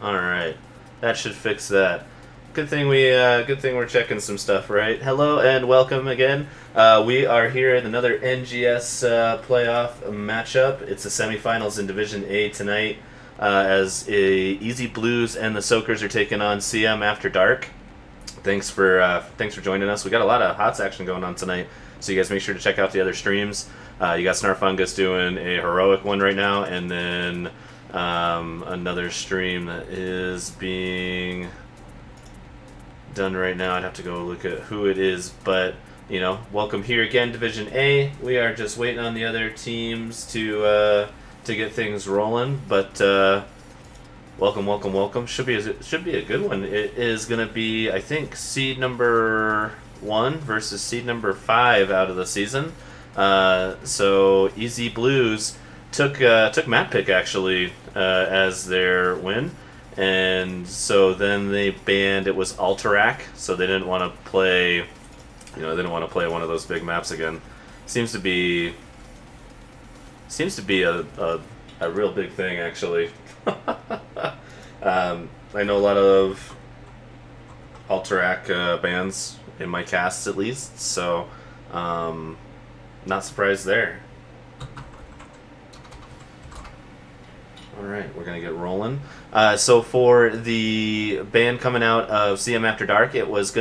All right, that should fix that. Good thing we're checking some stuff, right? Hello and welcome again. We are here at another NGS playoff matchup. It's the semifinals in Division A tonight, as Easy Blues and the Soakers are taking on CM After Dark. Thanks for joining us. We got a lot of HOTS action going on tonight, so you guys make sure to check out the other streams. You got Snarfungus doing a heroic one right now, and then another stream that is being done right now. I'd have to go look at who it is, but welcome here again, Division A. We are just waiting on the other teams to get things rolling, but welcome. Should be a good one. It is gonna be, I think, seed number 1 versus seed number 5 out of the season. So Easy Blues took Map Pick actually as their win, and so then they banned, it was Alterac, so they didn't want to play, they didn't want to play one of those big maps again. Seems to be a real big thing actually. I know a lot of Alterac bands in my casts at least, so not surprised there. Alright, we're going to get rolling. So for the band coming out of CM After Dark, it is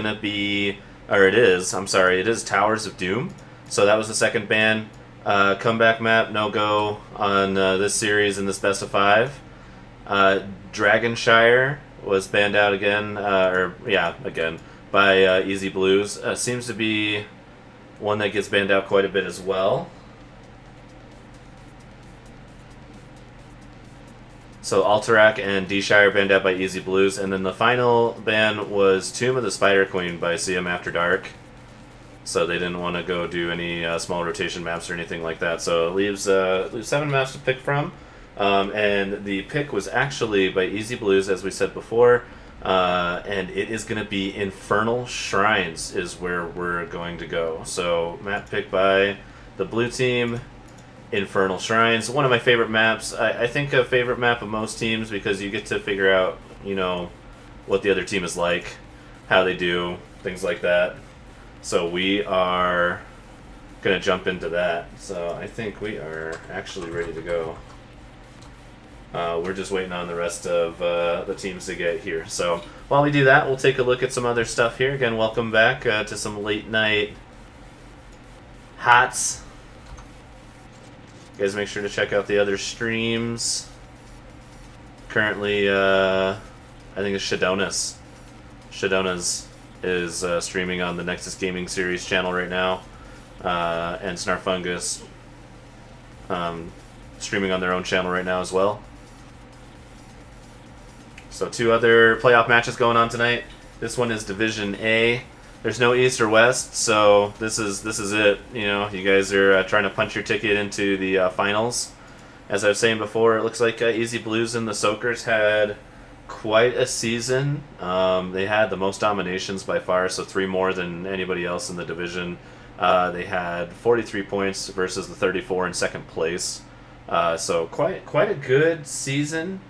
Towers of Doom. So that was the second ban. Comeback map, no-go on this series in this best of 5. Dragonshire was banned out again, again, by Easy Blues. Seems to be one that gets banned out quite a bit as well. So Alterac and D-Shire banned out by Easy Blues, and then the final ban was Tomb of the Spider Queen by CM After Dark. So they didn't want to go do any small rotation maps or anything like that. So it leaves 7 maps to pick from. And the pick was actually by Easy Blues, as we said before, and it is going to be Infernal Shrines is where we're going to go. So map pick by the blue team, Infernal Shrines. One of my favorite maps. I think a favorite map of most teams because you get to figure out, what the other team is like, how they do, things like that. So we are going to jump into that. So I think we are actually ready to go. We're just waiting on the rest of the teams to get here. So while we do that, we'll take a look at some other stuff here. Again, welcome back to some late night HOTS. You guys make sure to check out the other streams. Currently, I think it's Shadonas. Shadonas is streaming on the Nexus Gaming Series channel right now. And Snarfungus streaming on their own channel right now as well. So 2 other playoff matches going on tonight. This one is Division A. There's no East or West, so this is it. You guys are trying to punch your ticket into the finals. As I was saying before, it looks like Easy Blues and the Soakers had quite a season. They had the most dominations by far, so 3 more than anybody else in the division. They had 43 points versus the 34 in second place. So quite a good season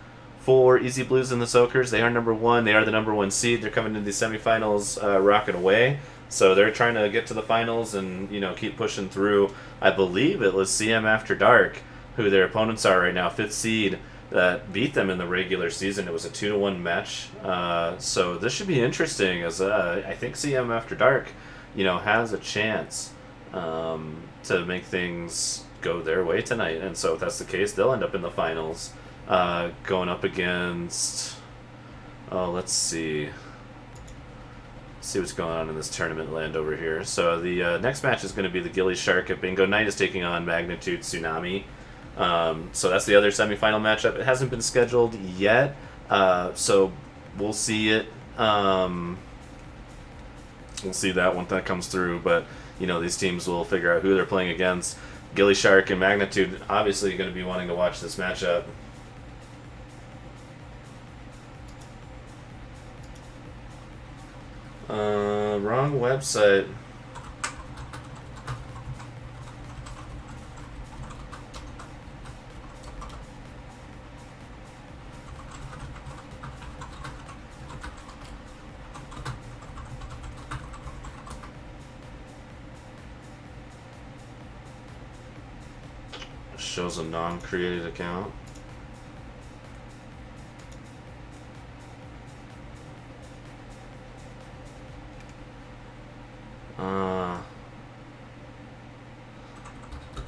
for Easy Blues and the Soakers. They are number 1. They are the number 1 seed. They're coming into the semifinals rocking away. So they're trying to get to the finals and keep pushing through. I believe it was CM After Dark, who their opponents are right now, 5th seed, that beat them in the regular season. It was a 2-1 match. So this should be interesting, as I think CM After Dark, has a chance to make things go their way tonight. And so if that's the case, they'll end up in the finals. Going up against, let's see what's going on in this tournament land over here. So the next match is going to be the Gilly Shark at Bingo Night is taking on Magnitude Tsunami. So that's the other semifinal matchup. It hasn't been scheduled yet, so we'll see it. We'll see that when that comes through, but these teams will figure out who they're playing against. Gilly Shark and Magnitude obviously going to be wanting to watch this matchup. Wrong website. shows a non-created account.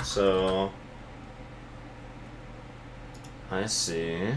So I see.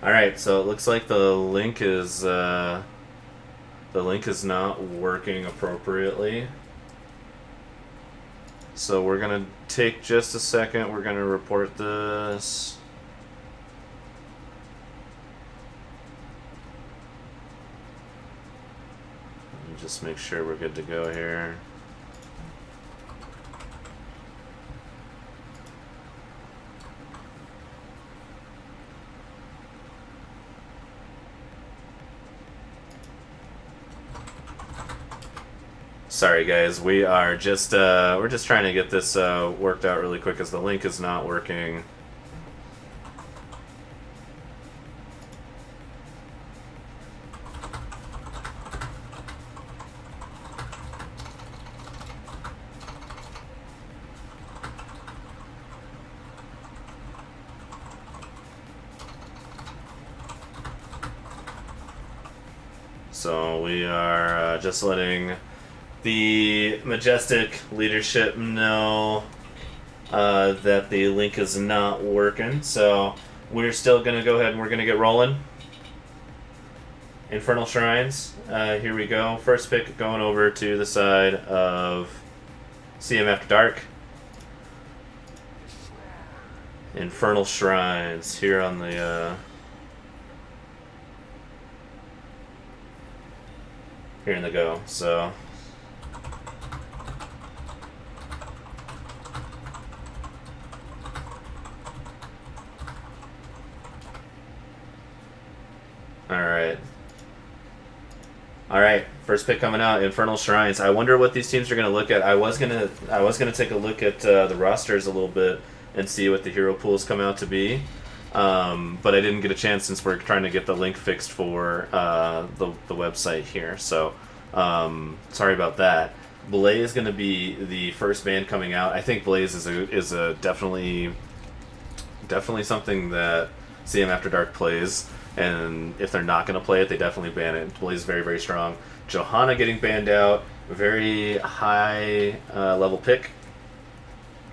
Alright, so it looks like the link is not working appropriately. So we're gonna take just a second, we're gonna report this. Let me just make sure we're good to go here. Sorry guys, we're just trying to get this worked out really quick as the link is not working. So we are just letting the Majestic leadership know that the link is not working. So we're still going to go ahead and we're going to get rolling. Infernal Shrines. Here we go. First pick going over to the side of CM After Dark. Infernal Shrines here on the... here in the go. So... Alright, first pick coming out, Infernal Shrines. I wonder what these teams are going to look at. I was gonna take a look at the rosters a little bit and see what the hero pools come out to be. But I didn't get a chance since we're trying to get the link fixed for the website here. So, sorry about that. Blaze is going to be the first band coming out. I think Blaze is a definitely something that CM After Dark plays. And if they're not going to play it, they definitely ban it. Blaze is very, very strong. Johanna getting banned out. Very high level pick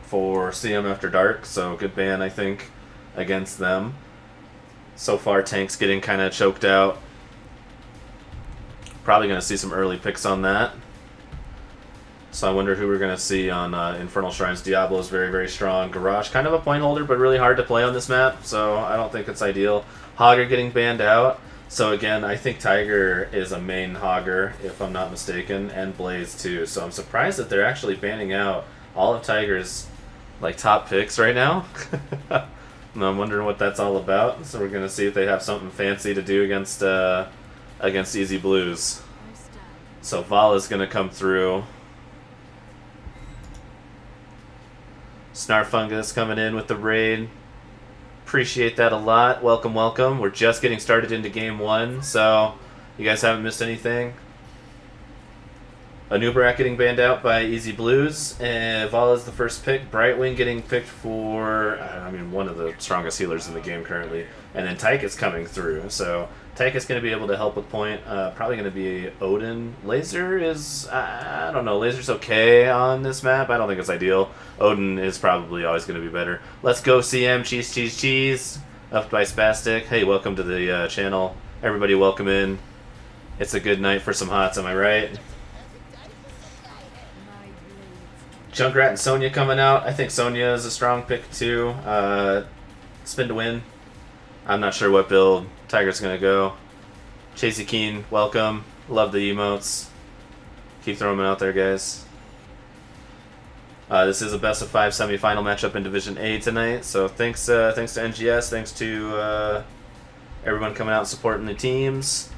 for CM After Dark. So good ban, I think, against them. So far, Tank's getting kind of choked out. Probably going to see some early picks on that. So I wonder who we're going to see on Infernal Shrines. Diablo is very, very strong. Garage, kind of a point holder, but really hard to play on this map. So I don't think it's ideal. Hogger getting banned out. So again, I think Tiger is a main Hogger, if I'm not mistaken, and Blaze too. So I'm surprised that they're actually banning out all of Tiger's top picks right now. And I'm wondering what that's all about. So we're gonna see if they have something fancy to do against Easy Blues. So Vala's gonna come through. Snarfungus coming in with the raid. Appreciate that a lot. Welcome, welcome. We're just getting started into game one, so you guys haven't missed anything. Anubarak getting banned out by Easy Blues, and Vala's the first pick. Brightwing getting picked for, one of the strongest healers in the game currently. And then Tychus coming through, so Tychus going to be able to help with point. Probably going to be Odin. Laser is, I don't know, Laser's okay on this map. I don't think it's ideal. Odin is probably always going to be better. Let's go CM, cheese, cheese, cheese. Up by Spastic. Hey, welcome to the channel. Everybody welcome in. It's a good night for some hots, am I right? Junkrat and Sonya coming out. I think Sonya is a strong pick too. Spin to win. I'm not sure what build Tiger's going to go. Chasey Keen, welcome. Love the emotes. Keep throwing them out there, guys. This is a best of 5 semifinal matchup in Division A tonight. So thanks to NGS, thanks to Everyone coming out and supporting the teams.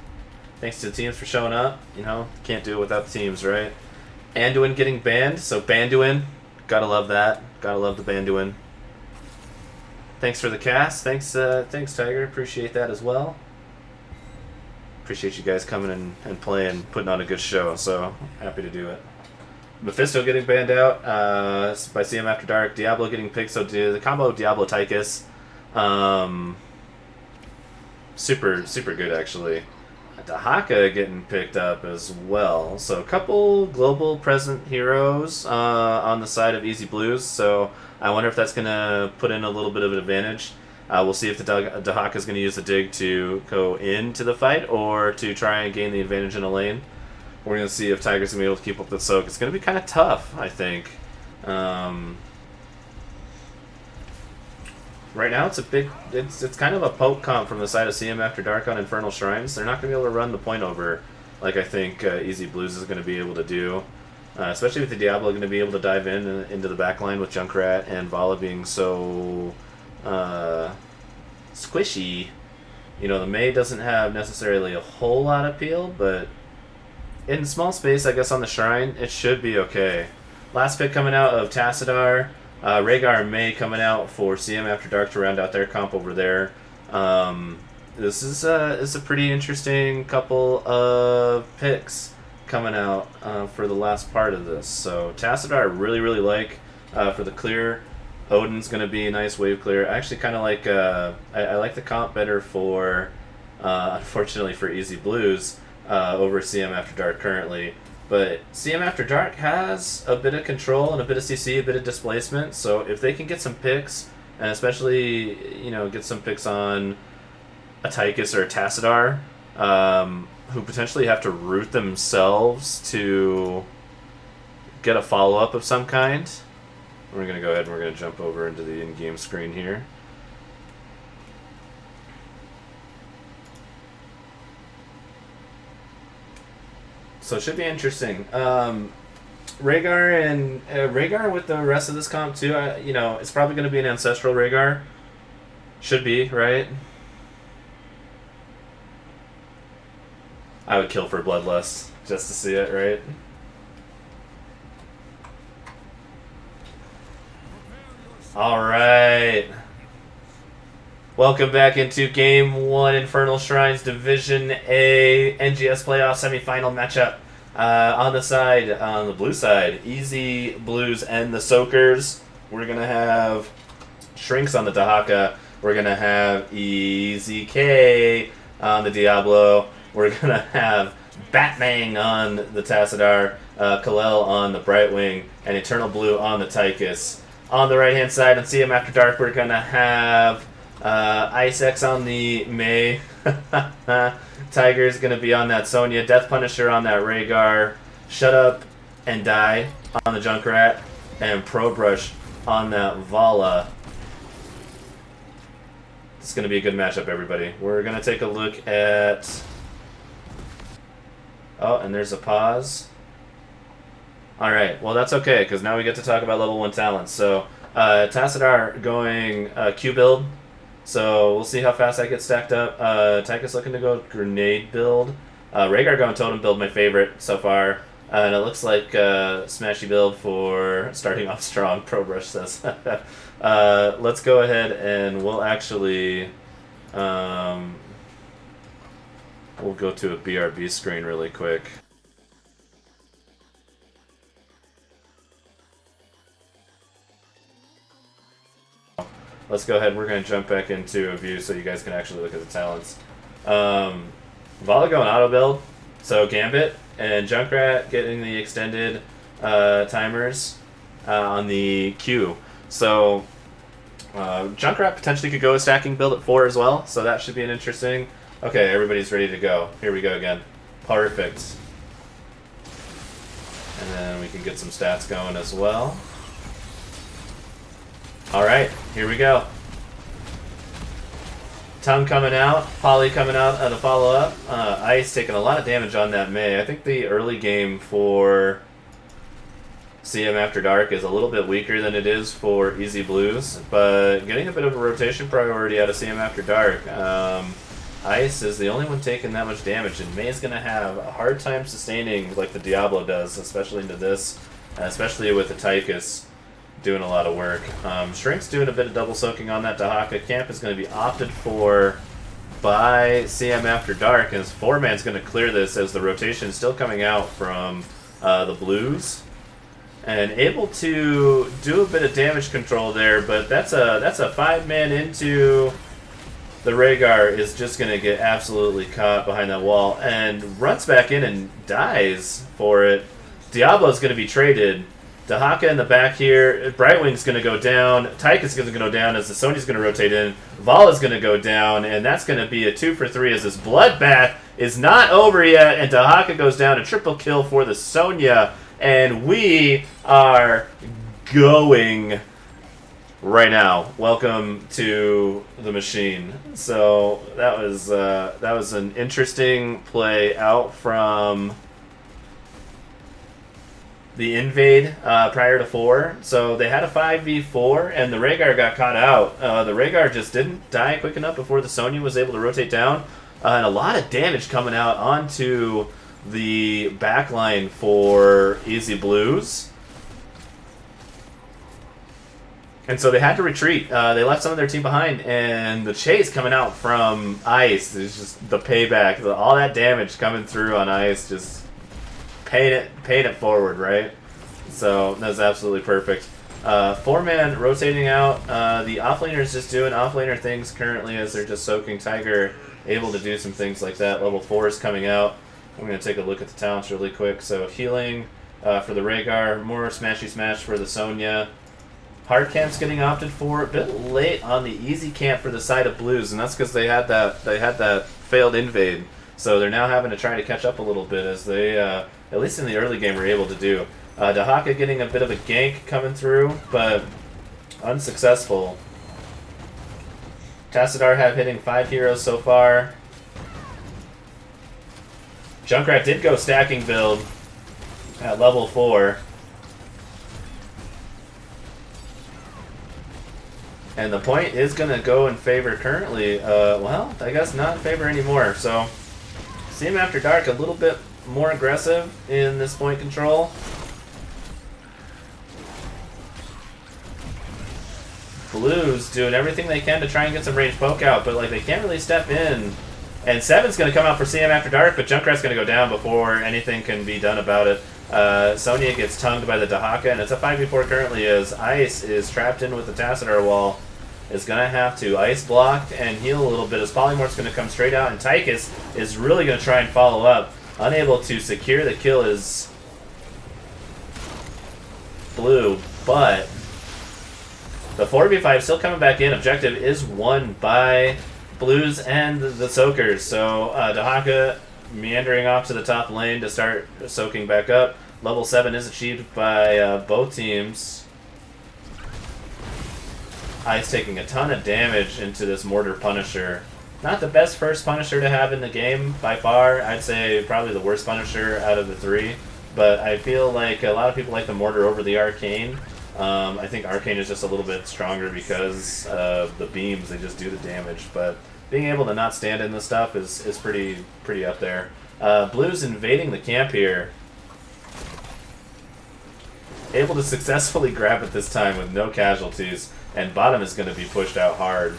Thanks to the teams for showing up. You know, can't do it without the teams, right? Anduin getting banned, so Banduin. Gotta love that. Gotta love the Banduin. Thanks for the cast. Thanks, Tiger. Appreciate that as well. Appreciate you guys coming and playing, putting on a good show. So happy to do it. Mephisto getting banned out by CM After Dark. Diablo getting picked. So the combo Diablo Tychus, super good actually. Dahaka getting picked up as well. So a couple global present heroes on the side of Easy Blues. So I wonder if that's going to put in a little bit of an advantage. We'll see if the Dahaka is going to use the dig to go into the fight or to try and gain the advantage in a lane. We're going to see if Tiger's going to be able to keep up with Soak. It's going to be kind of tough, I think. Right now, it's kind of a poke comp from the side of CM After Dark on Infernal Shrines. They're not going to be able to run the point over like I think Easy Blues is going to be able to do. Especially with the Diablo going to be able to dive into the backline with Junkrat and Vala being so squishy. You know, the Mei doesn't have necessarily a whole lot of appeal, but in small space, I guess on the Shrine, it should be okay. Last pick coming out of Tassadar. Rhaegar and Mei coming out for CM After Dark to round out their comp over there. This is a pretty interesting couple of picks coming out for the last part of this. So Tassadar I really like for the clear. Odin's going to be a nice wave clear. I actually kind of like I like the comp better for unfortunately for Easy Blues over CM After Dark currently. But CM After Dark has a bit of control and a bit of CC, a bit of displacement. So if they can get some picks, and especially, you know, get some picks on a Tychus or a Tassadar, who potentially have to root themselves to get a follow-up of some kind. We're going to go ahead and we're going to jump over into the in-game screen here. So it should be interesting. Rhaegar and Rhaegar with the rest of this comp too. You know, it's probably going to be an ancestral Rhaegar. Should be, right? I would kill for Bloodlust just to see it, right? All right. Welcome back into Game 1, Infernal Shrines Division A NGS Playoff Semifinal matchup. On the blue side, Easy Blues and the Soakers. We're going to have Shrinks on the Dahaka. We're going to have Easy K on the Diablo. We're going to have Batman on the Tassadar, Kalel on the Brightwing, and Eternal Blue on the Tychus. On the right-hand side, on CM After Dark, we're going to have Ice X on the Mei. Tiger's going to be on that Sonya. Death Punisher on that Rhaegar. Shut Up and Die on the Junkrat. And Pro Brush on that Vala. It's going to be a good matchup, everybody. We're going to take a look at... Oh, and there's a pause. Alright, well that's okay, because now we get to talk about level 1 talents. So, Tassadar going Q build. So we'll see how fast that gets stacked up. Tychus looking to go grenade build. Rhaegar going totem build, my favorite so far. And it looks like smashy build for starting off strong, Pro Brush says. Let's go ahead and we'll actually... we'll go to a BRB screen really quick. Let's go ahead. We're going to jump back into a view so you guys can actually look at the talents. Vala going auto build. So Gambit and Junkrat getting the extended timers on the Q. So Junkrat potentially could go a stacking build at 4 as well. So that should be an interesting... Okay, everybody's ready to go. Here we go again. Perfect. And then we can get some stats going as well. Alright, here we go. Tongue coming out, Polly coming out the follow-up. Ice taking a lot of damage on that Mei. I think the early game for CM After Dark is a little bit weaker than it is for Easy Blues, but getting a bit of a rotation priority out of CM After Dark. Ice is the only one taking that much damage, and May's going to have a hard time sustaining like the Diablo does, especially into this, especially with the Tychus doing a lot of work. Shrink's doing a bit of double soaking on that Dahaka. Camp is going to be opted for by CM After Dark, and his 4-man's going to clear this as the rotation is still coming out from the Blues. And able to do a bit of damage control there, but that's a 5-man into the Rhaegar is just going to get absolutely caught behind that wall and runs back in and dies for it. Diablo's going to be traded. Dahaka in the back here. Brightwing's going to go down. Tychus is going to go down as the Sonya's going to rotate in. Vala's going to go down, and that's going to be a 2 for 3 as this bloodbath is not over yet, and Dahaka goes down. A triple kill for the Sonya, and we are going right now. Welcome to the machine. So that was an interesting play out from the invade prior to 4. So they had a 5v4, and the Rhaegar got caught out. The Rhaegar just didn't die quick enough before the Sonya was able to rotate down, and a lot of damage coming out onto the backline for Easy Blues. And so they had to retreat. They left some of their team behind, and the chase coming out from Ice is just the payback. All that damage coming through on Ice, just paying it forward, right? So that's absolutely perfect. 4-man rotating out. The offlaner's just doing offlaner things currently as they're just soaking. Tiger able to do some things like that. Level 4 is coming out. I'm going to take a look at the talents really quick. So healing for the Rhaegar, more smashy smash for the Sonya. Hard camp's getting opted for, a bit late on the easy camp for the side of Blues, and that's because they had that failed invade. So they're now having to try to catch up a little bit as they, at least in the early game, were able to do. Dahaka getting a bit of a gank coming through, but unsuccessful. Tassadar have hitting 5 heroes so far. Junkrat did go stacking build at level 4. And the point is going to go in favor currently. Well, I guess not in favor anymore. So, see him After Dark a little bit more aggressive in this point control. Blues doing everything they can to try and get some range poke out, but like they can't really step in. And 7's going to come out for CM After Dark, but Junkrat's going to go down before anything can be done about it. Sonya gets tongued by the Dahaka, and it's a 5v4 currently as Ice is trapped in with the Tassadar wall. Is going to have to ice block and heal a little bit as Polymorph's going to come straight out, and Tychus is really going to try and follow up. Unable to secure the kill is Blue, but the 4v5 still coming back in. Objective is won by Blues and the Soakers. So Dahaka meandering off to the top lane to start soaking back up. Level 7 is achieved by both teams. Ice taking a ton of damage into this Mortar Punisher. Not the best first Punisher to have in the game by far. I'd say probably the worst Punisher out of the 3. But I feel like a lot of people like the Mortar over the Arcane. I think Arcane is just a little bit stronger because of the beams. They just do the damage. But being able to not stand in this stuff is pretty up there. Blues invading the camp here. Able to successfully grab it this time with no casualties. And bottom is going to be pushed out hard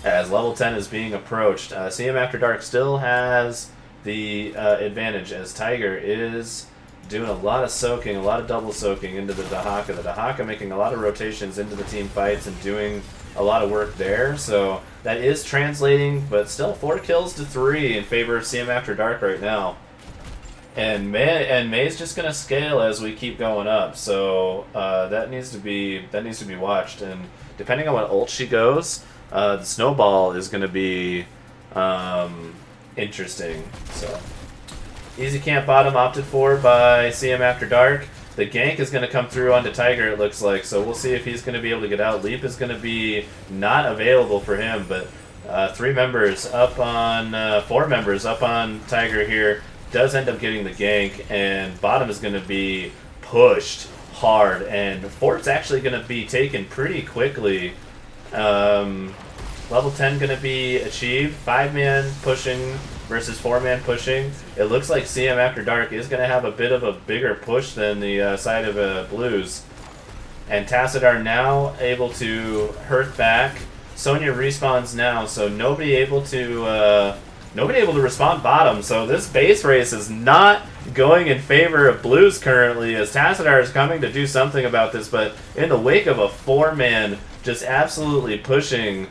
as level 10 is being approached. CM After Dark still has the advantage as Tiger is doing a lot of soaking, a lot of double soaking into the Dahaka. The Dahaka making a lot of rotations into the team fights and doing a lot of work there. So that is translating, but still 4 kills to 3 in favor of CM After Dark right now. And May's just gonna scale as we keep going up, so that needs to be watched. And depending on what ult she goes, the snowball is gonna be interesting. So easy camp bottom opted for by CM After Dark. The gank is gonna come through onto Tiger, it looks like. So we'll see if he's gonna be able to get out. Leap is gonna be not available for him, but 3 members up on 4 members up on Tiger here. Does end up getting the gank, and bottom is going to be pushed hard, and fort's actually going to be taken pretty quickly. Level 10 going to be achieved. 5-man pushing versus 4-man pushing. It looks like CM After Dark is going to have a bit of a bigger push than the side of Blues. And Tassadar now able to hurt back. Sonya respawns now, so nobody able to respond bottom. So this base race is not going in favor of Blues currently, as Tassadar is coming to do something about this. But in the wake of a 4-man just absolutely pushing,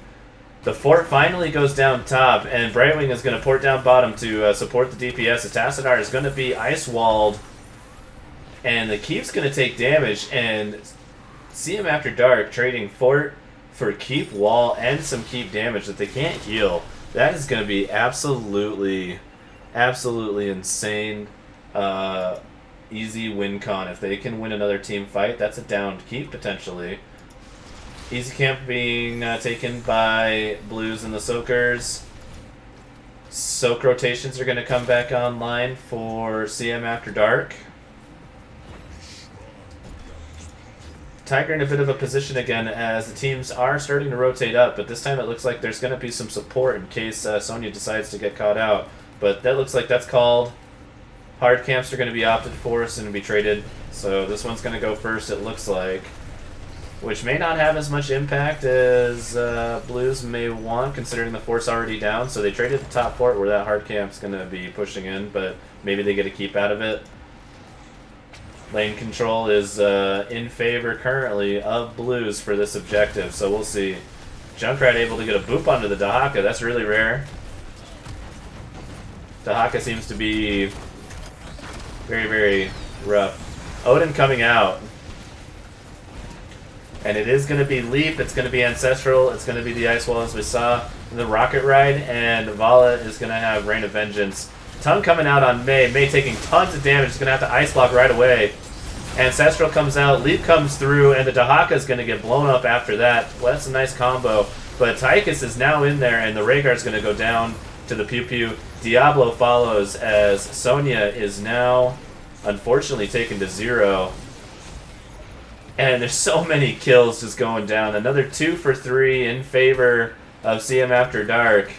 the fort finally goes down top, and Brightwing is going to port down bottom to support the DPS. As Tassadar is going to be ice walled, and the keep's going to take damage. And CM After Dark trading fort for keep wall and some keep damage that they can't heal. That is going to be absolutely insane. Easy win con. If they can win another team fight, that's a downed keep potentially. Easy camp being taken by Blues and the Soakers. Soak rotations are going to come back online for CM After Dark. Tiger in a bit of a position again, as the teams are starting to rotate up, but this time it looks like there's going to be some support in case Sonya decides to get caught out. But that looks like that's called. Hard camps are going to be opted for and be traded, so this one's going to go first, it looks like. Which may not have as much impact as Blues may want, considering the fort's already down. So they traded the top fort where that hard camp's going to be pushing in, but maybe they get a keep out of it. Lane control is in favor currently of Blues for this objective, so we'll see. Junkrat able to get a boop onto the Dahaka. That's really rare. Dahaka seems to be very rough. Odin coming out. And it is going to be Leap, it's going to be Ancestral, it's going to be the Ice Wall as we saw in the Rocket Ride, and Vala is going to have Rain of Vengeance. Tongue coming out on May. May taking tons of damage. He's going to have to Ice Block right away. Ancestral comes out, Leap comes through, and the Dahaka is going to get blown up after that. Well, that's a nice combo. But Tychus is now in there, and the Rhaegar is going to go down to the Pew Pew. Diablo follows as Sonya is now, unfortunately, taken to 0. And there's so many kills just going down. Another 2 for 3 in favor of CM After Dark.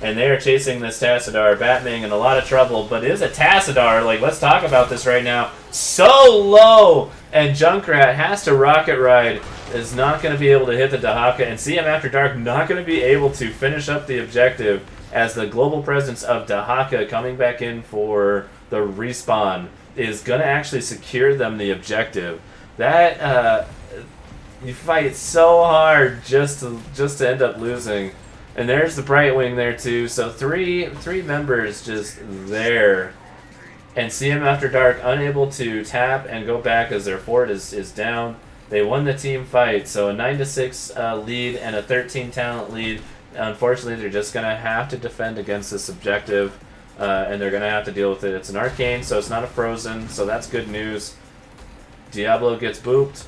And they are chasing this Tassadar. Batman in a lot of trouble, but it is a Tassadar. Like, let's talk about this right now. So low! And Junkrat has to Rocket Ride. Is not going to be able to hit the Dahaka. And CM After Dark not going to be able to finish up the objective, as the global presence of Dahaka coming back in for the respawn is going to actually secure them the objective. That, you fight so hard just to end up losing. And there's the Brightwing there too. So three members just there. And CM After Dark unable to tap and go back as their fort is down. They won the team fight. So a 9-6 lead and a 13 talent lead. Unfortunately, they're just going to have to defend against this objective. And they're going to have to deal with it. It's an arcane, so it's not a frozen. So that's good news. Diablo gets booped.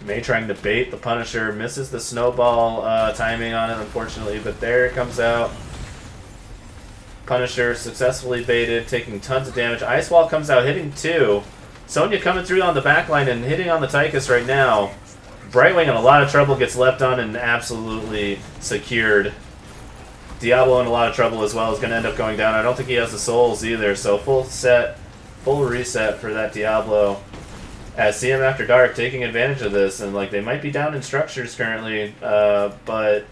May trying to bait the Punisher, misses the snowball timing on it, unfortunately, but there it comes out. Punisher successfully baited, taking tons of damage. Ice Wall comes out, hitting 2. Sonya coming through on the backline and hitting on the Tychus right now. Brightwing in a lot of trouble, gets left on and absolutely secured. Diablo in a lot of trouble as well, is going to end up going down. I don't think he has the souls either, so full reset for that Diablo. As CM After Dark taking advantage of this, and like they might be down in structures currently, but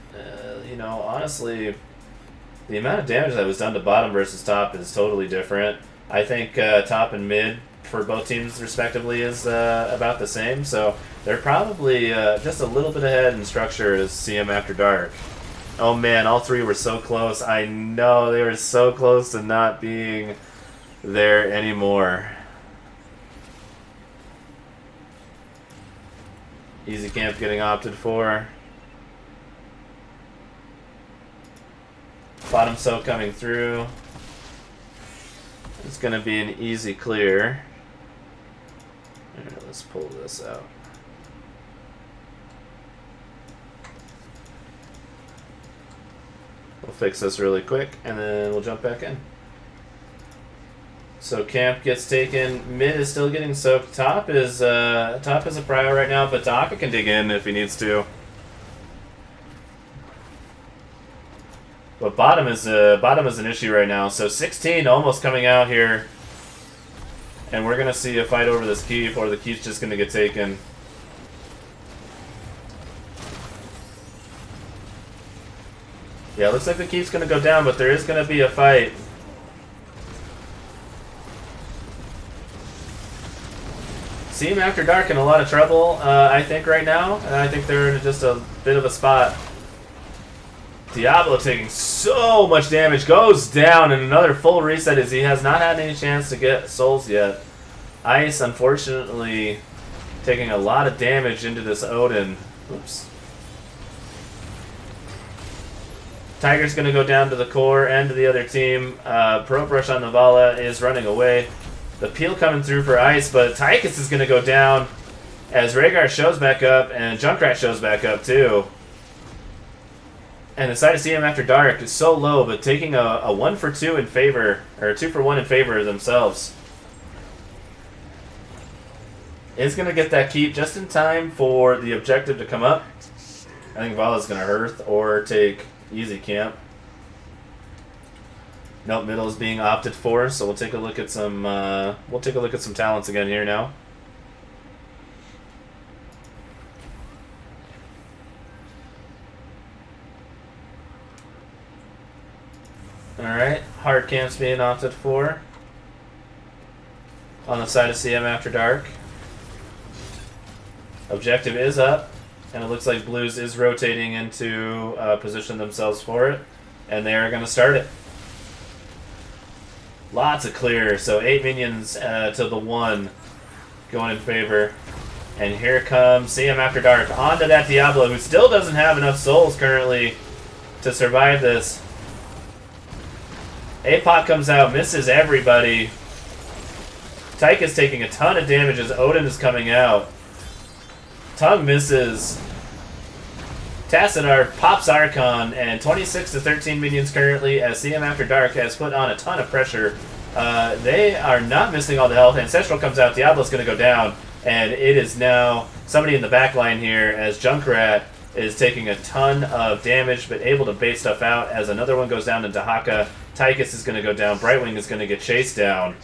you know, honestly, the amount of damage that was done to bottom versus top is totally different. I think top and mid for both teams respectively is about the same, so they're probably just a little bit ahead in structure as CM After Dark. Oh man, all three were so close. I know, they were so close to not being there anymore. Easy camp getting opted for. Bottom soak coming through. It's going to be an easy clear. Alright, let's pull this out. We'll fix this really quick, and then we'll jump back in. So camp gets taken. Mid is still getting soaked. Top is a prio right now, but Dahaka can dig in if he needs to. But bottom is an issue right now. So 16 almost coming out here. And we're going to see a fight over this keep, or the keep's just going to get taken. Yeah, it looks like the keep's going to go down, but there is going to be a fight. Seem After Dark in a lot of trouble, I think, right now. And I think they're in just a bit of a spot. Diablo taking so much damage, goes down, and another full reset as he has not had any chance to get souls yet. Ice, unfortunately, taking a lot of damage into this Odin. Oops. Tiger's going to go down to the core and to the other team. Pro Brush on Navala is running away. The peel coming through for Ice, but Tychus is going to go down as Rhaegar shows back up, and Junkrat shows back up too. And the side of CM After Dark is so low, but taking a 1 for 2 in favor, or 2 for 1 in favor of themselves. Is going to get that keep just in time for the objective to come up. I think Vala's going to hearth or take easy camp. Nope, middle is being opted for, so we'll take a look at some talents again here now. Alright, hard camp's being opted for on the side of CM After Dark. Objective is up, and it looks like Blues is rotating into position themselves for it, and they are going to start it. Lots of clear, so 8 minions to the 1 going in favor. And here comes CM After Dark onto that Diablo, who still doesn't have enough souls currently to survive this. Apok comes out, misses everybody. Tychus taking a ton of damage as Odin is coming out. Tongue misses. Tassadar pops Archon, and 26 to 13 minions currently as CM After Dark has put on a ton of pressure. They are not missing all the health. Ancestral comes out, Diablo's going to go down, and it is now somebody in the back line here as Junkrat is taking a ton of damage but able to bait stuff out as another one goes down into Haka. Tychus is going to go down, Brightwing is going to get chased down.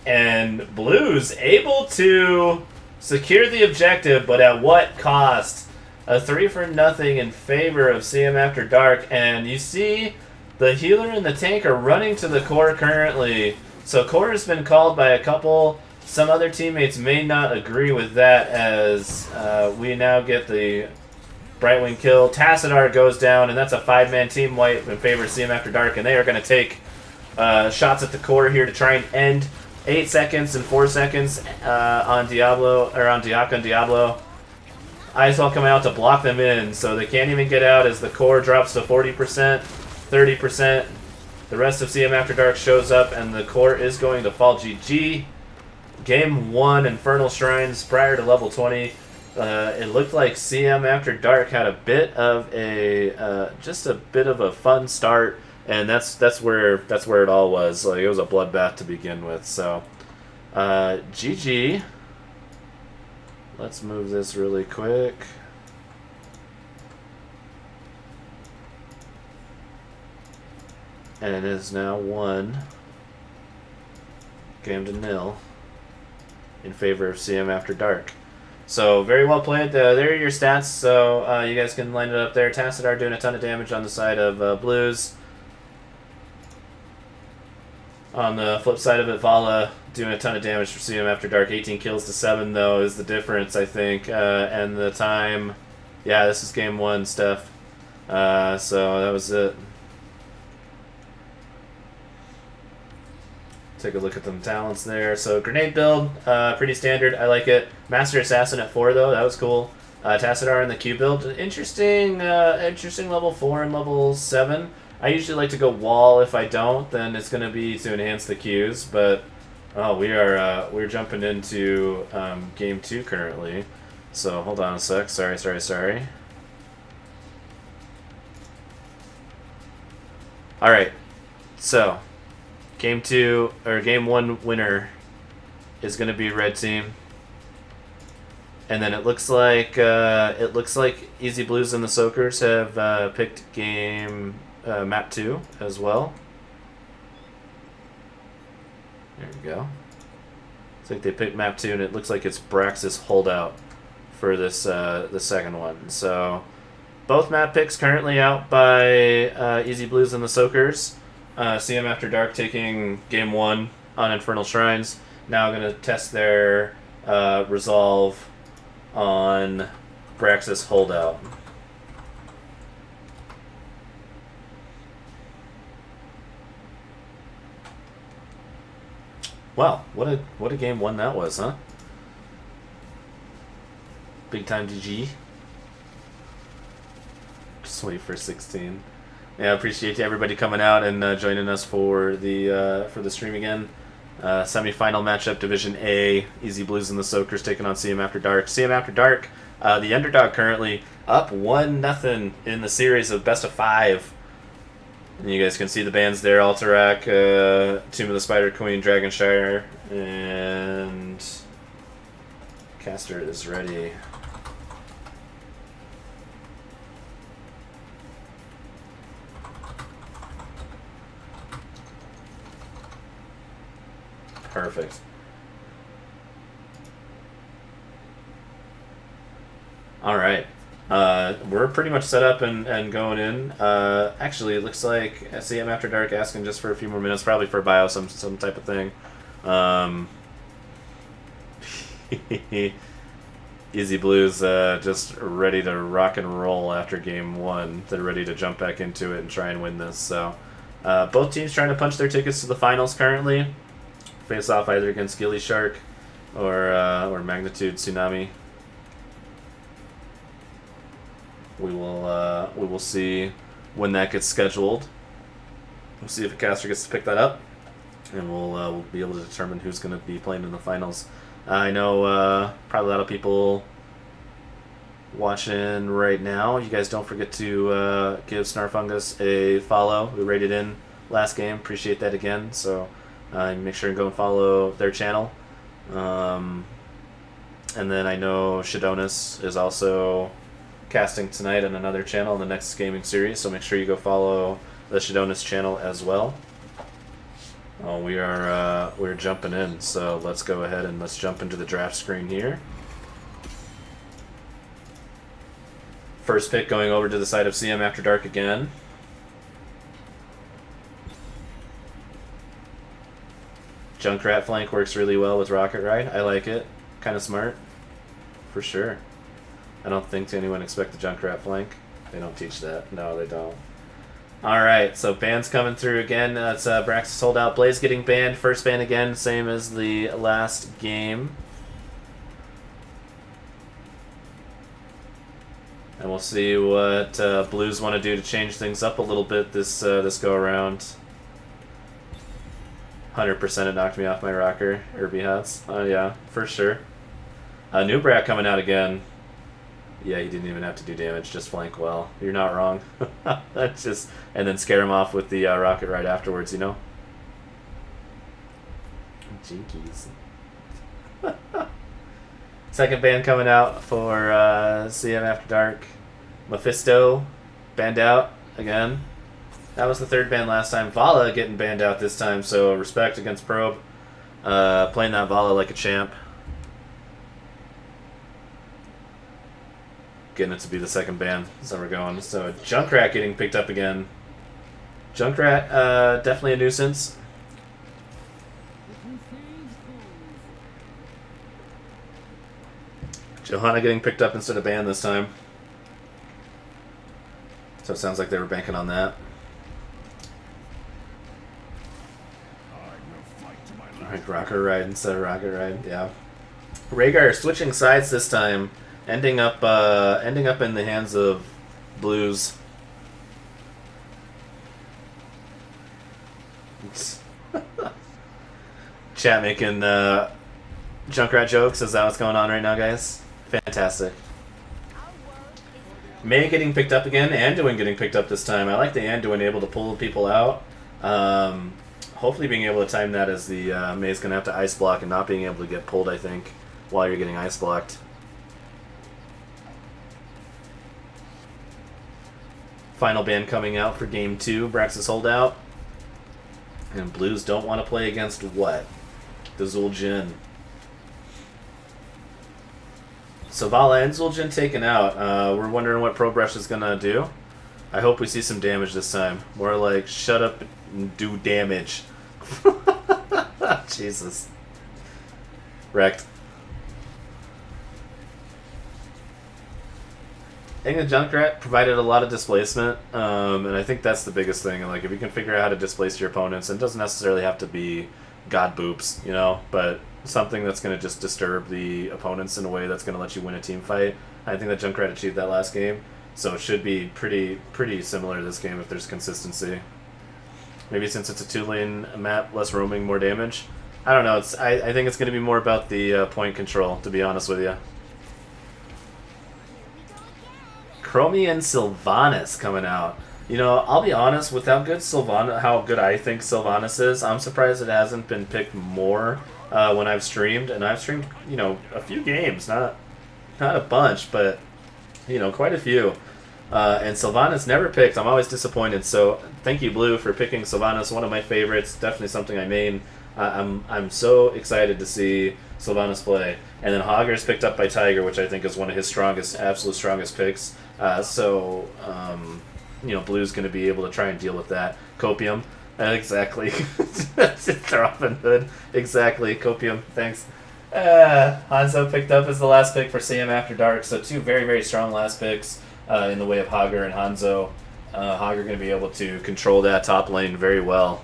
And Blues able to secure the objective, but at what cost? A 3 for nothing in favor of CM After Dark, and you see the healer and the tank are running to the core currently. So core has been called by a couple. Some other teammates may not agree with that as we now get the Brightwing kill. Tassadar goes down, and that's a 5-man team wipe in favor of CM After Dark, and they are going to take shots at the core here to try and end 8 seconds and 4 seconds on Diablo, or on Diaka and Diablo. Icewell coming out to block them in, so they can't even get out as the core drops to 40%, 30%. The rest of CM After Dark shows up, and the core is going to fall. GG. Game 1, Infernal Shrines prior to level 20. It looked like CM After Dark had a bit of a just a bit of a fun start, and that's where it all was. Like, it was a bloodbath to begin with. So, GG. Let's move this really quick. And it is now 1 game to 0 in favor of CM After Dark. So, very well played. There are your stats, so you guys can line it up there. Tassadar doing a ton of damage on the side of Blues. On the flip side of it, Vala doing a ton of damage for CM After Dark. 18 kills to 7, though, is the difference, I think. And the time... Yeah, this is game 1, Steph. So, that was it. Take a look at them talents there. So, grenade build, pretty standard. I like it. Master Assassin at 4, though. That was cool. Tassadar in the Q build. Interesting level 4 and level 7. I usually like to go wall. If I don't, then it's going to be to enhance the Qs. But we're jumping into game 2 currently. So hold on a sec. Sorry. All right. So game 2 or game 1 winner is going to be red team. And then it looks like Easy Blues and the Soakers have picked game map 2 as well. There we go. Looks like they picked map 2, and it looks like it's Braxis Holdout for this the second one. So both map picks currently out by Easy Blues and the Soakers. CM After Dark taking game 1 on Infernal Shrines. Now going to test their resolve on Braxis Holdout. Wow, what a game 1 that was, huh? Big time GG. Just wait for 16. Yeah, appreciate everybody coming out and joining us for the stream again. Semi-final matchup, Division A, Easy Blues and the Soakers taking on CM After Dark. CM After Dark, the underdog, currently up 1-0 in the series of best of 5. And you guys can see the bands there: Alterac, Tomb of the Spider Queen, Dragonshire, and Caster is ready. Perfect. All right. We're pretty much set up and going in. Actually, it looks like CM After Dark asking just for a few more minutes, probably for bio, some type of thing. Easy Blues just ready to rock and roll after game 1. They're ready to jump back into it and try and win this. So both teams trying to punch their tickets to the finals currently. Face off either against Gilly Shark or Magnitude Tsunami. We will see when that gets scheduled. We'll see if a caster gets to pick that up, and we'll be able to determine who's going to be playing in the finals. I know probably a lot of people watching right now. You guys don't forget to give Snarfungus a follow. We rated in last game. Appreciate that again. So make sure and go and follow their channel. And then I know Shadonis is also casting tonight on another channel in the next gaming series, so make sure you go follow the Shadonis channel as well. We're jumping in, so let's go ahead and let's jump into the draft screen here. First pick going over to the side of CM After Dark again. Junkrat flank works really well with Rocket Ride. I like it. Kind of smart, for sure. I don't think anyone expect the Junkrat flank. They don't teach that. No, they don't. Alright, so bans coming through again. That's Braxis Holdout. Blaze getting banned. First ban again, same as the last game. And we'll see what Blues want to do to change things up a little bit this go around. 100% it knocked me off my rocker, Irby has. Oh yeah, for sure. New Brat coming out again. Yeah, he didn't even have to do damage, just flank well. You're not wrong. That's just, and then scare him off with the rocket right afterwards, you know? Jinkies. Second ban coming out for CM After Dark. Mephisto, banned out again. That was the third ban last time. Vala getting banned out this time, so respect against Probe. Playing that Vala like a champ. Getting it to be the second ban. So we're going. So Junkrat getting picked up again. Junkrat, definitely a nuisance. Johanna getting picked up instead of banned this time. So it sounds like they were banking on that. Alright, Rocker Ride instead of Rocket Ride, yeah. Rhaegar switching sides this time. Ending up in the hands of Blues. Chat making Junkrat jokes. Is that what's going on right now, guys? Fantastic. May getting picked up again. Anduin getting picked up this time. I like the Anduin able to pull people out. Hopefully being able to time that as the May's going to have to ice block and not being able to get pulled, I think, while you're getting ice blocked. Final ban coming out for Game 2, Brax's holdout. And Blues don't want to play against what? The Zul'jin. So Vala and Zul'jin taken out. We're wondering what Pro Brush is going to do. I hope we see some damage this time. More like, shut up and do damage. Jesus. Wrecked. I think the Junkrat provided a lot of displacement, and I think that's the biggest thing. Like, if you can figure out how to displace your opponents, and it doesn't necessarily have to be God Boops, you know, but something that's going to just disturb the opponents in a way that's going to let you win a team fight. I think that Junkrat achieved that last game, so it should be pretty similar this game if there's consistency. Maybe since it's a 2-lane map, less roaming, more damage. I don't know. I think it's going to be more about the point control, to be honest with you. Chromie and Sylvanas coming out. You know, I'll be honest, with how good I think Sylvanas is, I'm surprised it hasn't been picked more when I've streamed. And I've streamed, you know, a few games, not a bunch, but, you know, quite a few. And Sylvanas never picked. I'm always disappointed. So thank you, Blue, for picking Sylvanas. One of my favorites. Definitely something I main. I'm so excited to see Sylvanas play. And then Hogger's picked up by Tiger, which I think is one of his absolute strongest picks. You know, Blue's going to be able to try and deal with that. Copium. Exactly. Robin Hood. Exactly. Copium. Thanks. Hanzo picked up as the last pick for CM After Dark. So two very, very strong last picks in the way of Hogger and Hanzo. Hogger going to be able to control that top lane very well.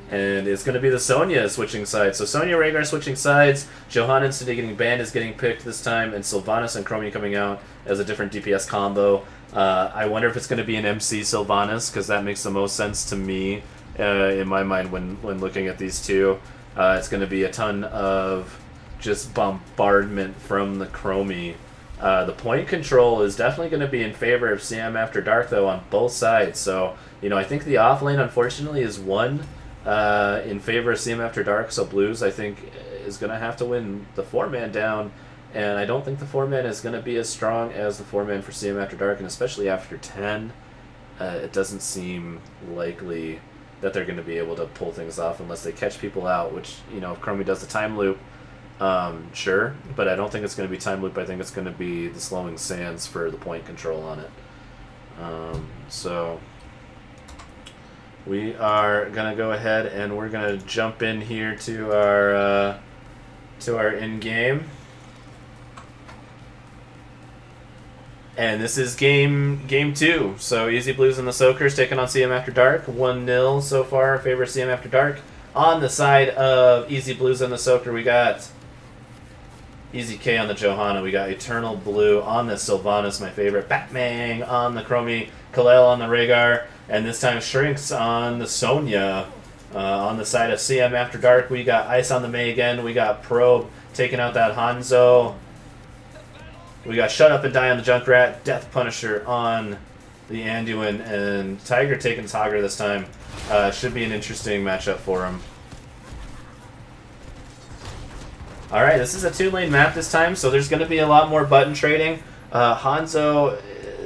And it's going to be the Sonya switching sides. So Sonya Rhaegar switching sides. Johanna, instead of getting banned, is getting picked this time. And Sylvanas and Chromie coming out as a different DPS combo. I wonder if it's going to be an MC Sylvanas, because that makes the most sense to me in my mind when looking at these two. It's going to be a ton of just bombardment from the Chromie. The point control is definitely going to be in favor of CM After Dark, though, on both sides. So, you know, I think the off lane, unfortunately, is won in favor of CM After Dark. So Blues, I think, is going to have to win the 4-man down. And I don't think the 4-man is going to be as strong as the 4-man for CM After Dark, and especially after 10. It doesn't seem likely that they're going to be able to pull things off unless they catch people out, which, you know, if Chromie does the time loop, sure, but I don't think it's going to be time loop. I think it's going to be the slowing sands for the point control on it. So we are going to go ahead and we're going to jump in here to our in-game. And this is game 2. So Easy Blues and the Soakers taking on CM After Dark. 1-0 so far in favor of CM After Dark. On the side of Easy Blues and the Soaker, we got Easy K on the Johanna. We got Eternal Blue on the Sylvanas, my favorite. Batman on the Chromie. Kalel on the Rhaegar. And this time Shrinks on the Sonya. On the side of CM After Dark, we got Ice on the May again. We got Probe taking out that Hanzo. We got Shut Up and Die on the Junkrat, Death Punisher on the Anduin, and Tiger taking Tiger this time. Should be an interesting matchup for him. Alright, this is a 2-lane map this time, so there's going to be a lot more button trading. Hanzo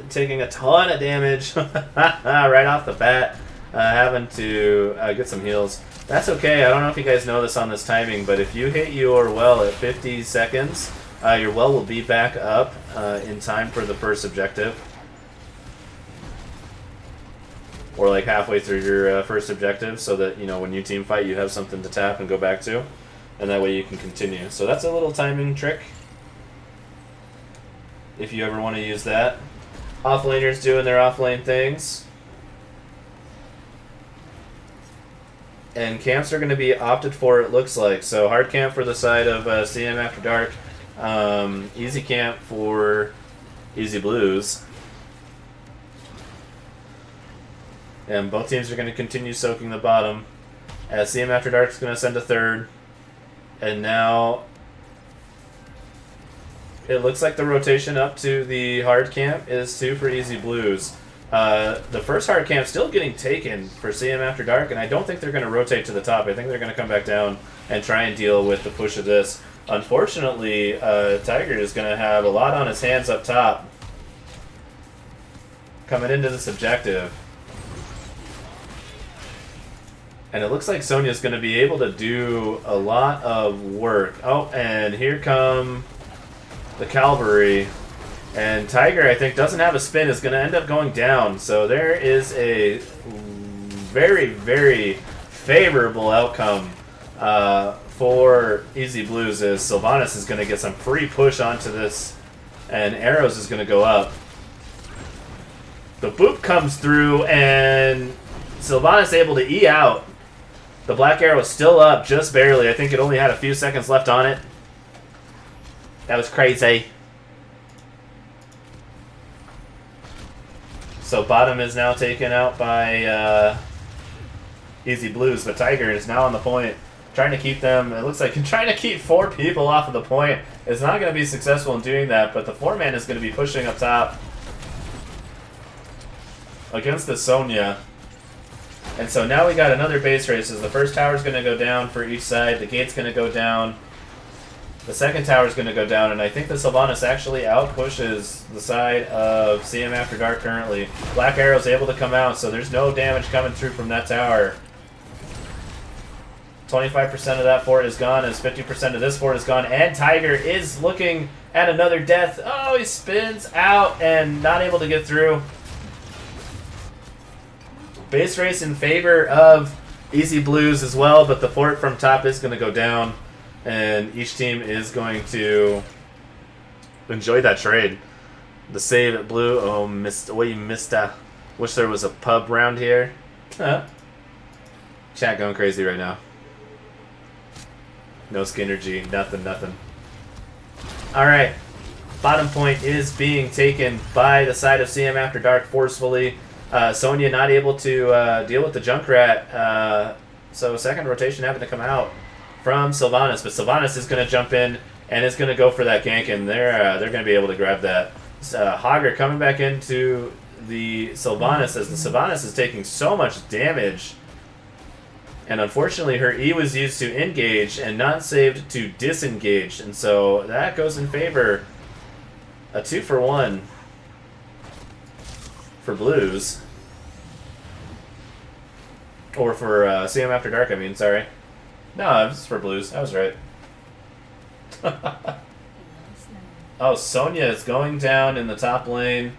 taking a ton of damage right off the bat, having to get some heals. That's okay, I don't know if you guys know this on this timing, but if you hit your well at 50 seconds, your well will be back up in time for the first objective. Or like halfway through your first objective, so that, you know, when you team fight, you have something to tap and go back to. And that way you can continue. So that's a little timing trick, if you ever want to use that. Offlaners doing their offlane things. And camps are going to be opted for, it looks like. So hard camp for the side of CM After Dark. Easy camp for Easy Blues. And both teams are going to continue soaking the bottom. As CM After Dark is going to send a third. And now it looks like the rotation up to the hard camp is 2 for Easy Blues. The first hard camp still getting taken for CM After Dark, and I don't think they're going to rotate to the top. I think they're going to come back down and try and deal with the push of this. Unfortunately, Tiger is going to have a lot on his hands up top. coming into this objective. And it looks like Sonya's going to be able to do a lot of work. Oh, and here come the cavalry. And Tiger, I think, doesn't have a spin, is going to end up going down. So there is a very, very favorable outcome for Easy Blues, as Sylvanas is going to get some free push onto this, and Arrows is going to go up. The boop comes through, and Sylvanas able to E out. The Black Arrow is still up, just barely. I think it only had a few seconds left on it. That was crazy. So bottom is now taken out by Easy Blues, but Tiger is now on the point, trying to keep them. It looks like trying to keep 4 people off of the point. Is not going to be successful in doing that, but the 4-man is going to be pushing up top against the Sonya. And so now we got another base race. As the first tower is going to go down for each side. The gate's going to go down. The second tower is going to go down. And I think the Sylvanas actually out-pushes the side of CM After Dark currently. Black Arrow's able to come out, so there's no damage coming through from that tower. 25% of that fort is gone, as 50% of this fort is gone. And Tiger is looking at another death. Oh, he spins out and not able to get through. Base race in favor of Easy Blues as well, but the fort from top is going to go down, and each team is going to enjoy that trade. The save at blue. Oh, missed. We missed. Wish there was a pub round here. Chat going crazy right now. No Skinnergy. Nothing. All right. Bottom point is being taken by the side of CM After Dark forcefully. Sonya not able to deal with the Junkrat, so second rotation having to come out from Sylvanas, but Sylvanas is going to jump in and is going to go for that gank, and they're going to be able to grab that. Hogger coming back into the Sylvanas, as the Sylvanas is taking so much damage, and unfortunately her E was used to engage and not saved to disengage, and so that goes in favor. A 2-for-1. For Blues. Or for CM After Dark, I mean, sorry. No, it's for Blues. I was right. Oh, Sonya is going down in the top lane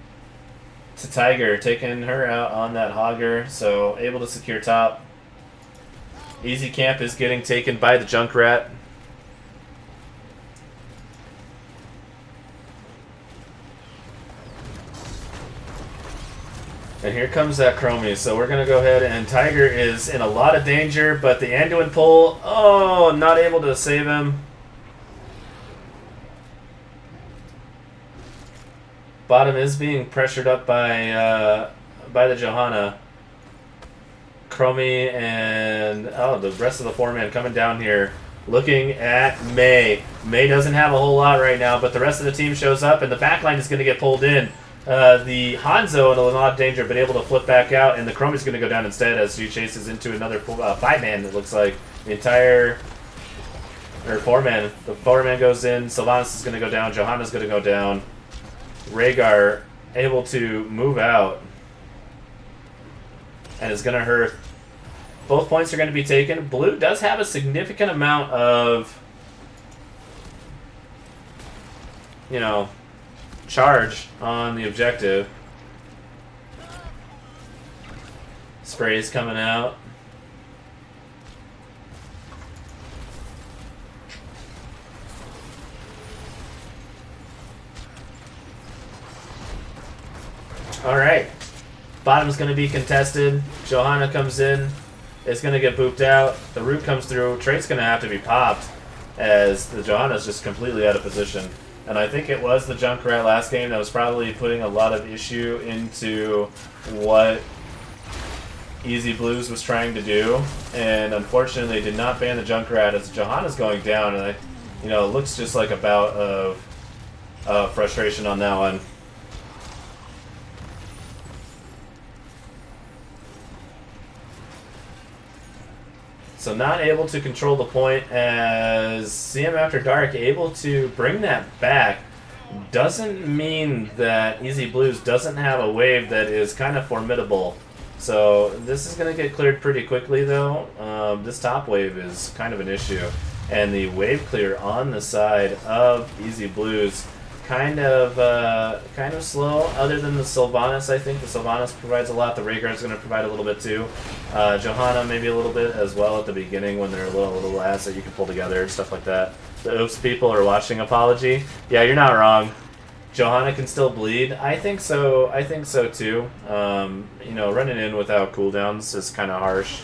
to Tiger, taking her out on that Hogger, so able to secure top. Easy Camp is getting taken by the Junkrat. And here comes that Chromie, so we're going to go ahead, and Tiger is in a lot of danger, but the Anduin pull, oh, not able to save him. Bottom is being pressured up by the Johanna. Chromie and, oh, the rest of the 4-man coming down here. Looking at May. May doesn't have a whole lot right now, but the rest of the team shows up, and the backline is going to get pulled in. The Hanzo in a lot of danger, but able to flip back out, and the Chromie's going to go down instead as she chases into another 5-man. It looks like the entire, or 4-man. The 4-man goes in. Sylvanas is going to go down. Johanna's going to go down. Rhaegar able to move out, and is going to hurt. Both points are going to be taken. Blue does have a significant amount of, charge on the objective. Sprays coming out. All right. Bottom's going to be contested. Johanna comes in. It's going to get booped out. The root comes through. Trade's going to have to be popped, as the Johanna's just completely out of position. And I think it was the Junkrat last game that was probably putting a lot of issue into what Easy Blues was trying to do. And unfortunately, they did not ban the Junkrat as Johanna's going down. And, it looks just like a bout of frustration on that one. So not able to control the point, as CM After Dark able to bring that back. doesn't mean that Easy Blues doesn't have a wave that is kind of formidable. So this is going to get cleared pretty quickly, though. This top wave is kind of an issue. And the wave clear on the side of Easy Blues kind of slow. Other than the Sylvanas, I think the Sylvanas provides a lot. The Rhaegar is going to provide a little bit too. Johanna maybe a little bit as well at the beginning when they're a little ads that you can pull together and stuff like that. The Oops people are watching. Apology. Yeah, you're not wrong. Johanna can still bleed. I think so. I think so too. You know, running in without cooldowns is kind of harsh.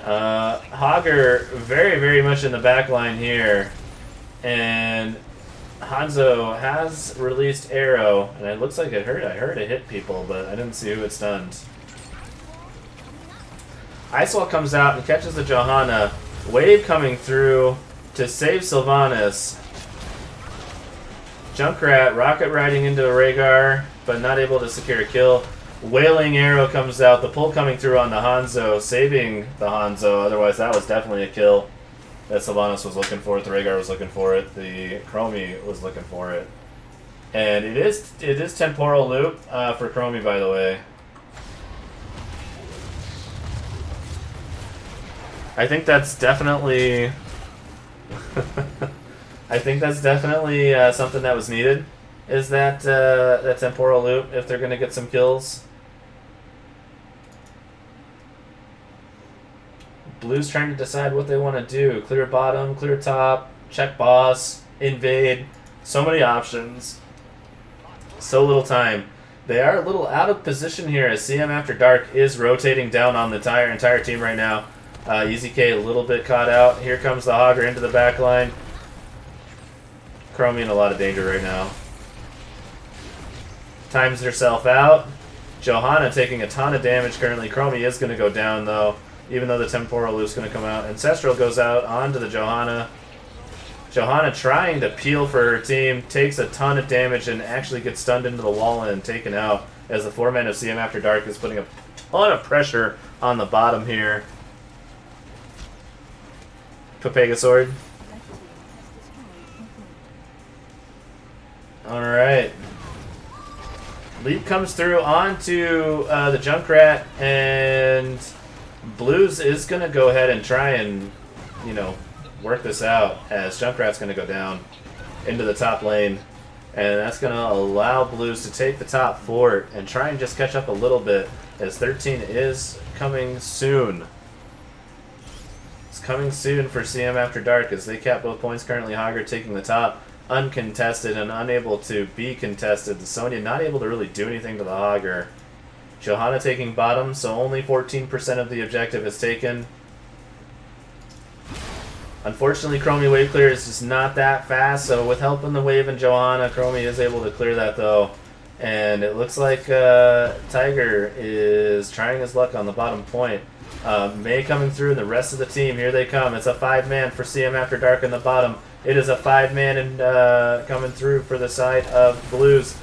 Hogger very, very much in the back line here. And Hanzo has released Arrow, and it looks like it hurt. I heard it hit people, but I didn't see who it stunned. Icewall comes out and catches the Johanna. Wave coming through to save Sylvanas. Junkrat rocket riding into a Rhaegar, but not able to secure a kill. Wailing Arrow comes out. The pull coming through on the Hanzo, saving the Hanzo. Otherwise, that was definitely a kill that Sylvanas was looking for it. The Rhaegar was looking for it. The Chromie was looking for it. And it is temporal loop for Chromie, by the way. I think that's definitely something that was needed. Is that that temporal loop if they're gonna get some kills? Blue's trying to decide what they want to do. Clear bottom, clear top, check boss, invade. So many options. So little time. They are a little out of position here as CM After Dark is rotating down on the entire team right now. EZK a little bit caught out. Here comes the Hogger into the back line. Chromie in a lot of danger right now. Times herself out. Johanna taking a ton of damage currently. Chromie is going to go down though, even though the temporal loop's going to come out. Ancestral goes out onto the Johanna. Johanna trying to peel for her team, takes a ton of damage and actually gets stunned into the wall and taken out as the 4-man of CM After Dark is putting a ton of pressure on the bottom here. Pepega Sword. Alright. Leap comes through onto the Junkrat, and Blues is going to go ahead and try and, you know, work this out as Junkrat's going to go down into the top lane. And that's going to allow Blues to take the top fort and try and just catch up a little bit as 13 is coming soon. It's coming soon for CM After Dark as they cap both points. Currently Hogger taking the top, uncontested and unable to be contested. The Sonya not able to really do anything to the Hogger. Johanna taking bottom, so only 14% of the objective is taken. Unfortunately, Chromie wave clear is just not that fast, so with help in the wave and Johanna, Chromie is able to clear that though. And it looks like Tiger is trying his luck on the bottom point. May coming through, and the rest of the team, here they come. It's a 5-man for CM After Dark in the bottom. It is a 5-man and coming through for the side of Blues.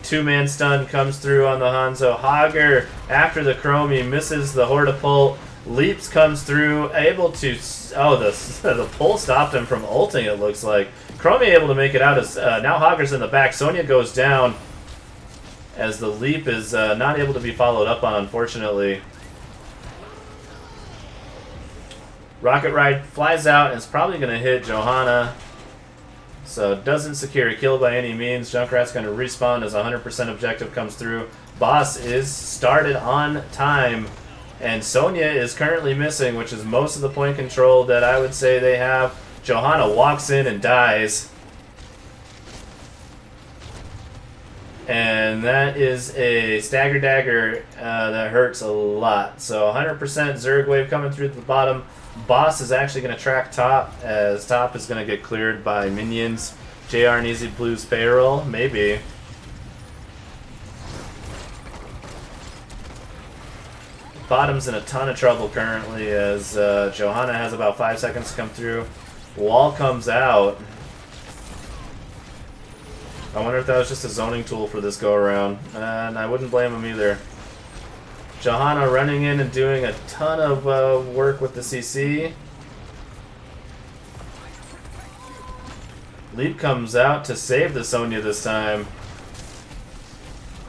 2-man stun comes through on the Hanzo. Hogger, after the Chromie, misses the Hortapult. Leaps comes through, able to... Oh, the pull stopped him from ulting, it looks like. Chromie able to make it out as... now Hogger's in the back. Sonya goes down as the leap is not able to be followed up on, unfortunately. Rocket Ride flies out and is probably going to hit Johanna. So doesn't secure a kill by any means. Junkrat's going to respawn as 100% objective comes through. Boss is started on time. And Sonya is currently missing, which is most of the point control that I would say they have. Johanna walks in and dies. And that is a Stagger Dagger that hurts a lot. So 100% Zerg Wave coming through the bottom. Boss is actually going to track top, as top is going to get cleared by minions. JR and Easy Blues payroll, maybe. Bottom's in a ton of trouble currently as Johanna has about 5 seconds to come through. Wall comes out. I wonder if that was just a zoning tool for this go-around, and I wouldn't blame him either. Johanna running in and doing a ton of work with the CC. Leap comes out to save the Sonya this time.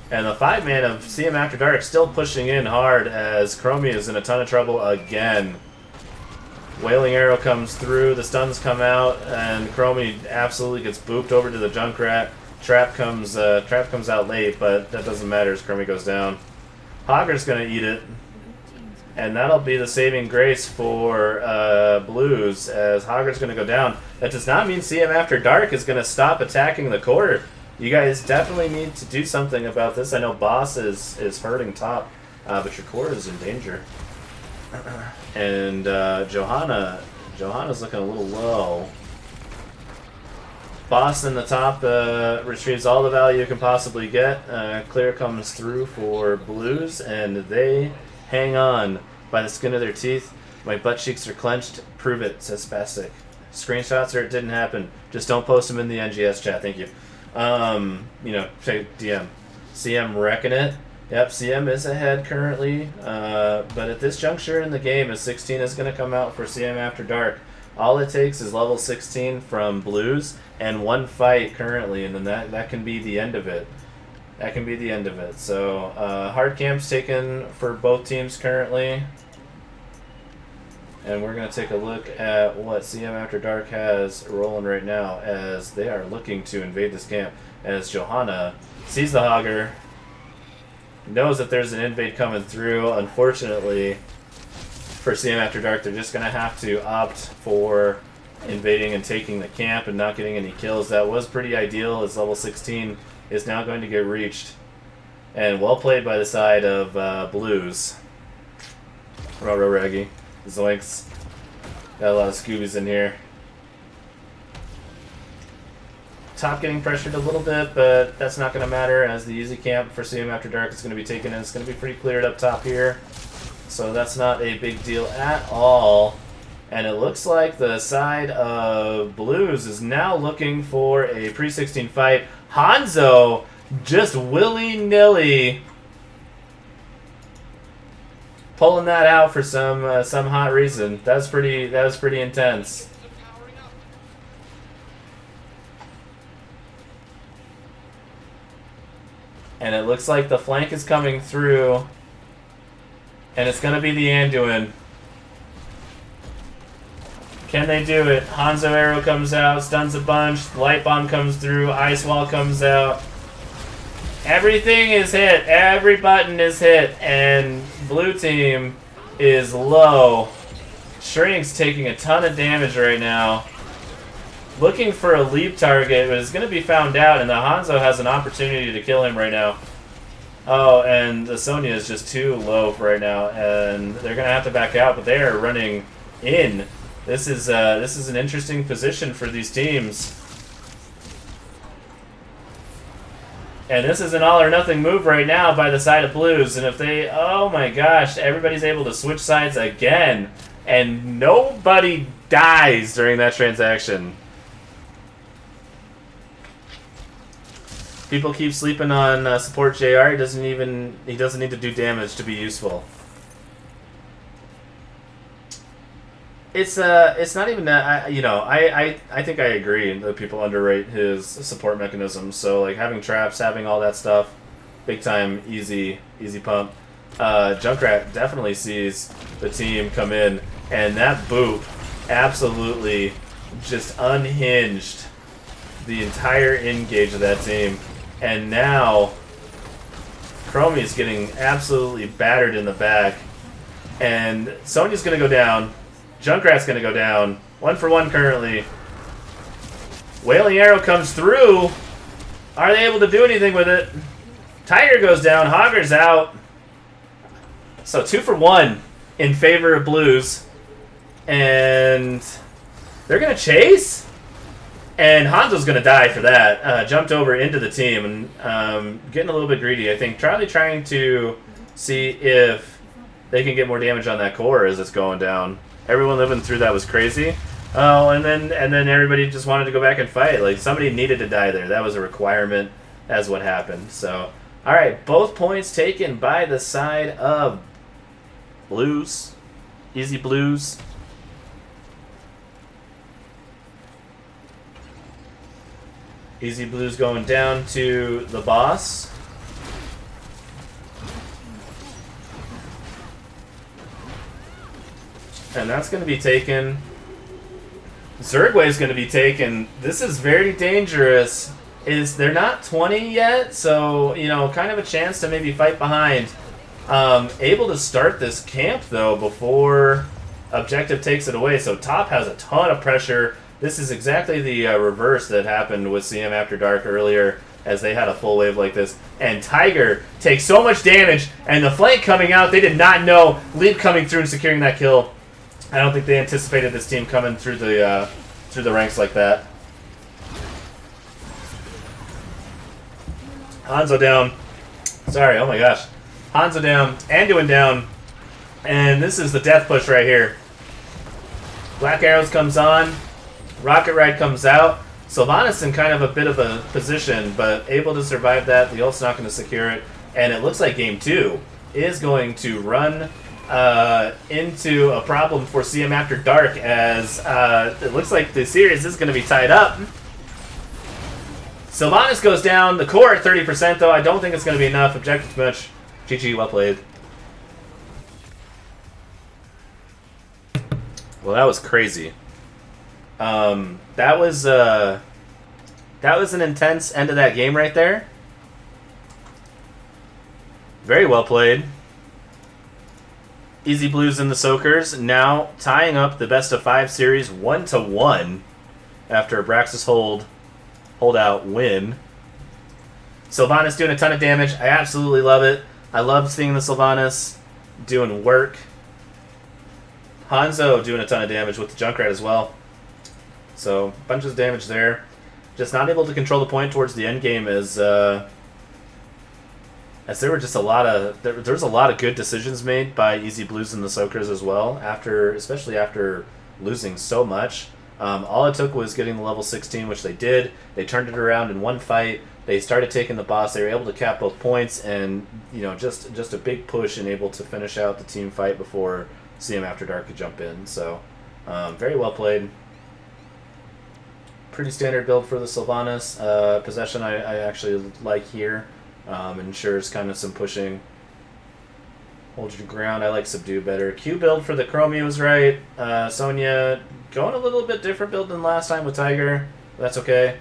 And the 5-man of CM After Dark still pushing in hard as Chromie is in a ton of trouble again. Wailing Arrow comes through, the stuns come out, and Chromie absolutely gets booped over to the Junkrat. Trap comes out late, but that doesn't matter as Chromie goes down. Hogger's going to eat it. And that'll be the saving grace for Blues as Hogger's going to go down. That does not mean CM After Dark is going to stop attacking the core. You guys definitely need to do something about this. I know Boss is hurting top, but your core is in danger. And Johanna's looking a little low. Boss in the top retrieves all the value you can possibly get. Clear comes through for Blues, and they hang on by the skin of their teeth. My butt cheeks are clenched. Prove it, says Spastic. Screenshots or it didn't happen. Just don't post them in the NGS chat. Thank you. Say DM. CM wrecking it. Yep, CM is ahead currently. But at this juncture in the game, a 16 is going to come out for CM After Dark. All it takes is level 16 from Blues and one fight currently, and then that can be the end of it. That can be the end of it. So, hard camps taken for both teams currently. And we're going to take a look at what CM After Dark has rolling right now as they are looking to invade this camp. As Johanna sees the Hogger, knows that there's an invade coming through. Unfortunately, for CM After Dark, they're just going to have to opt for invading and taking the camp and not getting any kills. That was pretty ideal as level 16 is now going to get reached. And well played by the side of Blues. Ruh-roh Reggie. Zoinks. Got a lot of Scoobies in here. Top getting pressured a little bit, but that's not going to matter as the easy camp for CM After Dark is going to be taken and it's going to be pretty cleared up top here. So that's not a big deal at all. And it looks like the side of Blues is now looking for a pre-16 fight. Hanzo just willy-nilly pulling that out for some hot reason. That was pretty intense. And it looks like the flank is coming through, and it's gonna be the Anduin. Can they do it? Hanzo Arrow comes out, stuns a bunch, Light Bomb comes through, Ice Wall comes out. Everything is hit, every button is hit, and blue team is low. Shrink's taking a ton of damage right now. Looking for a leap target, but it's going to be found out, and the Hanzo has an opportunity to kill him right now. Oh, and the Sonya is just too low for right now, and they're going to have to back out, but they are running in. This is an interesting position for these teams. And this is an all-or-nothing move right now by the side of Blues. And if they... Oh, my gosh. Everybody's able to switch sides again. And nobody dies during that transaction. People keep sleeping on support JR. He doesn't need to do damage to be useful. It's not even that, I think I agree that people underrate his support mechanisms. So like having traps, having all that stuff, big time, easy pump. Junkrat definitely sees the team come in, and that boop absolutely just unhinged the entire engage of that team. And now Chromie's getting absolutely battered in the back, and Sonya's gonna go down. Junkrat's going to go down. 1 for 1 currently. Wailing Arrow comes through. Are they able to do anything with it? Tiger goes down. Hogger's out. So 2 for 1 in favor of Blues. And they're going to chase? And Hanzo's going to die for that. Jumped over into the team and getting a little bit greedy. I think Charlie trying to see if they can get more damage on that core as it's going down. Everyone living through that was crazy. Oh, and then everybody just wanted to go back and fight. Like, somebody needed to die there. That was a requirement. That's what happened. So, all right, both points taken by the side of Blues. Easy Blues. Easy Blue's going down to the boss. And that's going to be taken. Zergway's going to be taken. This is very dangerous. They're not 20 yet, so, you know, kind of a chance to maybe fight behind. Able to start this camp, though, before Objective takes it away. So Top has a ton of pressure. This is exactly the reverse that happened with CM After Dark earlier, as they had a full wave like this. And Tiger takes so much damage, and the flank coming out, they did not know. Leap coming through and securing that kill. I don't think they anticipated this team coming through the ranks like that. Hanzo down. Sorry, oh my gosh. Hanzo down, Anduin down. And this is the death push right here. Black Arrows comes on. Rocket Ride comes out. Sylvanas in kind of a bit of a position, but able to survive that. The ult's not going to secure it. And it looks like game 2 is going to run into a problem for CM After Dark, as it looks like the series is going to be tied up. Sylvanas goes down. The core at 30%, though. I don't think it's going to be enough. Objective match. GG, well played. Well, that was crazy. That was an intense end of that game right there. Very well played. Easy Blues and the Soakers now tying up the best of 5 series 1-1 after a Braxis holdout win. Sylvanas doing a ton of damage. I absolutely love it. I love seeing the Sylvanas doing work. Hanzo doing a ton of damage with the Junkrat as well. So, bunches of damage there. Just not able to control the point towards the end game as there were just a lot of there was a lot of good decisions made by Easy Blues and the Soakers as well, especially after losing so much. All it took was getting the level 16, which they did. They turned it around in one fight. They started taking the boss. They were able to cap both points, and you know, just a big push and able to finish out the team fight before CM After Dark could jump in. So, very well played. Pretty standard build for the Sylvanas. Possession I actually like here. Ensures kind of some pushing. Hold your ground. I like Subdue better. Q build for the Chromie was right. Sonya going a little bit different build than last time with Tiger. That's okay.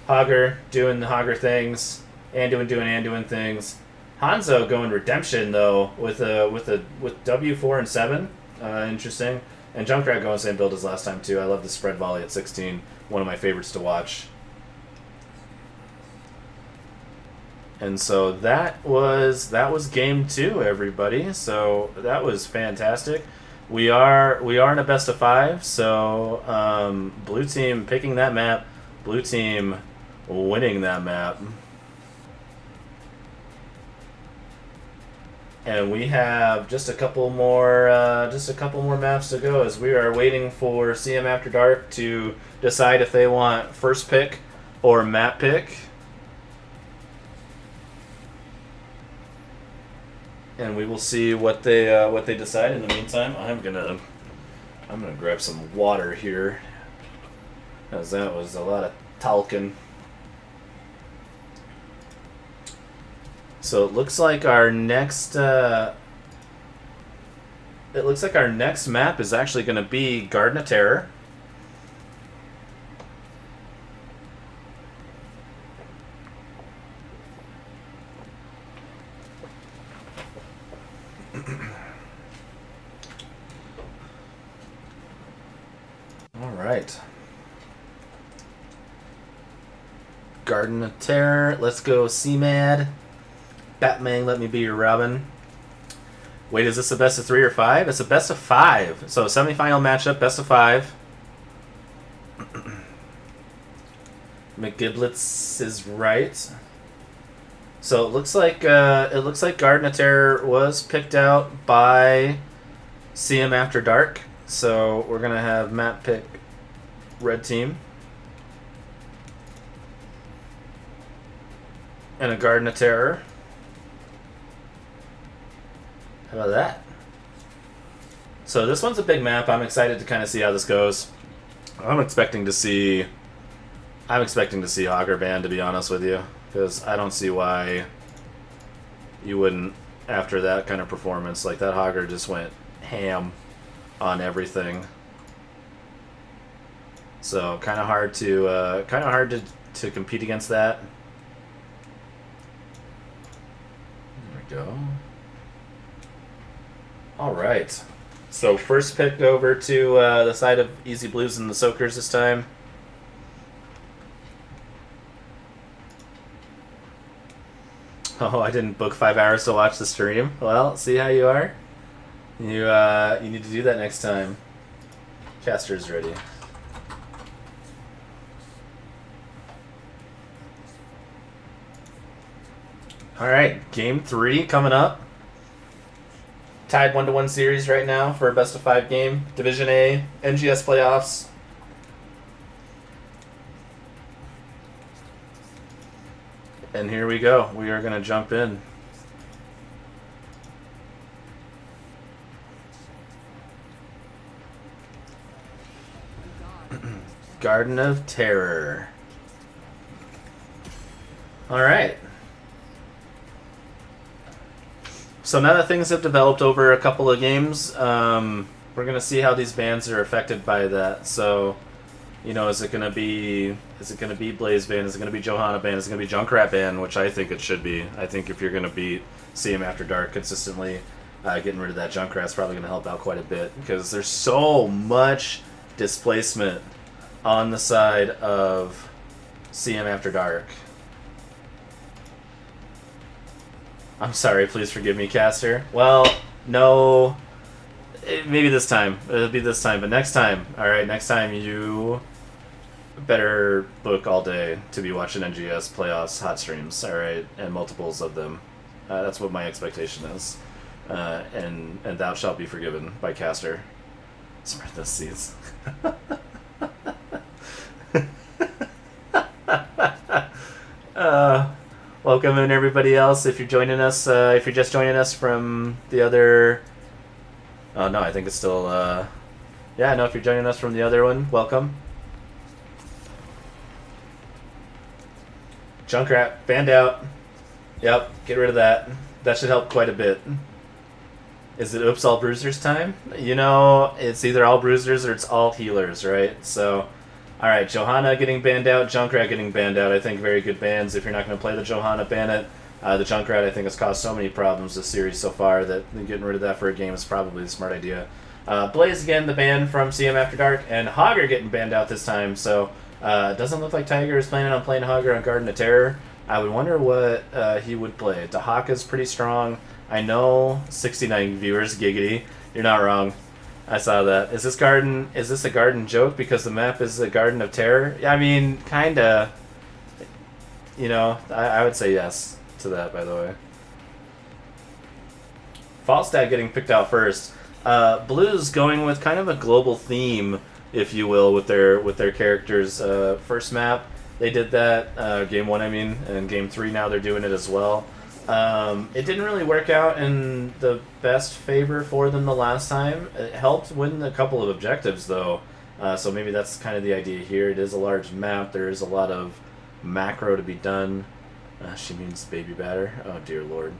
Hogger doing the Hogger things. Anduin doing Anduin things. Hanzo going Redemption though with W4 and 7. Interesting. And Junkrat going same build as last time too. I love the spread volley at 16. One of my favorites to watch. And so that was game 2, everybody. So that was fantastic. We are in a best of 5. So blue team picking that map, blue team winning that map. And we have just a couple more maps to go as we are waiting for CM After Dark to decide if they want first pick or map pick. And we will see what they decide. In the meantime, I'm gonna grab some water here, as that was a lot of talking. So it looks like our next map is actually going to be Garden of Terror. All right. Garden of Terror. Let's go C-Mad. Batman, let me be your Robin. Wait, is this a best of 3 or 5? It's a best of 5. So semifinal matchup, best of 5. McGiblets is right. So it looks like Garden of Terror was picked out by CM After Dark. So we're gonna have map pick red team. And a Garden of Terror. How about that? So this one's a big map. I'm excited to kind of see how this goes. I'm expecting to see I'm expecting to see Hogger banned, to be honest with you, because I don't see why you wouldn't after that kind of performance. Like, that Hogger just went ham on everything. So kind of hard to compete against that. There we go. All right. So first pick over to the side of Easy Blues and the Soakers this time. Oh, I didn't book 5 hours to watch the stream. Well, see how you are? You need to do that next time. Caster's ready. Alright, game 3 coming up. Tied 1-1 series right now for a best of 5 game. Division A, NGS playoffs. And here we go. We are going to jump in. Garden of Terror. Alright. So now that things have developed over a couple of games, we're going to see how these bans are affected by that. So, you know, is it going to be Blaze ban? Is it going to be Johanna ban? Is it going to be Junkrat ban? Which I think it should be. I think if you're going to beat CM After Dark consistently, getting rid of that Junkrat's probably going to help out quite a bit, because there's so much displacement on the side of CM After Dark. I'm sorry, please forgive me, Caster. Well, no. Maybe this time. It'll be this time, but next time. Alright, next time you better book all day to be watching NGS playoffs hot streams, alright? And multiples of them. That's what my expectation is. And thou shalt be forgiven by Caster. Spread those seeds. Welcome in everybody else. If you're joining us, if you're just joining us from the other, oh no, I think it's still, yeah, no, if you're joining us from the other one, welcome. Junkrat banned out. Yep, get rid of that. That should help quite a bit. Is it oops all bruisers time? You know, it's either all bruisers or it's all healers, right? So. Alright, Johanna getting banned out, Junkrat getting banned out. I think very good bans. If you're not going to play the Johanna, ban it. The Junkrat, I think, has caused so many problems this series so far that getting rid of that for a game is probably the smart idea. Blaze, again, the ban from CM After Dark, and Hogger getting banned out this time. So, it doesn't look like Tiger is planning on playing Hogger on Garden of Terror. I would wonder what he would play. Dahaka's pretty strong. I know 69 viewers, giggity. You're not wrong. I saw that. Is this a garden joke because the map is the Garden of Terror? I mean, kinda. You know, I would say yes to that, by the way. Falstad getting picked out first. Blues going with kind of a global theme, if you will, with their characters. First map, they did that. Game 1, I mean, and Game 3 now they're doing it as well. It didn't really work out in the best favor for them the last time. It helped win a couple of objectives, though. So maybe that's kind of the idea here. It is a large map. There is a lot of macro to be done. She means baby batter. Oh, dear Lord.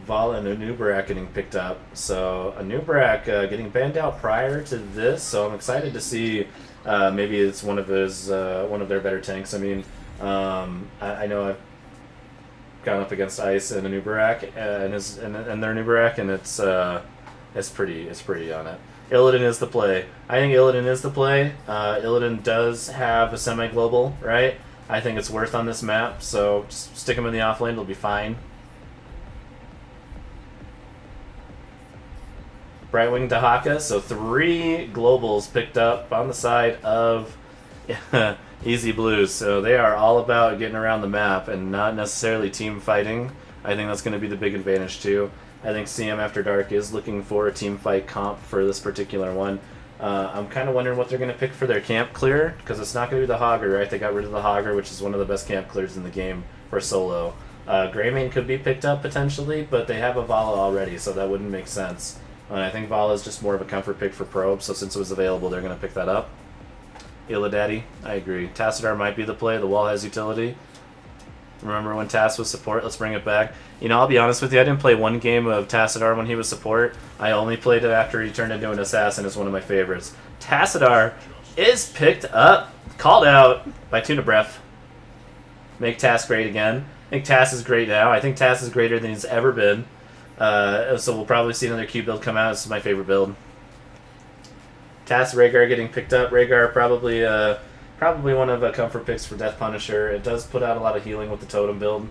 Vala and Anubarak getting picked up. So Anubarak getting banned out prior to this. So I'm excited to see maybe it's one of their better tanks. I mean, I know I've gone up against Ice and Anubarak and their Anubarak, and it's pretty on it. Illidan is the play. I think Illidan is the play. Illidan does have a semi-global, right? I think it's worth on this map, so just stick him in the offlane, it'll be fine. Brightwing Dahaka, so 3 globals picked up on the side of Easy Blues, so they are all about getting around the map and not necessarily team fighting. I think that's going to be the big advantage too. I think CM After Dark is looking for a team fight comp for this particular one. I'm kind of wondering what they're going to pick for their camp clear, because it's not going to be the Hogger, right? They got rid of the Hogger, which is one of the best camp clears in the game for solo. Greymane could be picked up potentially, but they have a Vala already, so that wouldn't make sense. And I think Vala is just more of a comfort pick for Probe, so since it was available, they're going to pick that up. Illidanti, I agree. Tassadar might be the play. The wall has utility. Remember when Tass was support? Let's bring it back. You know, I'll be honest with you, I didn't play one game of Tassadar when he was support. I only played it after he turned into an assassin. It's one of my favorites. Tassadar is picked up, called out by Tuna Breath. Make Tass great again. I think Tass is great now. I think Tass is greater than he's ever been. So we'll probably see another Q build come out. This is my favorite build. Tass Rhaegar getting picked up. Rhaegar probably one of the comfort picks for Death Punisher. It does put out a lot of healing with the totem build,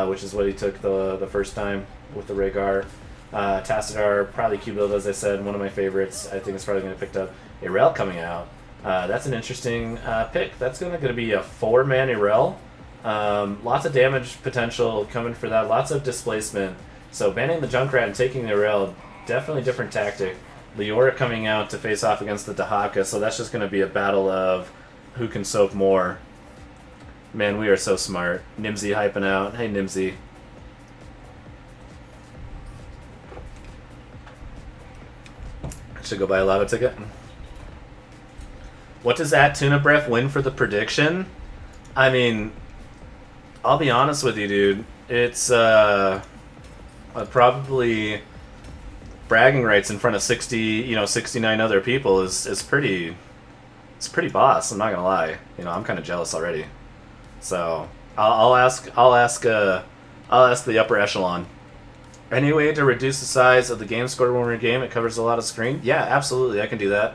which is what he took the first time with the Rhaegar. Tassadar, probably Q build, as I said, one of my favorites. I think it's probably going to pick up Irel coming out. That's an interesting pick. That's going to be a 4-man Irel. Lots of damage potential coming for that. Lots of displacement. So banning the Junkrat and taking the Irel, definitely different tactic. Leora coming out to face off against the Dahaka, so that's just going to be a battle of who can soak more. Man, we are so smart. Nimsy hyping out. Hey, Nimsy. Should go buy a lava ticket. What does that Tuna Breath win for the prediction? I mean, I'll be honest with you, dude. It's probably bragging rights in front of 69 other people is pretty. It's pretty boss. I'm not gonna lie. You know, I'm kind of jealous already. So I'll ask the upper echelon. Any way to reduce the size of the game score when we're in game? It covers a lot of screen. Yeah, absolutely. I can do that.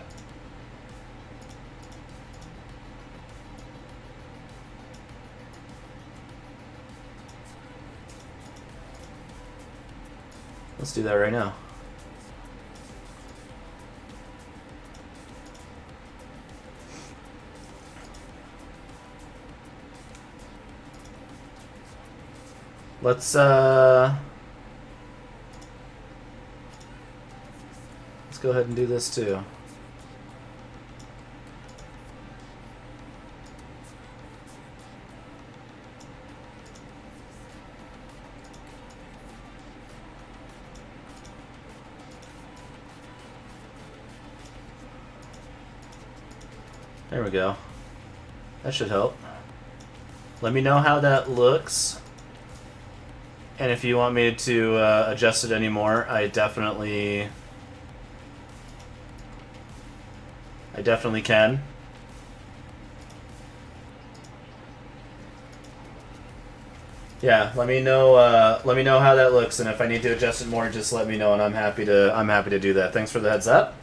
Let's do that right now. Let's go ahead and do this too. There we go. That should help. Let me know how that looks. And if you want me to adjust it anymore, I definitely can. Yeah, let me know how that looks, and if I need to adjust it more, just let me know, and I'm happy to do that. Thanks for the heads up.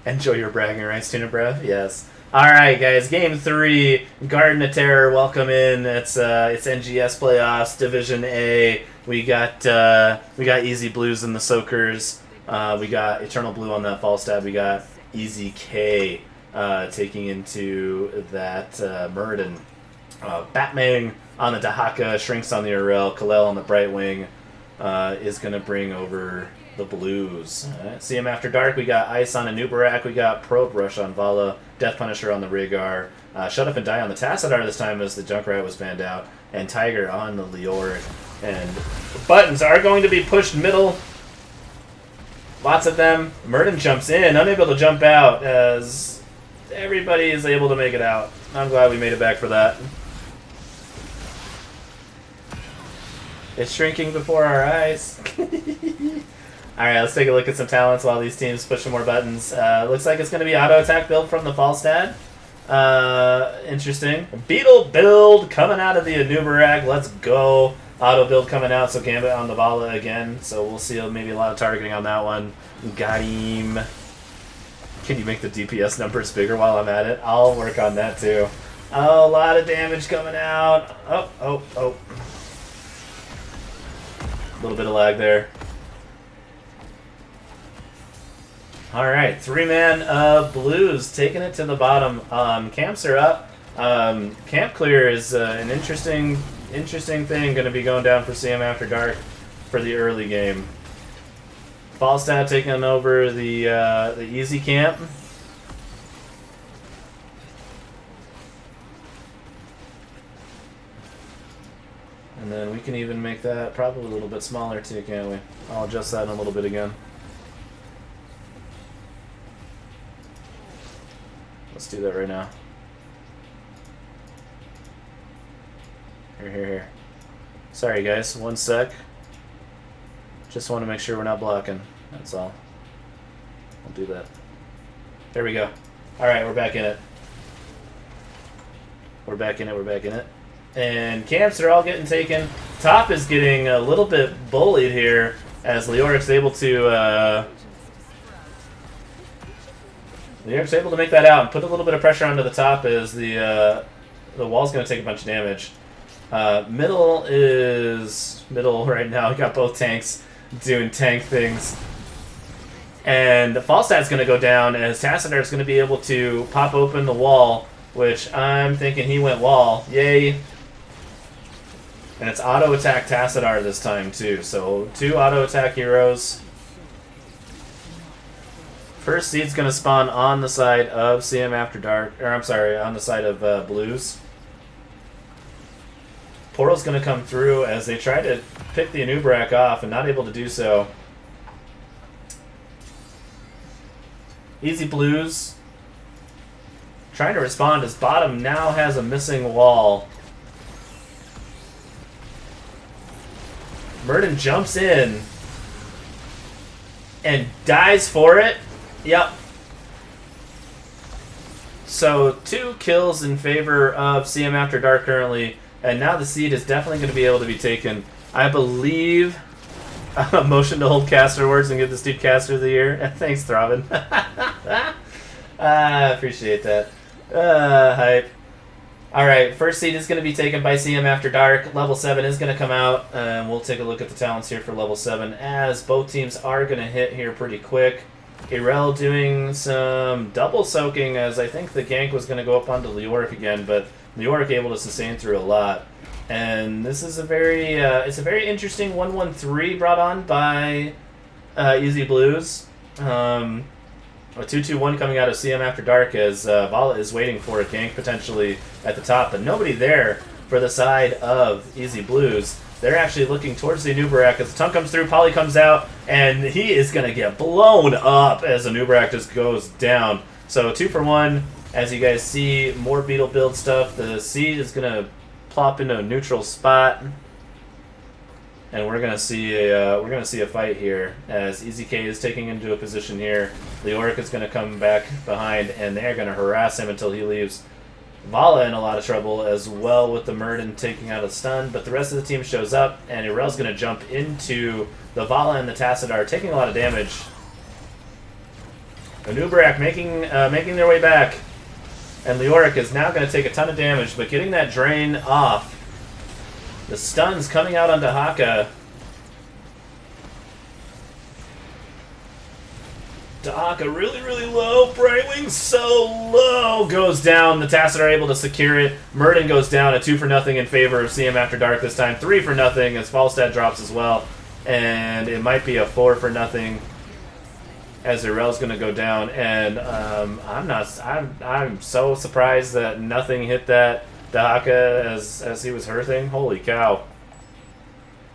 Enjoy your bragging rights, Tuna Breath. Yes. All right, guys. Game 3, Garden of Terror. Welcome in. It's NGS playoffs, Division A. We got Easy Blues in the Soakers. We got Eternal Blue on that fall stab. We got Easy K taking into that Murden. Batman on the Dahaka, Shrinks on the Urel, Kalel on the Brightwing is going to bring over the Blues. See him after dark. We got Ice on a Nubarak. We got Probe Rush on Vala. Death Punisher on the Rhaegar. Shut Up and Die on the Tassadar this time as the Junkrat was banned out. And Tiger on the Leoric. And buttons are going to be pushed middle. Lots of them. Murden jumps in, unable to jump out as everybody is able to make it out. I'm glad we made it back for that. It's shrinking before our eyes. Alright, let's take a look at some talents while these teams push some more buttons. Looks like it's going to be auto attack build from the Falstad. Interesting. Beetle build coming out of the Anubarak. Let's go. Auto build coming out, so Gambit on the Vala again. So we'll see maybe a lot of targeting on that one. Got him. Can you make the DPS numbers bigger while I'm at it? I'll work on that too. Oh, a lot of damage coming out. Oh. A little bit of lag there. Alright, 3-man Blues taking it to the bottom. Camps are up. Camp clear is an interesting thing going to be going down for CM After Dark for the early game. Falstad taking over the easy camp. And then we can even make that probably a little bit smaller too, can't we? I'll adjust that in a little bit again. Let's do that right now. Here. Sorry, guys. 1 sec. Just want to make sure we're not blocking. That's all. I'll do that. There we go. All right, we're back in it. We're back in it. And camps are all getting taken. Top is getting a little bit bullied here as Leoric's able to make that out and put a little bit of pressure onto the top as the wall's going to take a bunch of damage. Middle is middle right now. We got both tanks doing tank things. And Falstat's going to go down as Tassadar is going to be able to pop open the wall, which I'm thinking he went wall. Yay. And it's auto attack Tassadar this time too. So 2 auto attack heroes. First seed's going to spawn on the side of CM After Dark, or I'm sorry, on the side of Blues. Portal's going to come through as they try to pick the Anubrak off and not able to do so. Easy Blues trying to respond as bottom now has a missing wall. Murden jumps in and dies for it. Yep. So 2 kills in favor of CM After Dark currently, and now the seed is definitely going to be able to be taken. I believe motion to hold caster words and get this dude caster of the year. Thanks, Throbbing. I appreciate that. Hype. Alright, first seed is going to be taken by CM After Dark. Level 7 is going to come out, and we'll take a look at the talents here for level 7, as both teams are going to hit here pretty quick. Irel doing some double soaking, as I think the gank was going to go up onto Leoric again, but Leoric able to sustain through a lot. And this is a very, it's a very interesting 1-1-3 brought on by Easy Blues. A 2-2-1 coming out of CM After Dark as Vala is waiting for a gank potentially at the top, but nobody there for the side of Easy Blues. They're actually looking towards the Anubrak as the tongue comes through, Polly comes out, and he is going to get blown up as Anubrak just goes down. So 2 for 1, as you guys see, more Beetle build stuff. The seed is going to plop into a neutral spot. And we're gonna see a fight here as Easy K is taking into a position here. Leoric is gonna come back behind, and they're gonna harass him until he leaves. Vala in a lot of trouble as well with the Murden taking out a stun, but the rest of the team shows up, and Irel's gonna jump into the Vala and the Tassadar, taking a lot of damage. Anubrak making their way back, and Leoric is now gonna take a ton of damage, but getting that drain off. The stun's coming out onto Haka. Haka really, really low. Brightwing so low. Goes down. The Tacit are able to secure it. Murden goes down at 2 for nothing in favor of CM After Dark this time. 3 for nothing as Falstad drops as well. And it might be a 4 for nothing as Irel's going to go down. And I'm so surprised that nothing hit that Dahaka as he was hurting. Holy cow.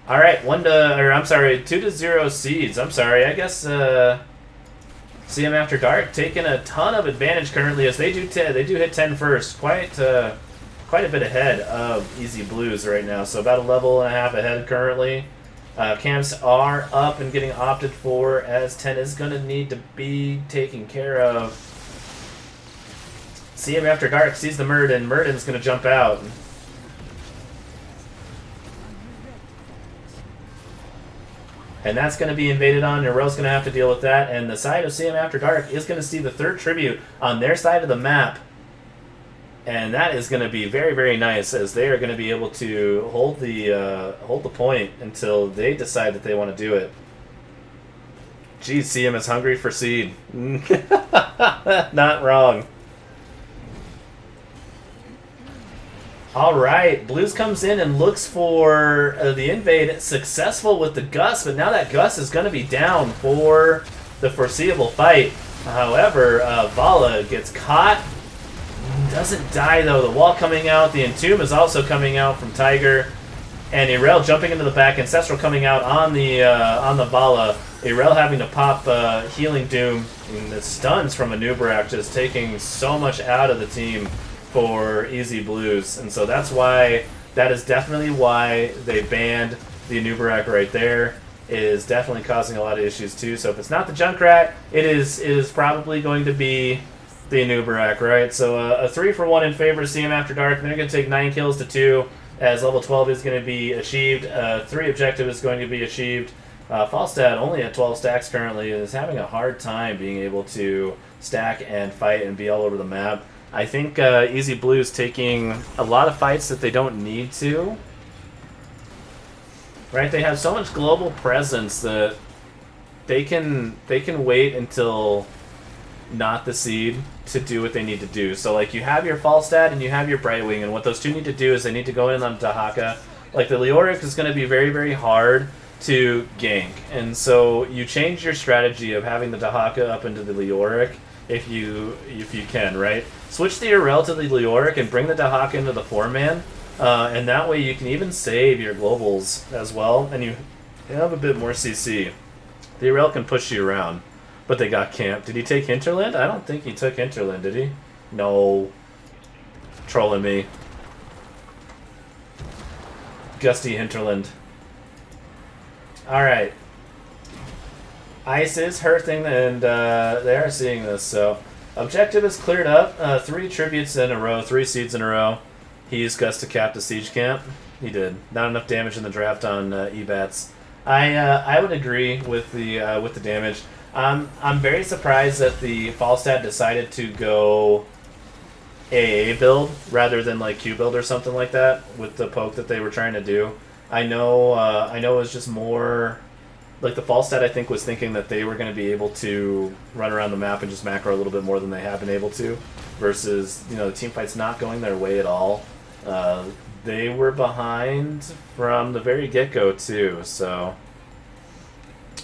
Alright, 2 to 0 seeds. I'm sorry, I guess CM After Dark taking a ton of advantage currently as they do hit 10 first. Quite a bit ahead of Easy Blues right now. So about a level and a half ahead currently. Camps are up and getting opted for as 10 is going to need to be taken care of. CM After Dark sees the Murden. Murden's going to jump out. And that's going to be invaded on. Nerel's going to have to deal with that. And the side of CM After Dark is going to see the 3rd tribute on their side of the map. And that is going to be very, very nice as they are going to be able to hold the point until they decide that they want to do it. Geez, CM is hungry for seed. Not wrong. Alright, Blues comes in and looks for the invade, successful with the Gus, but now that Gus is going to be down for the foreseeable fight. However, Vala gets caught, doesn't die though. The wall coming out, the Entomb is also coming out from Tiger, and Irel jumping into the back, Ancestral coming out on the Vala. Arel having to pop Healing Doom and the stuns from Anubarak just taking so much out of the team for Easy Blues. And so that is definitely why they banned the Anubarak right there. It is definitely causing a lot of issues too. So if it's not the Junkrat, it is probably going to be the Anubarak, right? So a 3-for-1 in favor of CM After Dark. They're going to take 9 kills to 2 as level 12 is going to be achieved. 3 objective is going to be achieved. Falstad only at 12 stacks currently is having a hard time being able to stack and fight and be all over the map. I think Easy Blues taking a lot of fights that they don't need to. Right, they have so much global presence that they can wait until not the seed to do what they need to do. So like you have your Falstad and you have your Brightwing, and what those two need to do is they need to go in on Dahaka. Like the Leoric is going to be very, very hard to gank, and so you change your strategy of having the Dahaka up into the Leoric if you can, right? Switch the Arel to the Leoric and bring the Dahaka into the 4-man. And that way you can even save your globals as well, and you have a bit more CC. The Arel can push you around, but they got camped. Did he take Hinterland? I don't think he took Hinterland, did he? No. Trolling me. Gusty Hinterland. Alright. Ice is hurting, and they are seeing this, so... Objective is cleared up. 3 tributes in a row, 3 seeds in a row. He used Gus to cap the siege camp. He did. Not enough damage in the draft on Ebats. I would agree with the damage. I'm very surprised that the Falstad decided to go AA build rather than like Q build or something like that with the poke that they were trying to do. I know it was just more like the Falstad I think was thinking that they were going to be able to run around the map and just macro a little bit more than they have been able to, versus the team fight's not going their way at all. They were behind from the very get-go, too, so...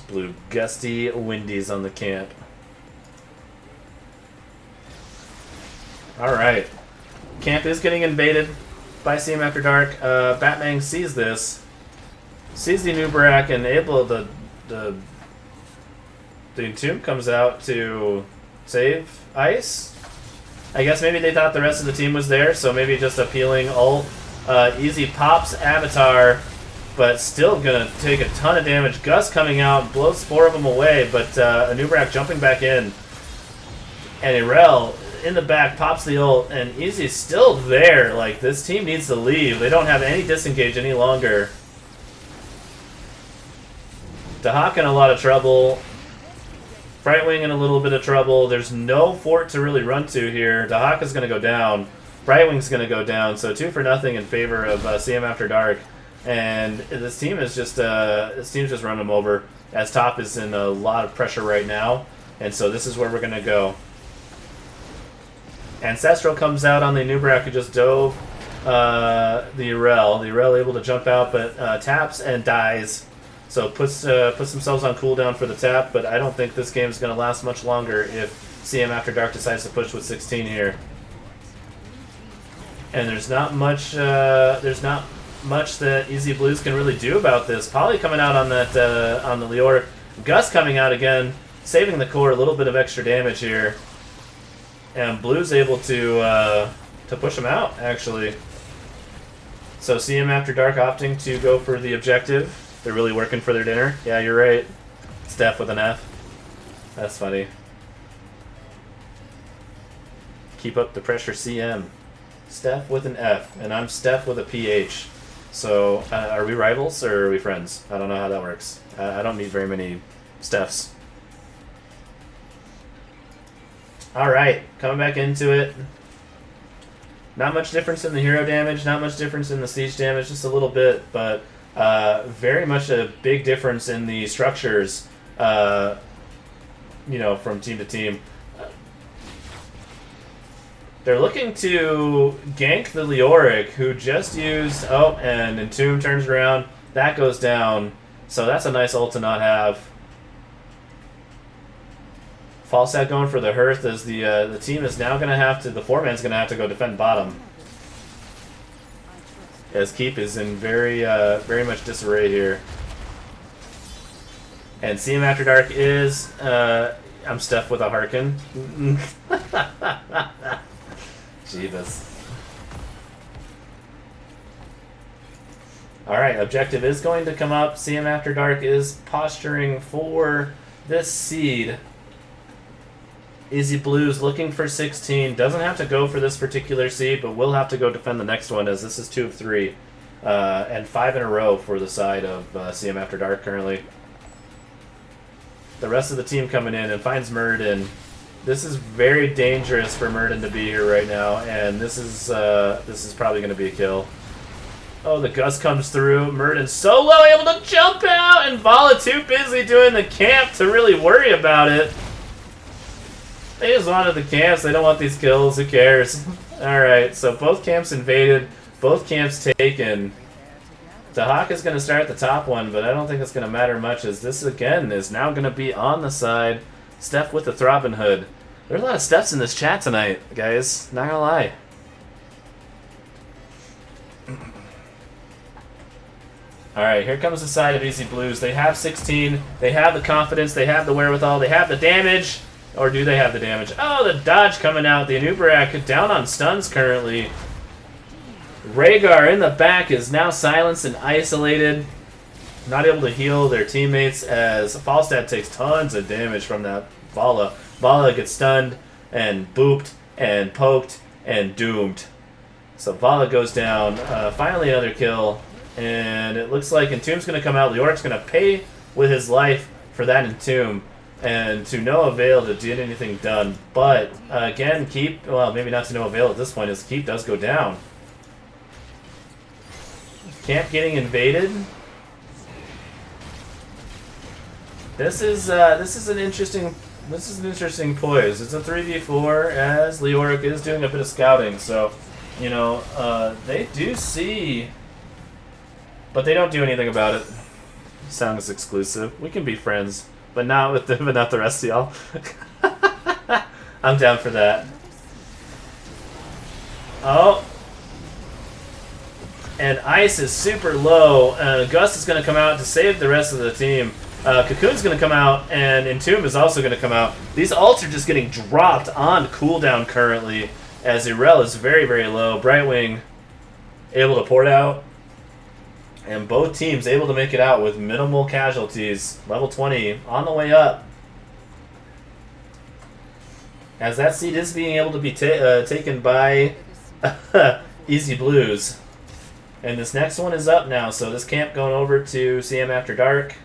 Blue gusty windies on the camp. Alright. Camp is getting invaded by CM After Dark. Batman sees this. Sees the Anubarak, and able the Entomb comes out to save Ice. I guess maybe they thought the rest of the team was there, so maybe just appealing ult. Easy pops Avatar, but still gonna take a ton of damage. Gus coming out, blows 4 of them away, but Anubarak jumping back in. And Irel in the back pops the ult, and Easy's still there. Like, this team needs to leave. They don't have any disengage any longer. Dahak in a lot of trouble. Brightwing in a little bit of trouble. There's no fort to really run to here. Dahaka's going to go down. Brightwing's going to go down. So 2 for nothing in favor of CM After Dark. And this team is just running them over, as top is in a lot of pressure right now. And so this is where we're going to go. Ancestral comes out on the Anubarak, who just dove the Irel. The Irel able to jump out, but taps and dies. So puts themselves on cooldown for the tap, but I don't think this game is going to last much longer if CM After Dark decides to push with 16 here. And there's not much that Easy Blues can really do about this. Polly coming out on that on the Leoric. Gus coming out again, saving the core, a little bit of extra damage here, and Blues able to push him out actually. So CM After Dark opting to go for the objective. They're really working for their dinner. Yeah, you're right. Steph with an F. That's funny. Keep up the pressure, CM. Steph with an F, and I'm Steph with a PH. So, are we rivals or are we friends? I don't know how that works. I don't meet very many Stephs. Alright, coming back into it. Not much difference in the hero damage, not much difference in the siege damage, just a little bit, but very much a big difference in the structures, from team to team. They're looking to gank the Leoric, who just used... Oh, and Entomb turns around. That goes down. So that's a nice ult to not have. Falstad going for the Hearth, as the team is now going to have to... The 4-man's going to have to go defend bottom. As Keep is in very much disarray here. And See Him After Dark is I'm Steph with a Harkin. Jeebus. Alright, objective is going to come up. See Him After Dark is posturing for this seed. Easy Blues looking for 16. Doesn't have to go for this particular seed, but will have to go defend the next one, as this is 2 of 3. And 5 in a row for the side of See Him After Dark currently. The rest of the team coming in and finds Murden. This is very dangerous for Murden to be here right now, and this is probably going to be a kill. Oh, the gust comes through. Murden solo able to jump out, and Vala too busy doing the camp to really worry about it. They just wanted the camps. They don't want these kills. Who cares? Alright, so both camps invaded. Both camps taken. The Hawk is going to start the top one, but I don't think it's going to matter much, as this, again, is now going to be on the side. Steph with the Throbbing Hood. There's a lot of Stephs in this chat tonight, guys. Not going to lie. Alright, here comes the side of Easy Blues. They have 16. They have the confidence. They have the wherewithal. They have the damage. Or do they have the damage? Oh, the dodge coming out. The Anubarak down on stuns currently. Rhaegar in the back is now silenced and isolated. Not able to heal their teammates, as Falstad takes tons of damage from that Vala. Vala gets stunned and booped and poked and doomed. So Vala goes down. Finally another kill. And it looks like Entomb's going to come out. Leoric's going to pay with his life for that Entomb. And to no avail to get anything done. But, again, Keep, well, maybe not to no avail at this point, as Keep does go down. Camp getting invaded. This is an interesting poise. It's a 3v4, as Leoric is doing a bit of scouting. So, you know, they do see, but they don't do anything about it. Sounds exclusive. We can be friends. But not with them, but not the rest of y'all. I'm down for that. Oh. And Ice is super low. Gus is going to come out to save the rest of the team. Cocoon's going to come out, and Entomb is also going to come out. These ults are just getting dropped on cooldown currently, as Irel is very, very low. Brightwing able to port out. And both teams able to make it out with minimal casualties. Level 20 on the way up. As that seed is being able to be taken by Easy Blues. And this next one is up now. So this camp going over to CM After Dark.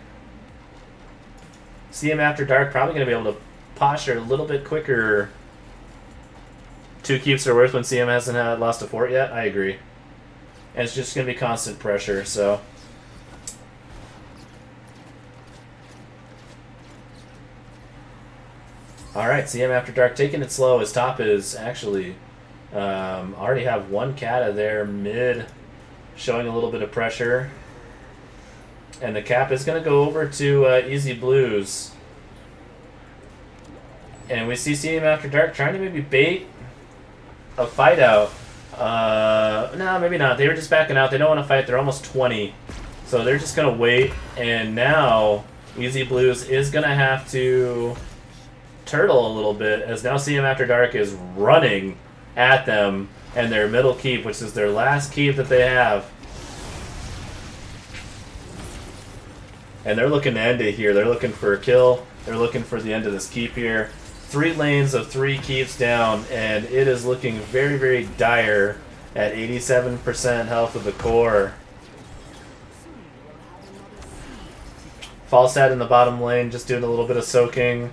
CM After Dark probably going to be able to posture a little bit quicker. 2 keeps are worth when CM hasn't lost a fort yet. I agree. And it's just going to be constant pressure, so. Alright, CM After Dark taking it slow. His top is actually already have 1 Kata there mid, showing a little bit of pressure. And the cap is going to go over to Easy Blues. And we see CM After Dark trying to maybe bait a fight out. No, maybe not. They were just backing out. They don't want to fight. They're almost 20. So they're just going to wait. And now Easy Blues is going to have to turtle a little bit, as now CM After Dark is running at them and their middle keep, which is their last keep that they have. And they're looking to end it here. They're looking for a kill. They're looking for the end of this keep here. 3 lanes of 3 keeps down, and it is looking very, very dire at 87% health of the core. Falstad in the bottom lane, just doing a little bit of soaking.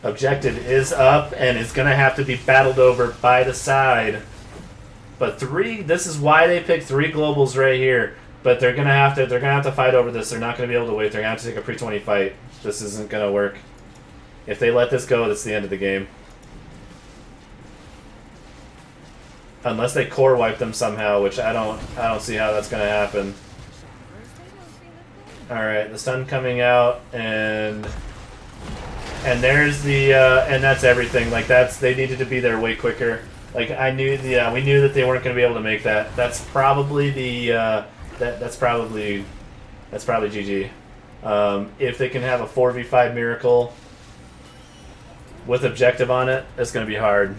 Objective is up, and it's going to have to be battled over by the side. But this is why they picked 3 globals right here. But they're gonna have to fight over this. They're not gonna be able to wait. They're gonna have to take a pre-20 fight. This isn't gonna work. If they let this go, that's the end of the game. Unless they core wipe them somehow, which I don't see how that's gonna happen. Alright, the stun coming out, and there's the and that's everything. Like, they needed to be there way quicker. Like, we knew that they weren't gonna be able to make that. That's probably the that's probably That's probably GG. If they can have a 4v5 miracle with objective on it, it's going to be hard.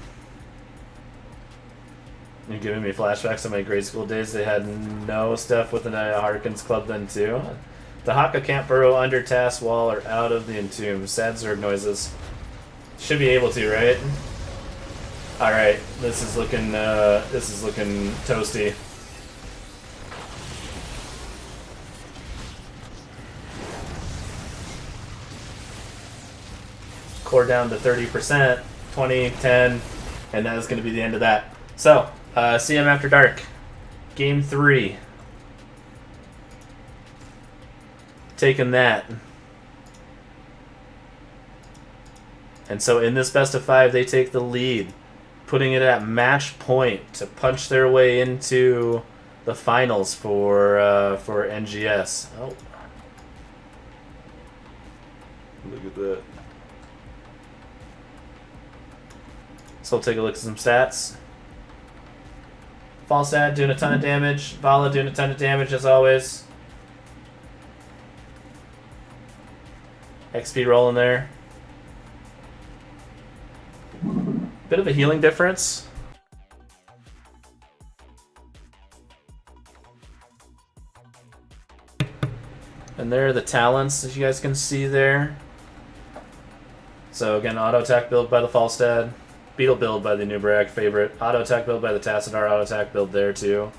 You're giving me flashbacks of my grade school days. They had no stuff with the Harkins Club then, too. The Haka can't burrow under task wall or out of the entomb. Sad Zerg noises. Should be able to, right? Alright, this is looking toasty. Core down to 30%, 20, 10, and that is going to be the end of that. So, CM After Dark, Game 3. Taking that. And so in this best of 5, they take the lead, putting it at match point to punch their way into the finals for NGS. Oh, look at that. So we'll take a look at some stats. Falstad doing a ton of damage. Vala doing a ton of damage as always. XP rolling there. Bit of a healing difference. And there are the talents, as you guys can see there. So again, auto attack build by the Falstad. Beetle build by the Nubrak favorite. Auto attack build by the Tassadar. Auto attack build there too.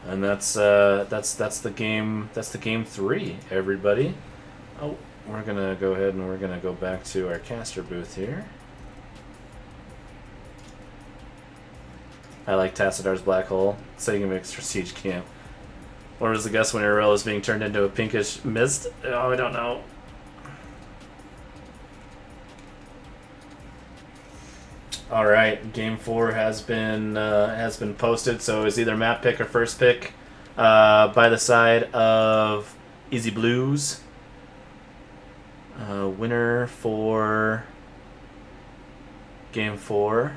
And that's the game. That's the game 3, everybody. Oh, we're gonna go ahead and we're gonna go back to our caster booth here. I like Tassadar's black hole. Setting mix for siege camp. What was the guess when Arel is being turned into a pinkish mist? Oh, I don't know. All right, game 4 has been posted. So it's either map pick or first pick by the side of Easy Blues. Winner for game 4.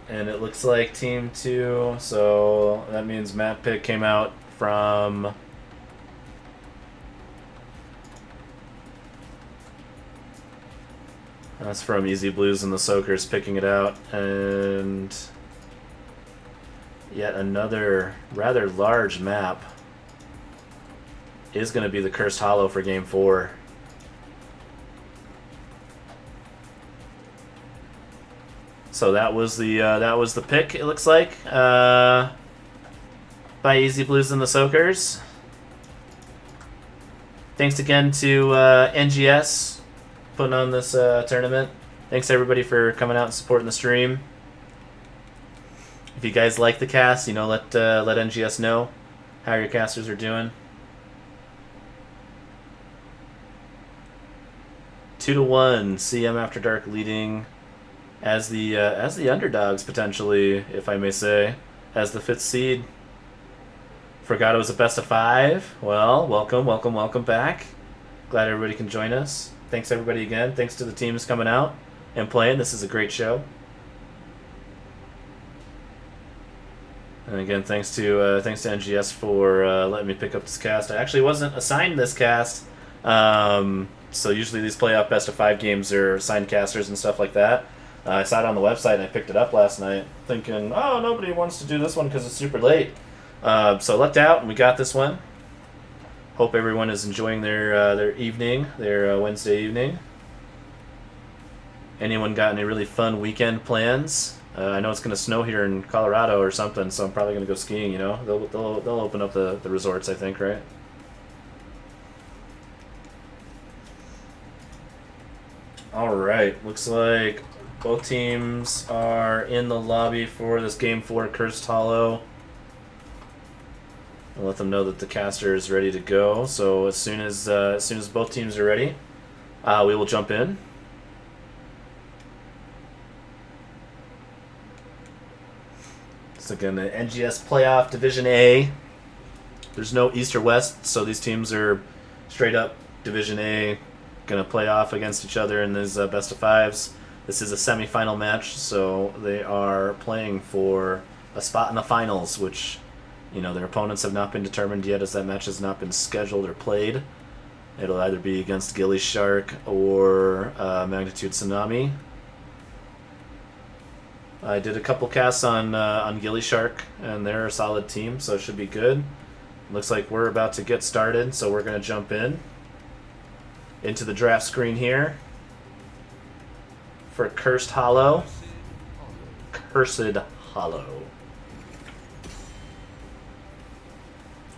And it looks like team 2. So that means map pick came out from. That's from Easy Blues and the Soakers picking it out. And yet another rather large map is going to be the Cursed Hollow for Game 4. So that was the pick, it looks like, by Easy Blues and the Soakers. Thanks again to NGS putting on this tournament. Thanks everybody for coming out and supporting the stream. If you guys like the cast, you know, let NGS know how your casters are doing. 2-1, CM After Dark leading as the underdogs potentially, if I may say, as the 5th seed. Forgot it was a best of 5. Well, welcome back. Glad everybody can join us. Thanks everybody again. Thanks to the teams coming out and playing. This is a great show. And again, thanks to NGS for letting me pick up this cast. I actually wasn't assigned this cast, so usually these playoff best of 5 games are assigned casters and stuff like that. I saw it on the website and I picked it up last night, thinking, oh, nobody wants to do this one because it's super late. So lucked out and we got this one. Hope everyone is enjoying their evening, their Wednesday evening. Anyone got any really fun weekend plans? I know it's going to snow here in Colorado or something, so I'm probably going to go skiing. You know, they'll open up the resorts, I think, right? All right, looks like both teams are in the lobby for this Game 4 Cursed Hollow. I'll let them know that the caster is ready to go. So as soon as both teams are ready, we will jump in. So again, the NGS Playoff Division A. There's no East or West, so these teams are straight up Division A, gonna play off against each other in these best of 5s. This is a semifinal match, so they are playing for a spot in the finals, which, you know, their opponents have not been determined yet as that match has not been scheduled or played. It'll either be against Gilly Shark or Magnitude Tsunami. I did a couple casts on Gilly Shark, and they're a solid team, so it should be good. Looks like we're about to get started, so we're going to jump into the draft screen here for Cursed Hollow. Cursed Hollow.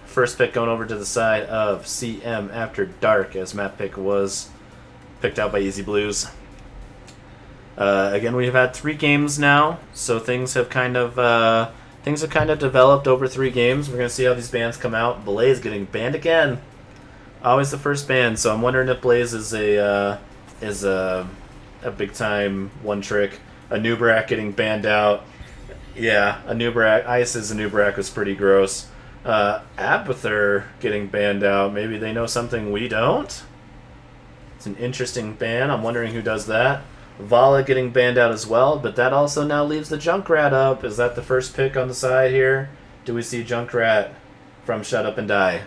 First pick going over to the side of CM After Dark, as map pick was picked out by Easy Blues. Again, we've had 3 games now, so things have kind of developed over 3 games. We're gonna see how these bans come out. Blaze getting banned again, always the first ban. So I'm wondering if Blaze is a big time one trick. A Nubrak getting banned out. Yeah, a Nubrak. Ice's Nubrak was pretty gross. Abathur getting banned out. Maybe they know something we don't. It's an interesting ban. I'm wondering who does that. Vala getting banned out as well, but that also now leaves the Junkrat up. Is that the first pick on the side here? Do we see Junkrat from Shut Up and Die?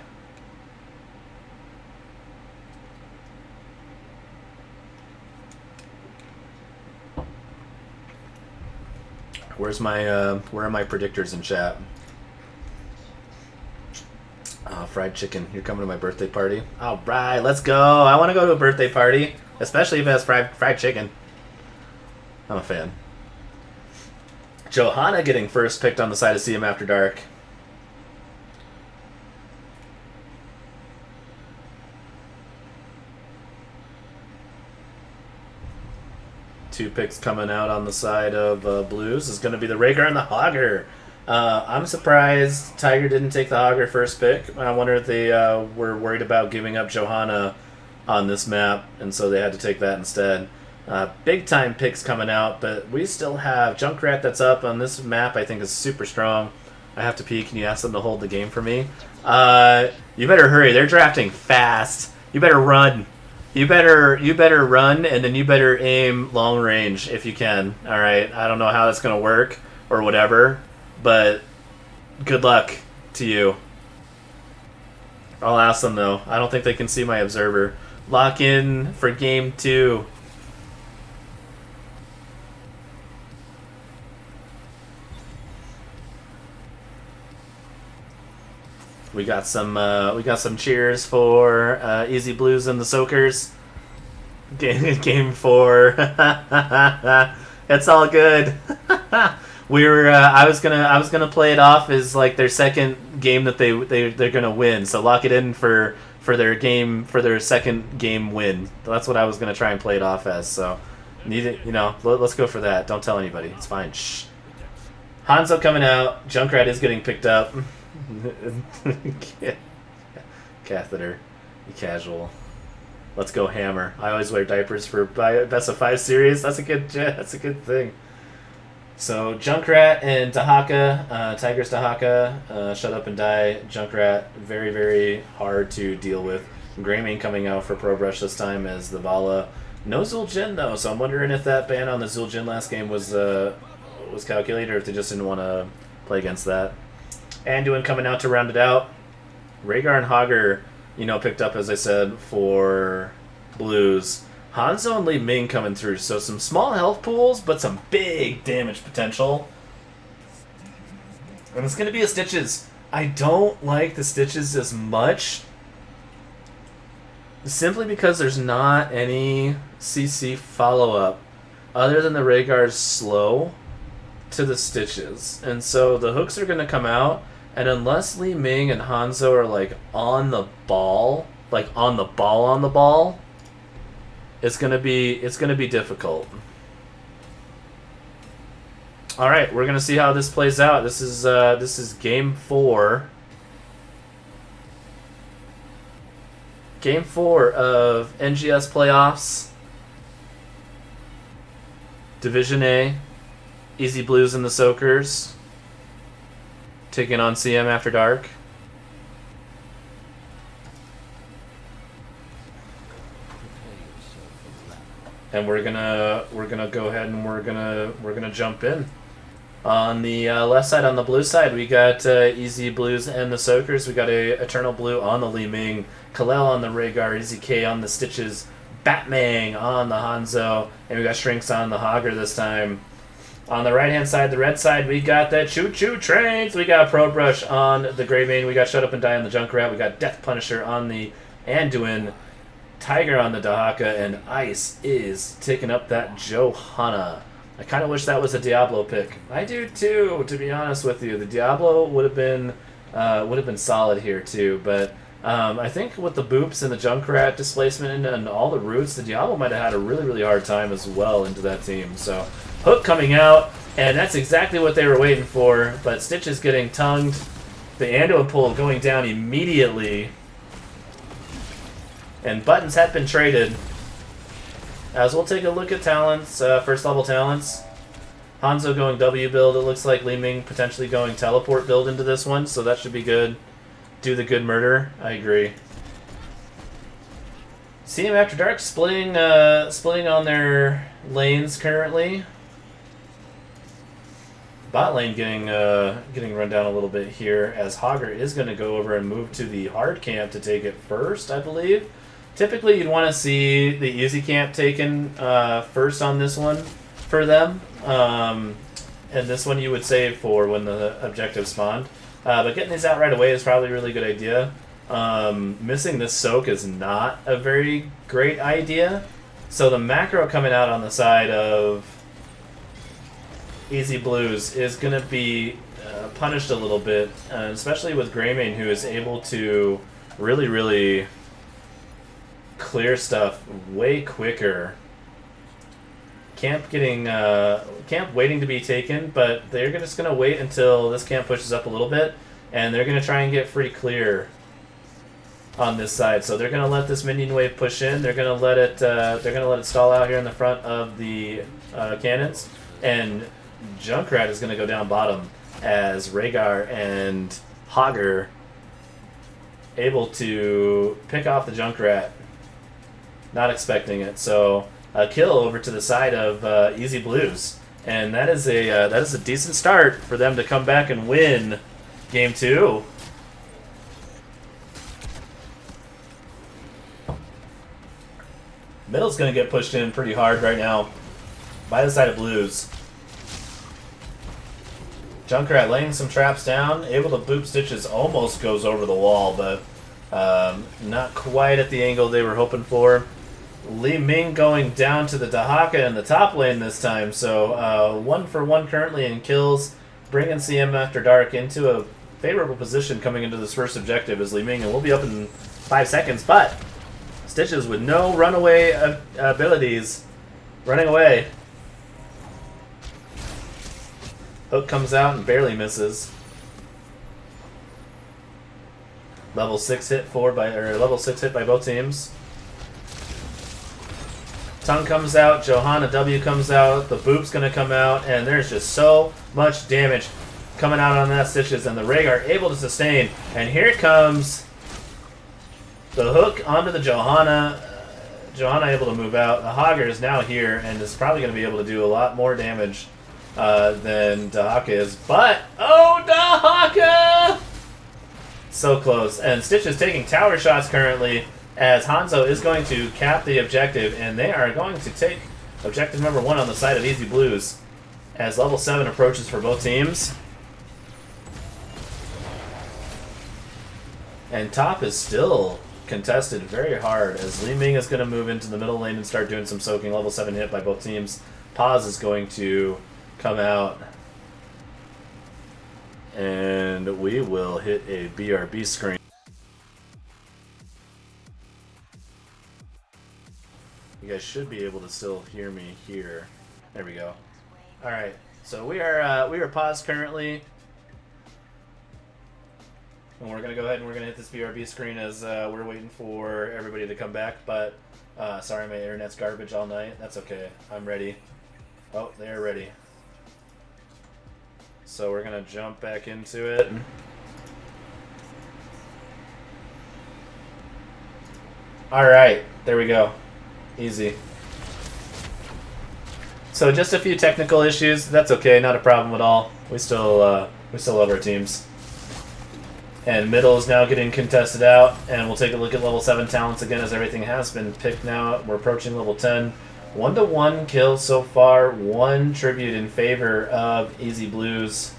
Where are my predictors in chat? Fried chicken. You're coming to my birthday party? All right, let's go. I want to go to a birthday party, especially if it has fried chicken. I'm a fan. Johanna getting first picked on the side of CM After Dark. Two picks coming out on the side of Blues is going to be the Rhaegar and the Hogger. I'm surprised Tiger didn't take the Hogger first pick. I wonder if they were worried about giving up Johanna on this map, and so they had to take that instead. Big time picks coming out, but we still have Junkrat that's up on this map. I think is super strong. I have to pee. Can you ask them to hold the game for me? You better hurry. They're drafting fast. You better run. You better run, and then you better aim long range if you can. All right. I don't know how that's gonna work or whatever, but good luck to you. I'll ask them though. I don't think they can see my observer. Lock in for game 2. We got some cheers for Easy Blues and the Soakers. Game 4. It's all good. We were I was gonna play it off as like their second game that they're gonna win. So lock it in for their second game win. That's what I was gonna try and play it off as. So let's go for that. Don't tell anybody. It's fine. Shh. Hanzo coming out. Junkrat is getting picked up. Catheter, casual. Let's go hammer. I always wear diapers for best of 5 series. That's a good thing. So Junkrat and Dahaka, Tiger's Dahaka, Shut Up and Die. Junkrat, very very hard to deal with. Greymane coming out for Pro Brush this time as the Vala. No Zul'jin though, so I'm wondering if that ban on the Zul'jin last game was calculated, or if they just didn't want to play against that. Anduin coming out to round it out. Rhaegar and Hogger, picked up, as I said, for Blues. Hanzo and Li Ming coming through. So some small health pools, but some big damage potential. And it's going to be a Stitches. I don't like the Stitches as much. Simply because there's not any CC follow-up. Other than the Rhaegar's slow to the Stitches. And so the hooks are going to come out, and unless Li Ming and Hanzo are like on the ball, it's going to be difficult. All right, we're going to see how this plays out. This is game 4. Game 4 of NGS playoffs. Division A. Easy Blues and the Soakers taking on CM After Dark. and we're gonna go ahead and we're gonna jump in. On the left side, on the blue side, we got Easy Blues and the Soakers. We got a Eternal Blue on the Li Ming, Kalel on the Rhaegar, Easy K on the Stitches, Batmang on the Hanzo, and we got Shrinks on the Hogger this time. On the right-hand side, the red side, we got the Choo Choo Trains. We got Pro Brush on the Greymane. We got Shut Up and Die on the Junkrat. We got Death Punisher on the Anduin, Tiger on the Dahaka, and Ice is taking up that Johanna. I kind of wish that was a Diablo pick. I do too, to be honest with you. The Diablo would have been solid here too, but I think with the Boops and the Junkrat displacement and all the roots, the Diablo might have had a really, really hard time as well into that team. So Hook coming out, and that's exactly what they were waiting for, but Stitch is getting tongued. The Anduin pull going down immediately, and buttons have been traded. As we'll take a look at talents, first level talents. Hanzo going W build. It looks like Li Ming potentially going teleport build into this one, so that should be good. Do the good murder. I agree. CM After Dark splitting on their lanes currently. Bot lane getting run down a little bit here, as Hogger is going to go over and move to the hard camp to take it first, I believe. Typically, you'd want to see the easy camp taken first on this one for them. And this one you would save for when the objective spawned. But getting these out right away is probably a really good idea. Missing this soak is not a very great idea. So the macro coming out on the side of Easy Blues is going to be punished a little bit, especially with Greymane, who is able to really, really clear stuff way quicker. Camp waiting to be taken, but they're just going to wait until this camp pushes up a little bit, and they're going to try and get free clear on this side. So they're going to let this minion wave push in. They're going to let it stall out here in the front of the cannons, and Junkrat is going to go down bottom as Rhaegar and Hogger able to pick off the Junkrat. Not expecting it, so a kill over to the side of Easy Blues, and that is a decent start for them to come back and win game 2. Middle's going to get pushed in pretty hard right now by the side of Blues. Junkrat laying some traps down, able to boop Stitches, almost goes over the wall, but not quite at the angle they were hoping for. Li Ming going down to the Dahaka in the top lane this time, so 1 for 1 currently in kills, bringing CM After Dark into a favorable position coming into this first objective as Li Ming, and we'll be up in 5 seconds, but Stitches with no runaway abilities, running away. Hook comes out and barely misses. Level 6 hit by both teams. Tongue comes out, Johanna W comes out, the Boop's gonna come out, and there's just so much damage coming out on that Stitches, and the Rhaegar able to sustain. And here comes the Hook onto the Johanna. Johanna able to move out. The Hogger is now here and is probably going to be able to do a lot more damage than Dahaka is. But, oh, Dahaka! So close. And Stitch is taking tower shots currently as Hanzo is going to cap the objective, and they are going to take objective number 1 on the side of Easy Blues as level 7 approaches for both teams. And top is still contested very hard as Li Ming is going to move into the middle lane and start doing some soaking. Level 7 hit by both teams. Paz is going to come out, and we will hit a BRB screen. You guys should be able to still hear me here. There we go. All right, so we are paused currently. And we're going to go ahead and we're going to hit this BRB screen as we're waiting for everybody to come back. But, sorry, my internet's garbage all night. That's okay. I'm ready. Oh, they're ready. So we're going to jump back into it. All right. There we go. Easy. So just a few technical issues. That's okay, not a problem at all. We still love our teams. And middle is now getting contested out, and we'll take a look at level 7 talents again as everything has been picked now. We're approaching level 10. 1-to-1 kills so far. 1 tribute in favor of Easy Blues.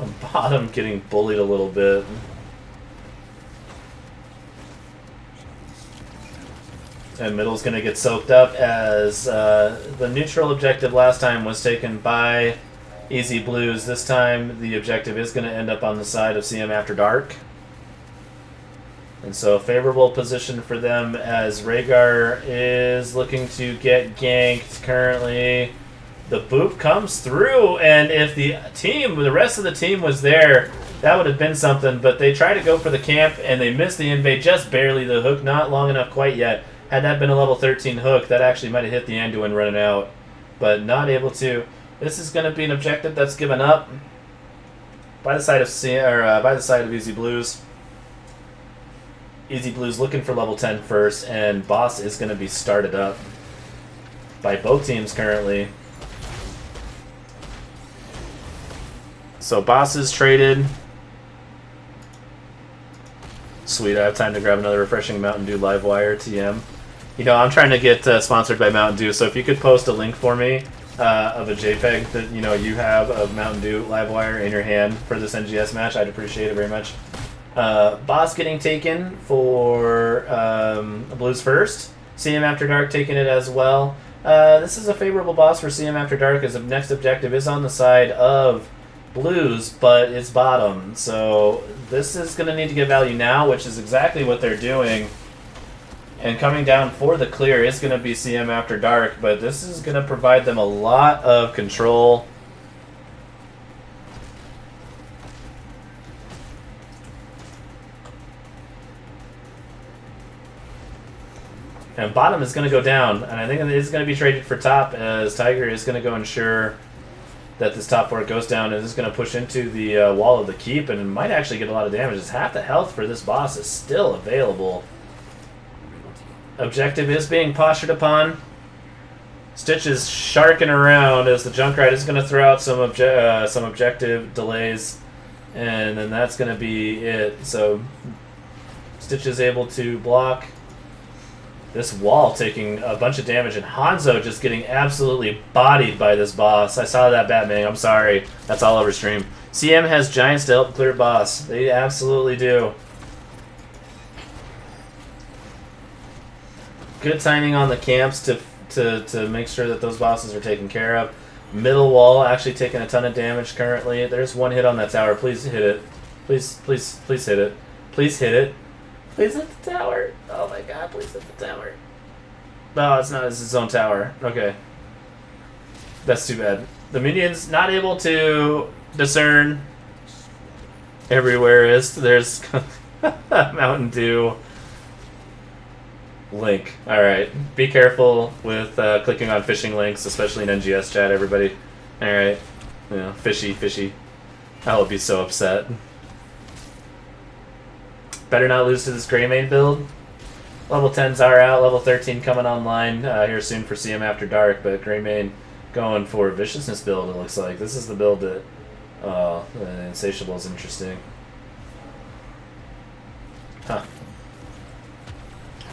On bottom getting bullied a little bit. And middle's going to get soaked up as the neutral objective last time was taken by Easy Blues. This time the objective is going to end up on the side of CM After Dark. And so favorable position for them as Rhaegar is looking to get ganked currently. The boop comes through, and if the rest of the team was there, that would have been something. But they try to go for the camp, and they miss the invade just barely. The hook not long enough quite yet. Had that been a level 13 hook, that actually might have hit the Anduin running out. But not able to. This is going to be an objective that's given up by the side of Easy Blues. Easy Blues looking for level 10 first, and boss is going to be started up by both teams currently. So boss is traded. Sweet, I have time to grab another refreshing Mountain Dew Livewire TM. You know, I'm trying to get sponsored by Mountain Dew, so if you could post a link for me of a JPEG that you have of Mountain Dew Livewire in your hand for this NGS match, I'd appreciate it very much. Boss getting taken for Blues first. CM After Dark taking it as well. This is a favorable boss for CM After Dark as the next objective is on the side of Blues, but it's bottom. So this is going to need to get value now, which is exactly what they're doing. And coming down for the clear is going to be CM After Dark, but this is going to provide them a lot of control. And bottom is going to go down, and I think it is going to be traded for top as Tiger is going to go ensure that this top fort goes down and is going to push into the wall of the keep, and it might actually get a lot of damage. It's half the health for this boss is still available. Objective is being postured upon. Stitch is sharking around as the Junkrat is going to throw out some objective delays, and then that's going to be it. So Stitch is able to block this wall, taking a bunch of damage, and Hanzo just getting absolutely bodied by this boss. I saw that, Batman. I'm sorry. That's all over stream. CM has giants to help clear boss. They absolutely do. Good timing on the camps to make sure that those bosses are taken care of. Middle wall actually taking a ton of damage currently. There's one hit on that tower. Please hit it. Please hit it. Please hit it. Please hit the tower. Oh my god, please hit the tower. No, it's not. It's its own tower. Okay. That's too bad. The minions not able to discern everywhere is. There's Mountain Dew. Link. Alright. Be careful with clicking on phishing links, especially in NGS chat, everybody. Alright. Fishy. I'll be so upset. Better not lose to this Greymane build. Level 10s are out, level 13 coming online here soon for CM After Dark, but Greymane going for Viciousness build, it looks like. This is the build that... the Insatiable is interesting. Huh.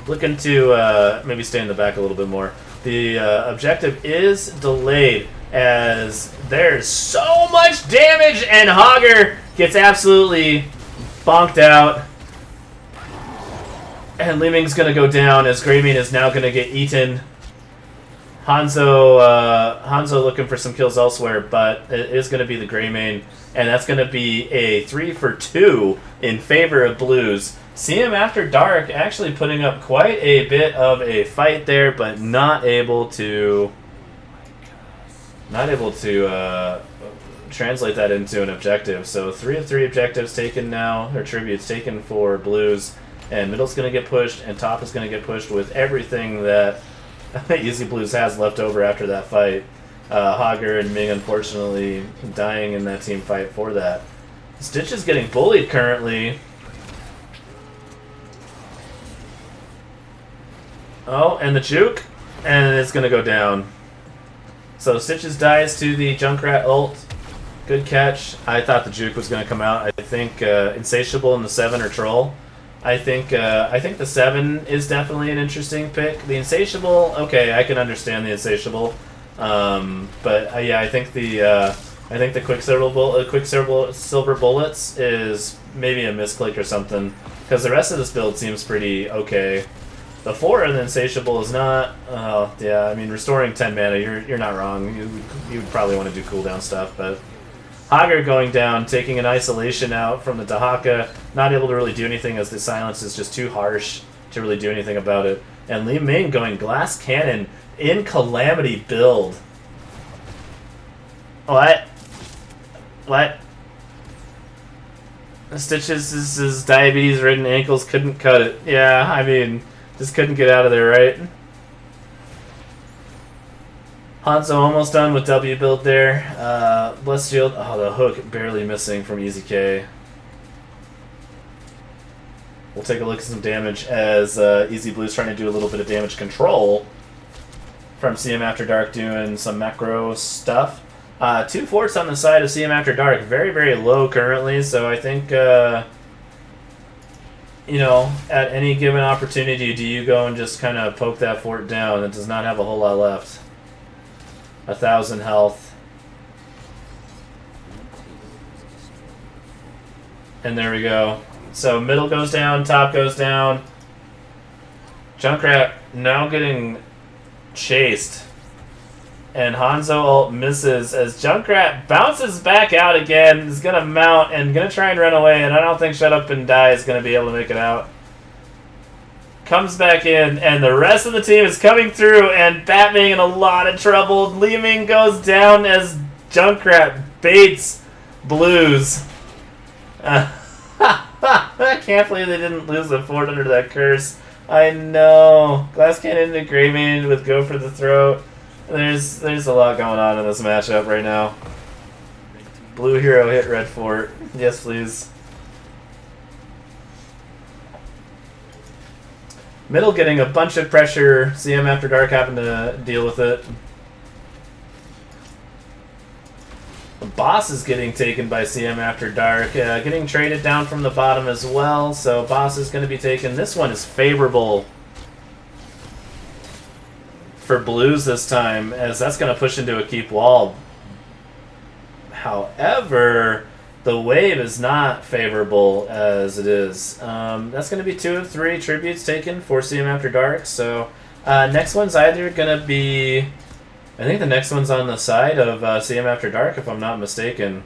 Looking to maybe stay in the back a little bit more. The objective is delayed as there's so much damage and Hogger gets absolutely bonked out. And Liming's going to go down as Greymane is now going to get eaten. Hanzo looking for some kills elsewhere, but it is going to be the Greymane. And that's going to be a 3 for 2 in favor of Blues. CM After Dark actually putting up quite a bit of a fight there, but not able to translate that into an objective. So 3 of 3 objectives taken now, or tributes taken for Blues. And middle's going to get pushed, and top is going to get pushed with everything that Easy Blues has left over after that fight. Hogger and Ming, unfortunately, dying in that team fight for that. Stitch is getting bullied currently. Oh, and the juke. and it's gonna go down. So Stitches dies to the Junkrat ult. Good catch. I thought the juke was gonna come out. I think Insatiable and the 7 or Troll. I think the 7 is definitely an interesting pick. The Insatiable, okay, I can understand the Insatiable, but yeah, I think the Quicksilver Bullets is maybe a misclick or something, because the rest of this build seems pretty okay. The 4 and the Insatiable is not. Yeah, I mean, restoring 10 mana, you're not wrong. You would probably want to do cooldown stuff, but Hager going down, taking an isolation out from the Dahaka, not able to really do anything as the silence is just too harsh to really do anything about it. And Li Ming going Glass Cannon in Calamity build. What? Stitches' diabetes-ridden ankles couldn't cut it. Yeah, I mean, just couldn't get out of there, right? Hanzo almost done with W build there. Blessed Shield. Oh, the hook barely missing from Easy K. We'll take a look at some damage as Easy Blue's trying to do a little bit of damage control from CM After Dark doing some macro stuff. 2 forts on the side of CM After Dark. Very, very low currently, so I think, you know, at any given opportunity, do you go and just kind of poke that fort down? It does not have a whole lot left. 1,000 health. And there we go. So middle goes down, top goes down. Junkrat now getting chased. And Hanzo ult misses as Junkrat bounces back out again. Is going to mount and going to try and run away. And I don't think Shut Up and Die is going to be able to make it out. Comes back in, and the rest of the team is coming through, and Batman in a lot of trouble. Li Ming goes down as Junkrat baits Blues. I can't believe they didn't lose the fort under that curse. I know. Glass Cannon into Greymane with Go for the Throat. There's a lot going on in this matchup right now. Blue hero hit red fort. Yes, please. Middle getting a bunch of pressure. CM After Dark having to deal with it. The boss is getting taken by CM After Dark. Getting traded down from the bottom as well. So boss is going to be taken. This one is favorable for Blues this time, as that's going to push into a keep wall. However, the wave is not favorable as it is. That's going to be 2 of 3 tributes taken for CM After Dark. So next one's either going to be, I think the next one's on the side of CM After Dark, if I'm not mistaken.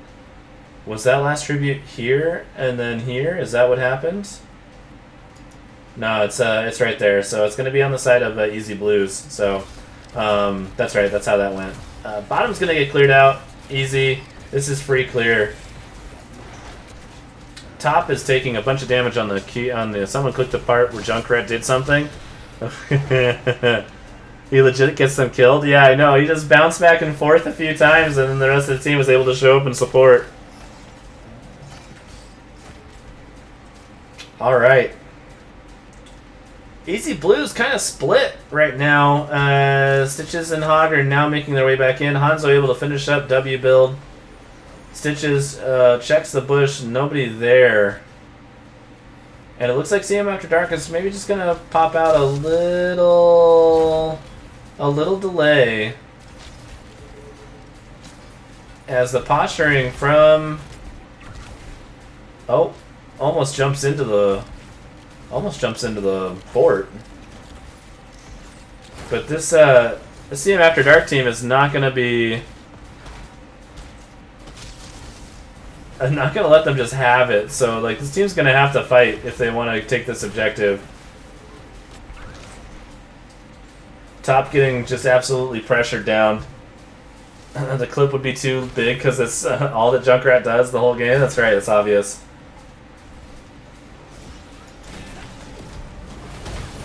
Was that last tribute here and then here? Is that what happened? No, it's right there. So it's going to be on the side of Easy Blues. So that's right. That's how that went. Bottom's going to get cleared out. Easy. This is free clear. Top is taking a bunch of damage on the key someone clicked the part where Junkrat did something. He legit gets them killed. Yeah, I know. He just bounced back and forth a few times, and then the rest of the team was able to show up and support. All right. Easy Blues kind of split right now. Stitches and Hog are now making their way back in. Hanzo able to finish up W build. Stitches checks the bush, nobody there. And it looks like CM After Dark is maybe just going to pop out a little delay. As the posturing from... Oh, almost jumps into the fort. But this CM After Dark team is not going to be... I'm not going to let them just have it. So, like, this team's going to have to fight if they want to take this objective. Top getting just absolutely pressured down. The clip would be too big because it's all that Junkrat does the whole game. That's right, it's obvious.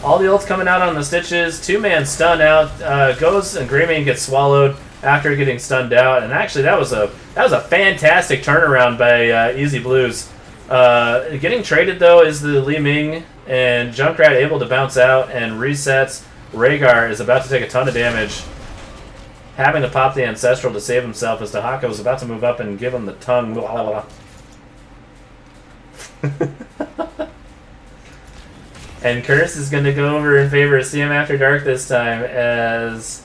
All the ults coming out on the Stitches. 2-man stun out. Goes and Greymane gets swallowed after getting stunned out. And actually, that was a fantastic turnaround by Easy Blues. Getting traded, though, is the Li Ming, and Junkrat able to bounce out and resets Rhaegar is about to take a ton of damage, having to pop the Ancestral to save himself as Dahaka was about to move up and give him the tongue. Blah, blah, blah. And Curse is going to go over in favor of CM After Dark this time, as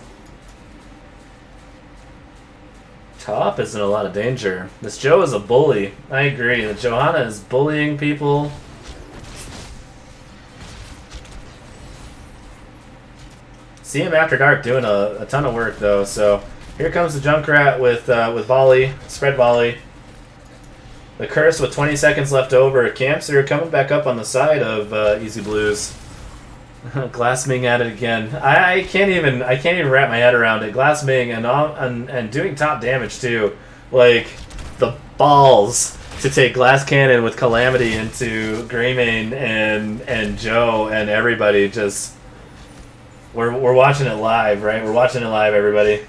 Top is in a lot of danger. This Joe is a bully. I agree. The Johanna is bullying people. CM After Dark doing a ton of work though. So here comes the Junkrat with volley, spread volley. The Curse with 20 seconds left over. Camps are coming back up on the side of Easy Blues. Glassming at it again. I can't even wrap my head around it. Glassming and doing top damage too. Like the balls to take Glass Cannon with Calamity into Greymane and Joe and everybody. Just we're watching it live, right? We're watching it live, everybody.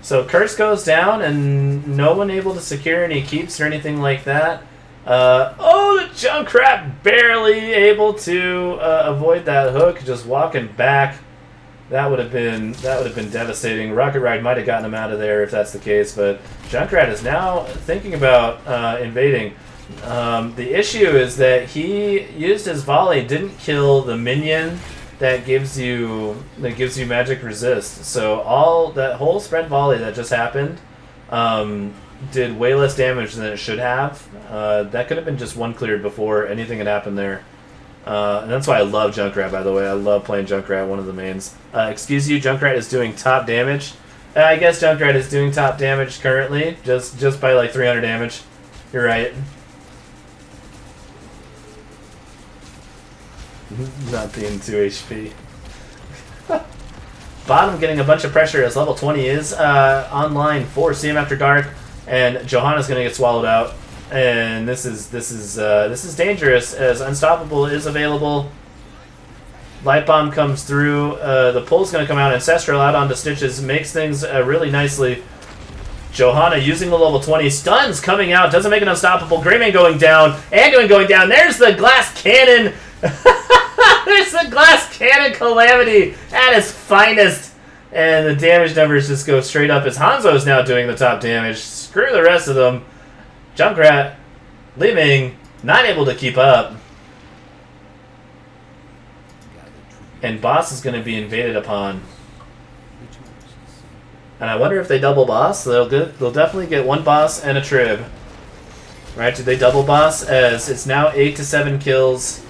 So Curse goes down, and no one able to secure any keeps or anything like that. Oh, the Junkrat barely able to avoid that hook, just walking back. That would have been devastating. Rocket Ride might have gotten him out of there if that's the case, but Junkrat is now thinking about invading. The issue is that he used his volley, didn't kill the minion that gives you magic resist. So that whole spread volley that just happened did way less damage than it should have. That could have been just one cleared before anything had happened there. And that's why I love Junkrat, by the way. I love playing Junkrat, one of the mains. Excuse you, Junkrat is doing top damage. I guess Junkrat is doing top damage currently, just by like 300 damage. You're right. Not being 2 HP. Bottom getting a bunch of pressure as level 20 is online for CM After Dark, and Johanna's gonna get swallowed out. And this is dangerous as Unstoppable is available. Light Bomb comes through. The pull's gonna come out. Ancestral out onto Stitches makes things really nicely. Johanna using the level 20 stuns coming out, doesn't make it unstoppable. Greymane going down. Anduin going down. There's the Glass Cannon. There's the Glass Cannon Calamity at its finest. And the damage numbers just go straight up as Hanzo is now doing the top damage. Screw the rest of them. Junkrat leaving, not able to keep up. And Boss is going to be invaded upon. And I wonder if they double Boss. They'll definitely get one Boss and a Trib. Right, did they double Boss? As it's now 8 to 7 kills.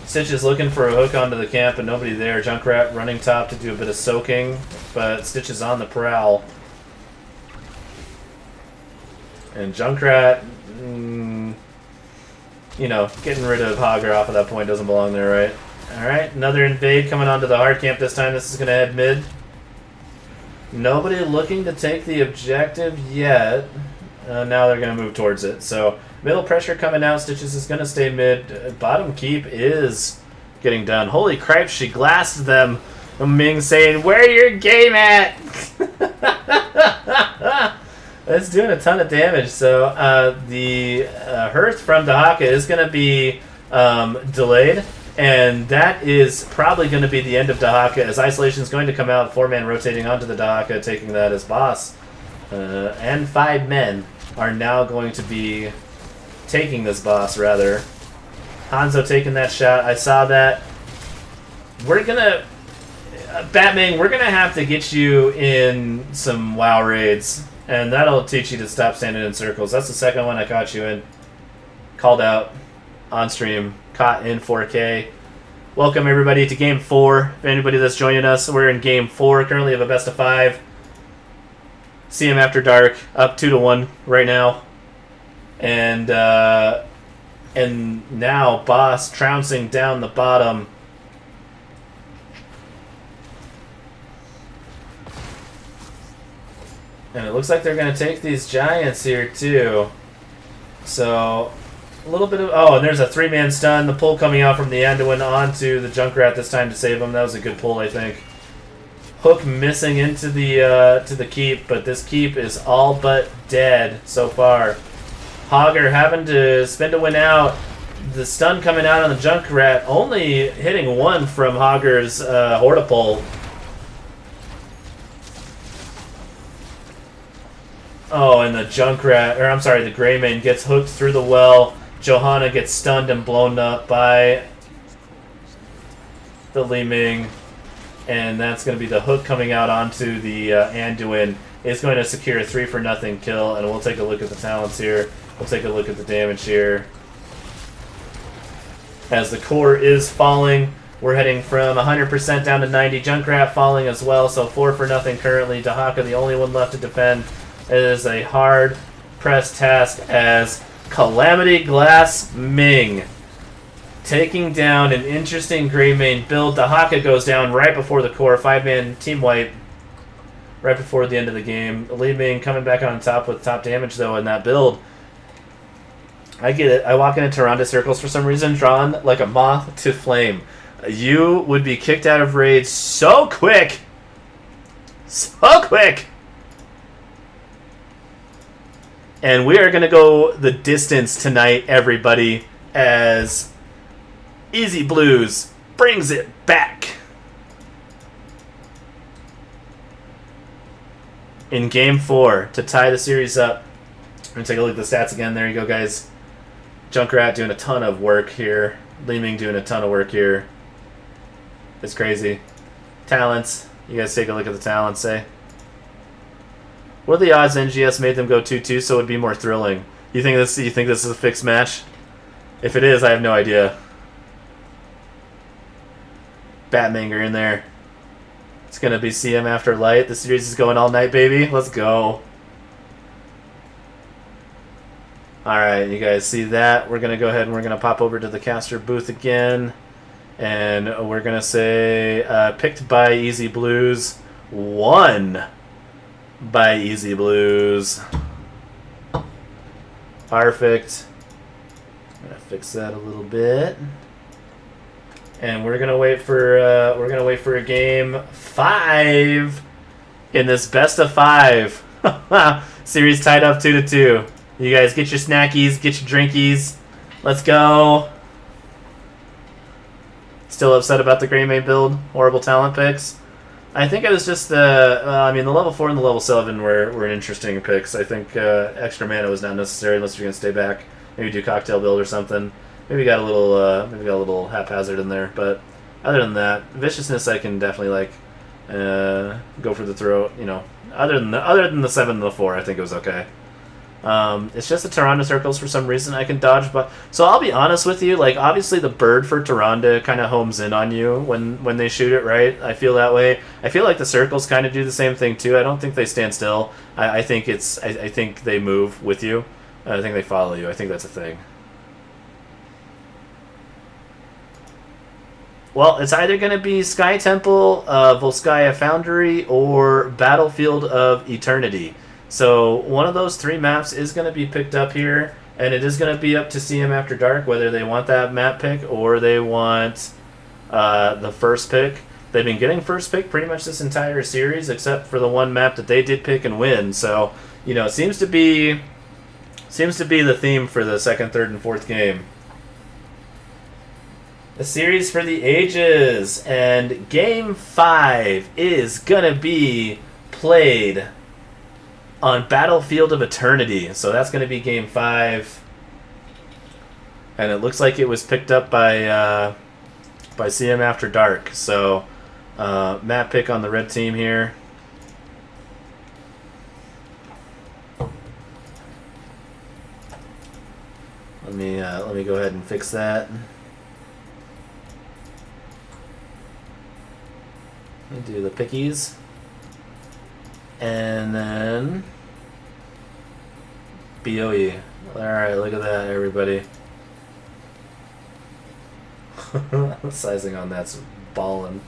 Stitch is looking for a hook onto the camp, and nobody there. Junkrat running top to do a bit of soaking, but Stitch is on the prowl. And Junkrat, you know, getting rid of Hogger off of that point doesn't belong there, right? Alright, another invade coming onto the hard camp this time. This is going to head mid. Nobody looking to take the objective yet. Now they're going to move towards it. So middle pressure coming out. Stitches is going to stay mid. Bottom keep is getting done. Holy crap, she glassed them. Ming saying, "Where your game at?" It's doing a ton of damage. So the Hearth from Dahaka is going to be delayed. And that is probably going to be the end of Dahaka, as Isolation is going to come out. 4-man rotating onto the Dahaka, taking that as boss. And 5 men are now going to be taking this boss, rather. Hanzo taking that shot. I saw that. We're going to... Batman, we're going to have to get you in some WoW raids. And that'll teach you to stop standing in circles. That's the second one I caught you in. Called out on stream. Caught in 4K. Welcome everybody to Game 4. If anybody that's joining us, we're in Game 4. Currently have a best of 5. CM After Dark up 2-1 right now. And now Boss trouncing down the bottom. And it looks like they're going to take these giants here too. So a little bit of... Oh, and there's a 3-man stun. The pull coming out from the Anduin onto the Junkrat this time to save him. That was a good pull, I think. Hook missing into the to the keep, but this keep is all but dead so far. Hogger having to spend a win out. The stun coming out on the Junkrat, only hitting one from Hogger's Hortipole. Oh, and the Junkrat, or I'm sorry, the Greymane gets hooked through the well. Johanna gets stunned and blown up by the Li Ming. And that's going to be the hook coming out onto the Anduin. Is going to secure a 3-for-0 kill. And we'll take a look at the talents here. We'll take a look at the damage here. As the core is falling, we're heading from 100% down to 90. Junkrat falling as well, so 4-for-0 currently. Dahaka the only one left to defend. It is a hard pressed task as Calamity Glass Ming taking down an interesting Greymane build. Dahaka goes down right before the core. 5-man team wipe right before the end of the game. Li Ming coming back on top with top damage, though, in that build. I get it. I walk into Tyrande circles for some reason, drawn like a moth to flame. You would be kicked out of raids so quick. So quick. And we are going to go the distance tonight, everybody, as Easy Blues brings it back. In Game 4 to tie the series up. I'm going to take a look at the stats again. There you go, guys. Junkrat doing a ton of work here. Li Ming doing a ton of work here. It's crazy. Talents. You guys take a look at the talents, say. What are the odds NGS made them go 2-2 so it would be more thrilling? You think this is a fixed match? If it is, I have no idea. Batmanger in there. It's going to be CM after light. The series is going all night, baby. Let's go. Alright, you guys see that? We're going to go ahead and we're going to pop over to the caster booth again. And we're going to say, picked by Easy Blues, won by Easy Blues. Perfect. I'm going to fix that a little bit. And we're going to wait for a game 5 in this best of 5. Series tied up 2-2. You guys get your snackies, get your drinkies. Let's go. Still upset about the Greymane build? Horrible talent picks? I think it was just I mean, the level 4 and the level 7 were interesting picks. I think extra mana was not necessary unless you're going to stay back. Maybe do cocktail build or something. Maybe got a little haphazard in there. But other than that, viciousness I can definitely like go for the throw. You know, other than the 7 and the 4, I think it was okay. It's just the Tyrande circles for some reason I can dodge, but so I'll be honest with you, like obviously the bird for Tyrande kind of homes in on you when they shoot it, right? I feel that way. I feel like the circles kind of do the same thing too. I don't think they stand still. I think they move with you. I think they follow you. I think that's a thing. Well, it's either going to be Sky Temple, Volskaya Foundry, or Battlefield of Eternity. So one of those 3 maps is going to be picked up here, and it is going to be up to CM After Dark whether they want that map pick or they want the first pick. They've been getting first pick pretty much this entire series, except for the one map that they did pick and win. So, you know, it seems to be the theme for the 2nd, 3rd, and 4th game. A series for the ages, and Game 5 is going to be played on Battlefield of Eternity. So that's going to be Game 5. And it looks like it was picked up by CM After Dark. So map pick on the red team here. Let me go ahead and fix that. Let me do the pickies. And then BOE. Alright, look at that, everybody. Sizing on that's ballin'.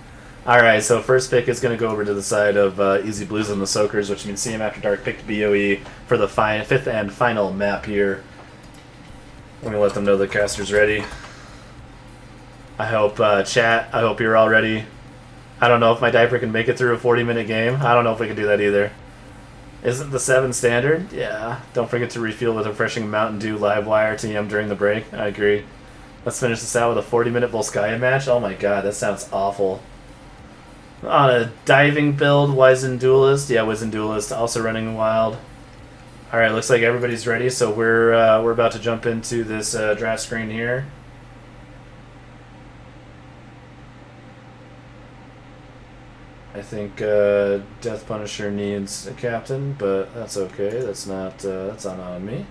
Alright, so first pick is going to go over to the side of Easy Blues and the Soakers, which means CM After Dark picked BOE for the 5th and final map here. Let me let them know the caster's ready. I hope, chat, I hope you're all ready. I don't know if my diaper can make it through a 40-minute game. I don't know if we can do that either. Isn't the 7 standard? Yeah. Don't forget to refuel with refreshing Mountain Dew Live Wire TM during the break. I agree. Let's finish this out with a 40-minute Volskaya match. Oh my god, that sounds awful. On a diving build, Wizen Duelist. Yeah, Wizen Duelist also running wild. Alright, looks like everybody's ready, so we're about to jump into this draft screen here. I think Death Punisher needs a captain, but that's okay. That's not on me.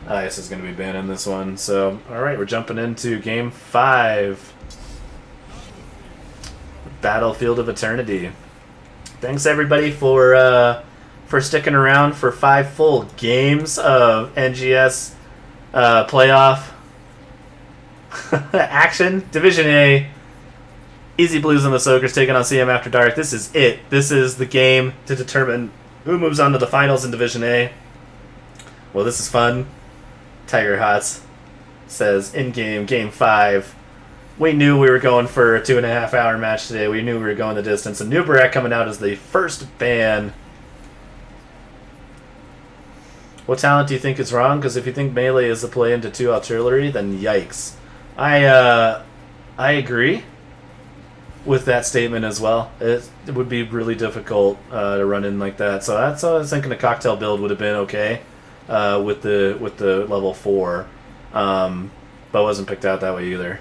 Ice is going to be banning this one. So, all right, we're jumping into Game 5. Battlefield of Eternity. Thanks everybody for sticking around for 5 full games of NGS playoff action. Division A. Easy Blues and the Soakers taking on CM After Dark. This is it. This is the game to determine who moves on to the finals in Division A. Well, this is fun. Tiger Hots says, in-game, Game 5. We knew we were going for a 2.5-hour match today. We knew we were going the distance. And Nubarak coming out as the first ban. What talent do you think is wrong? Because if you think Melee is the play into 2 artillery, then yikes. I agree with that statement as well. It would be really difficult to run in like that. So that's I was thinking a cocktail build would have been okay with the level 4, but wasn't picked out that way either.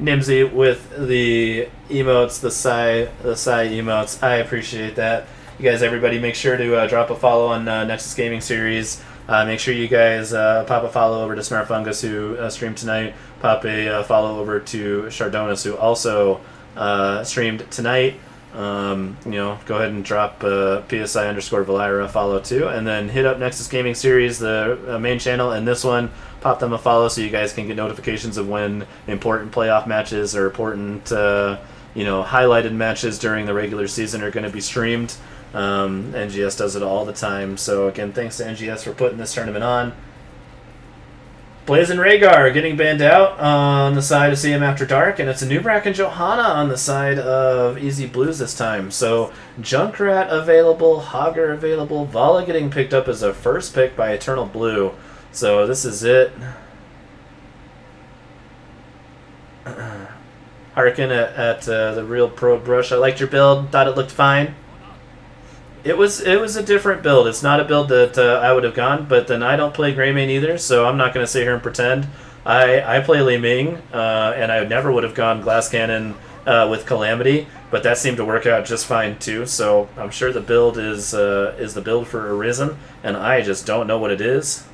Nimsy with the emotes, the Psy emotes. I appreciate that. You guys, everybody, make sure to drop a follow on Nexus Gaming Series. Make sure you guys pop a follow over to Smart Fungus, who streamed tonight. Pop a follow over to Chardonus, who also streamed tonight. Go ahead and drop PSI_Valira follow too. And then hit up Nexus Gaming Series, the main channel, and this one. Pop them a follow so you guys can get notifications of when important playoff matches or important highlighted matches during the regular season are going to be streamed. NGS does it all the time. So again, thanks to NGS for putting this tournament on. Blazin' Rhaegar getting banned out on the side of CM After Dark, and it's a Nubrak and Johanna on the side of Easy Blues this time. So Junkrat available, Hogger available, Vala getting picked up as a first pick by Eternal Blue. So this is it. Harkin at the Real Pro Brush. I liked your build. Thought it looked fine. It was a different build. It's not a build that I would have gone, but then I don't play Greymane either, so I'm not going to sit here and pretend. I play Li Ming, and I never would have gone Glass Cannon with Calamity, but that seemed to work out just fine too. So I'm sure the build is the build for Arisen, and I just don't know what it is.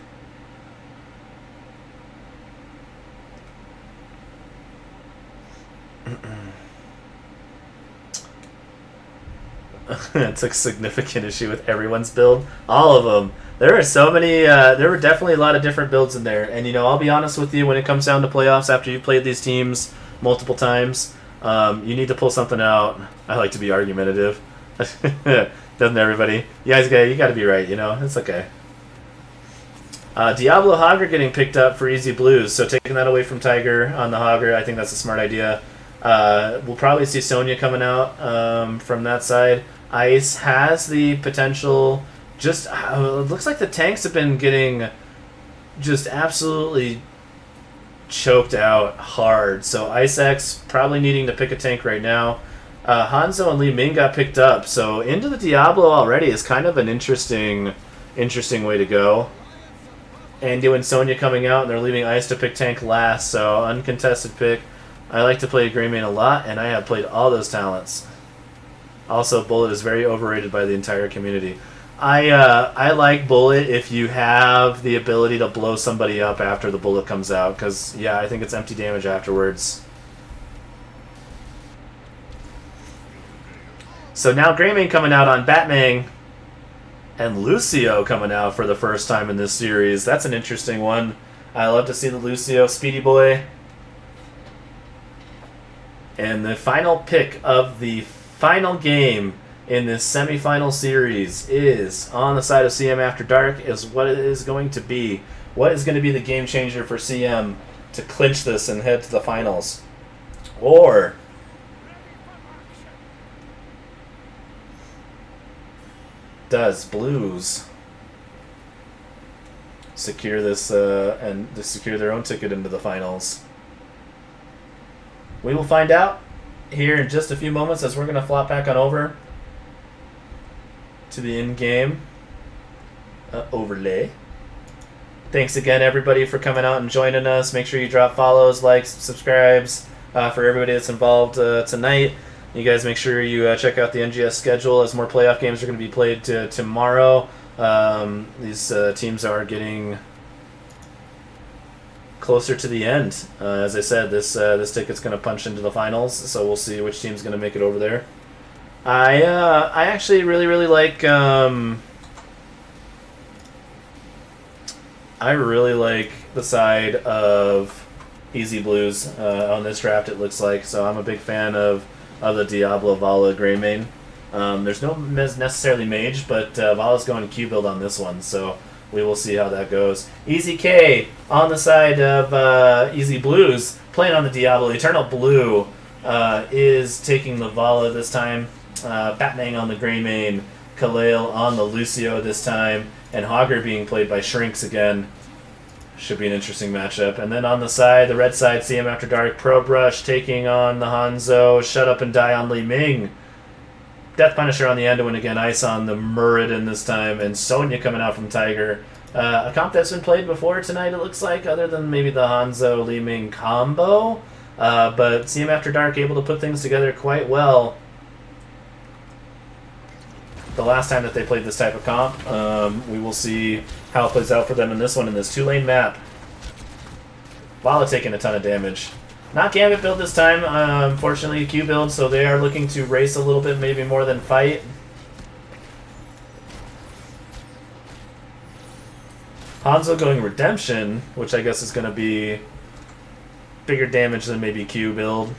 It took significant issue with everyone's build. All of them. There are so many. There were definitely a lot of different builds in there. And I'll be honest with you. When it comes down to playoffs, after you've played these teams multiple times, you need to pull something out. I like to be argumentative. Doesn't everybody? You guys, you got to be right. It's okay. Diablo Hogger getting picked up for Easy Blues. So taking that away from Tiger on the Hogger, I think that's a smart idea. We'll probably see Sonya coming out from that side. Ice has the potential. Just it looks like the tanks have been getting just absolutely choked out hard. So Ice X probably needing to pick a tank right now. Hanzo and Li Ming got picked up. So into the Diablo already is kind of an interesting way to go. Andy and Sonya coming out, and they're leaving Ice to pick tank last. So uncontested pick. I like to play Greymane a lot, and I have played all those talents. Also, Bullet is very overrated by the entire community. I like Bullet if you have the ability to blow somebody up after the bullet comes out, because, yeah, I think it's empty damage afterwards. So now Greymane coming out on Batman, and Lucio coming out for the first time in this series. That's an interesting one. I love to see the Lucio Speedy Boy. And the final pick of the final game in this semifinal series is on the side of CM After Dark. Is what it is going to be. What is going to be the game changer for CM to clinch this and head to the finals? Or does Blues secure this and to secure their own ticket into the finals. We will find out here in just a few moments as we're going to flop back on over to the in-game overlay. Thanks again, everybody, for coming out and joining us. Make sure you drop follows, likes, subscribes for everybody that's involved tonight. You guys make sure you check out the NGS schedule as more playoff games are going to be played tomorrow. These teams are getting closer to the end. As I said, this ticket's going to punch into the finals, so we'll see which team's going to make it over there. I actually really like I really like the side of Easy Blues on this draft, it looks like. So I'm a big fan of the Diablo Vala Greymane. There's no necessarily mage, but Vala's going Q build on this one, so we will see how that goes. Easy K on the side of Easy Blues, playing on the Diablo. Eternal Blue is taking the Vala this time. Batman on the Greymane, Kalale on the Lucio this time, and Hogger being played by Shrinks again. Should be an interesting matchup. And then on the side, the red side, CM After Dark, Pro Brush taking on the Hanzo, Shut Up and Die on Li Ming. Death Punisher on the Anduin again, Ice on the Muradin this time, and Sonya coming out from Tiger. A comp that's been played before tonight, it looks like, other than maybe the Hanzo Li Ming combo. But CM After Dark able to put things together quite well. The last time that they played this type of comp. We will see how it plays out for them in this one, in this 2-lane map. Vala taking a ton of damage. Not Gambit build this time, unfortunately Q build, so they are looking to race a little bit, maybe more than fight. Hanzo going Redemption, which I guess is going to be bigger damage than maybe Q build.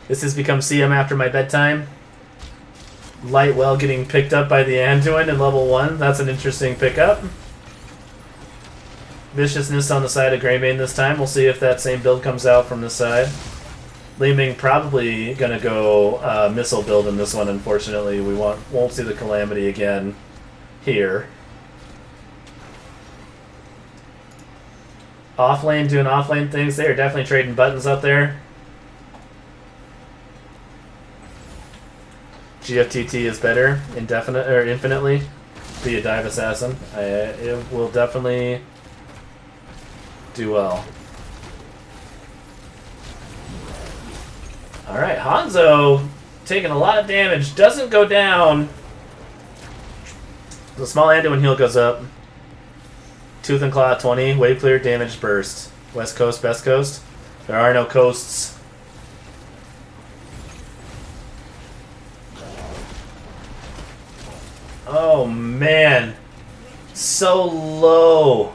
This has become CM After My Bedtime. Lightwell getting picked up by the Anduin in level 1. That's an interesting pickup. Viciousness on the side of Greymane this time. We'll see if that same build comes out from this side. Li Ming probably going to go missile build in this one, unfortunately. We won't see the Calamity again here. Offlane doing offlane things. They are definitely trading buttons up there. GFTT is better, infinitely. Be a dive assassin. It will definitely do well. All right, Hanzo taking a lot of damage, doesn't go down. The small Anduin heal goes up. Tooth and Claw 20, wave clear, damage burst. West Coast, Best Coast. There are no coasts. Oh man, so low.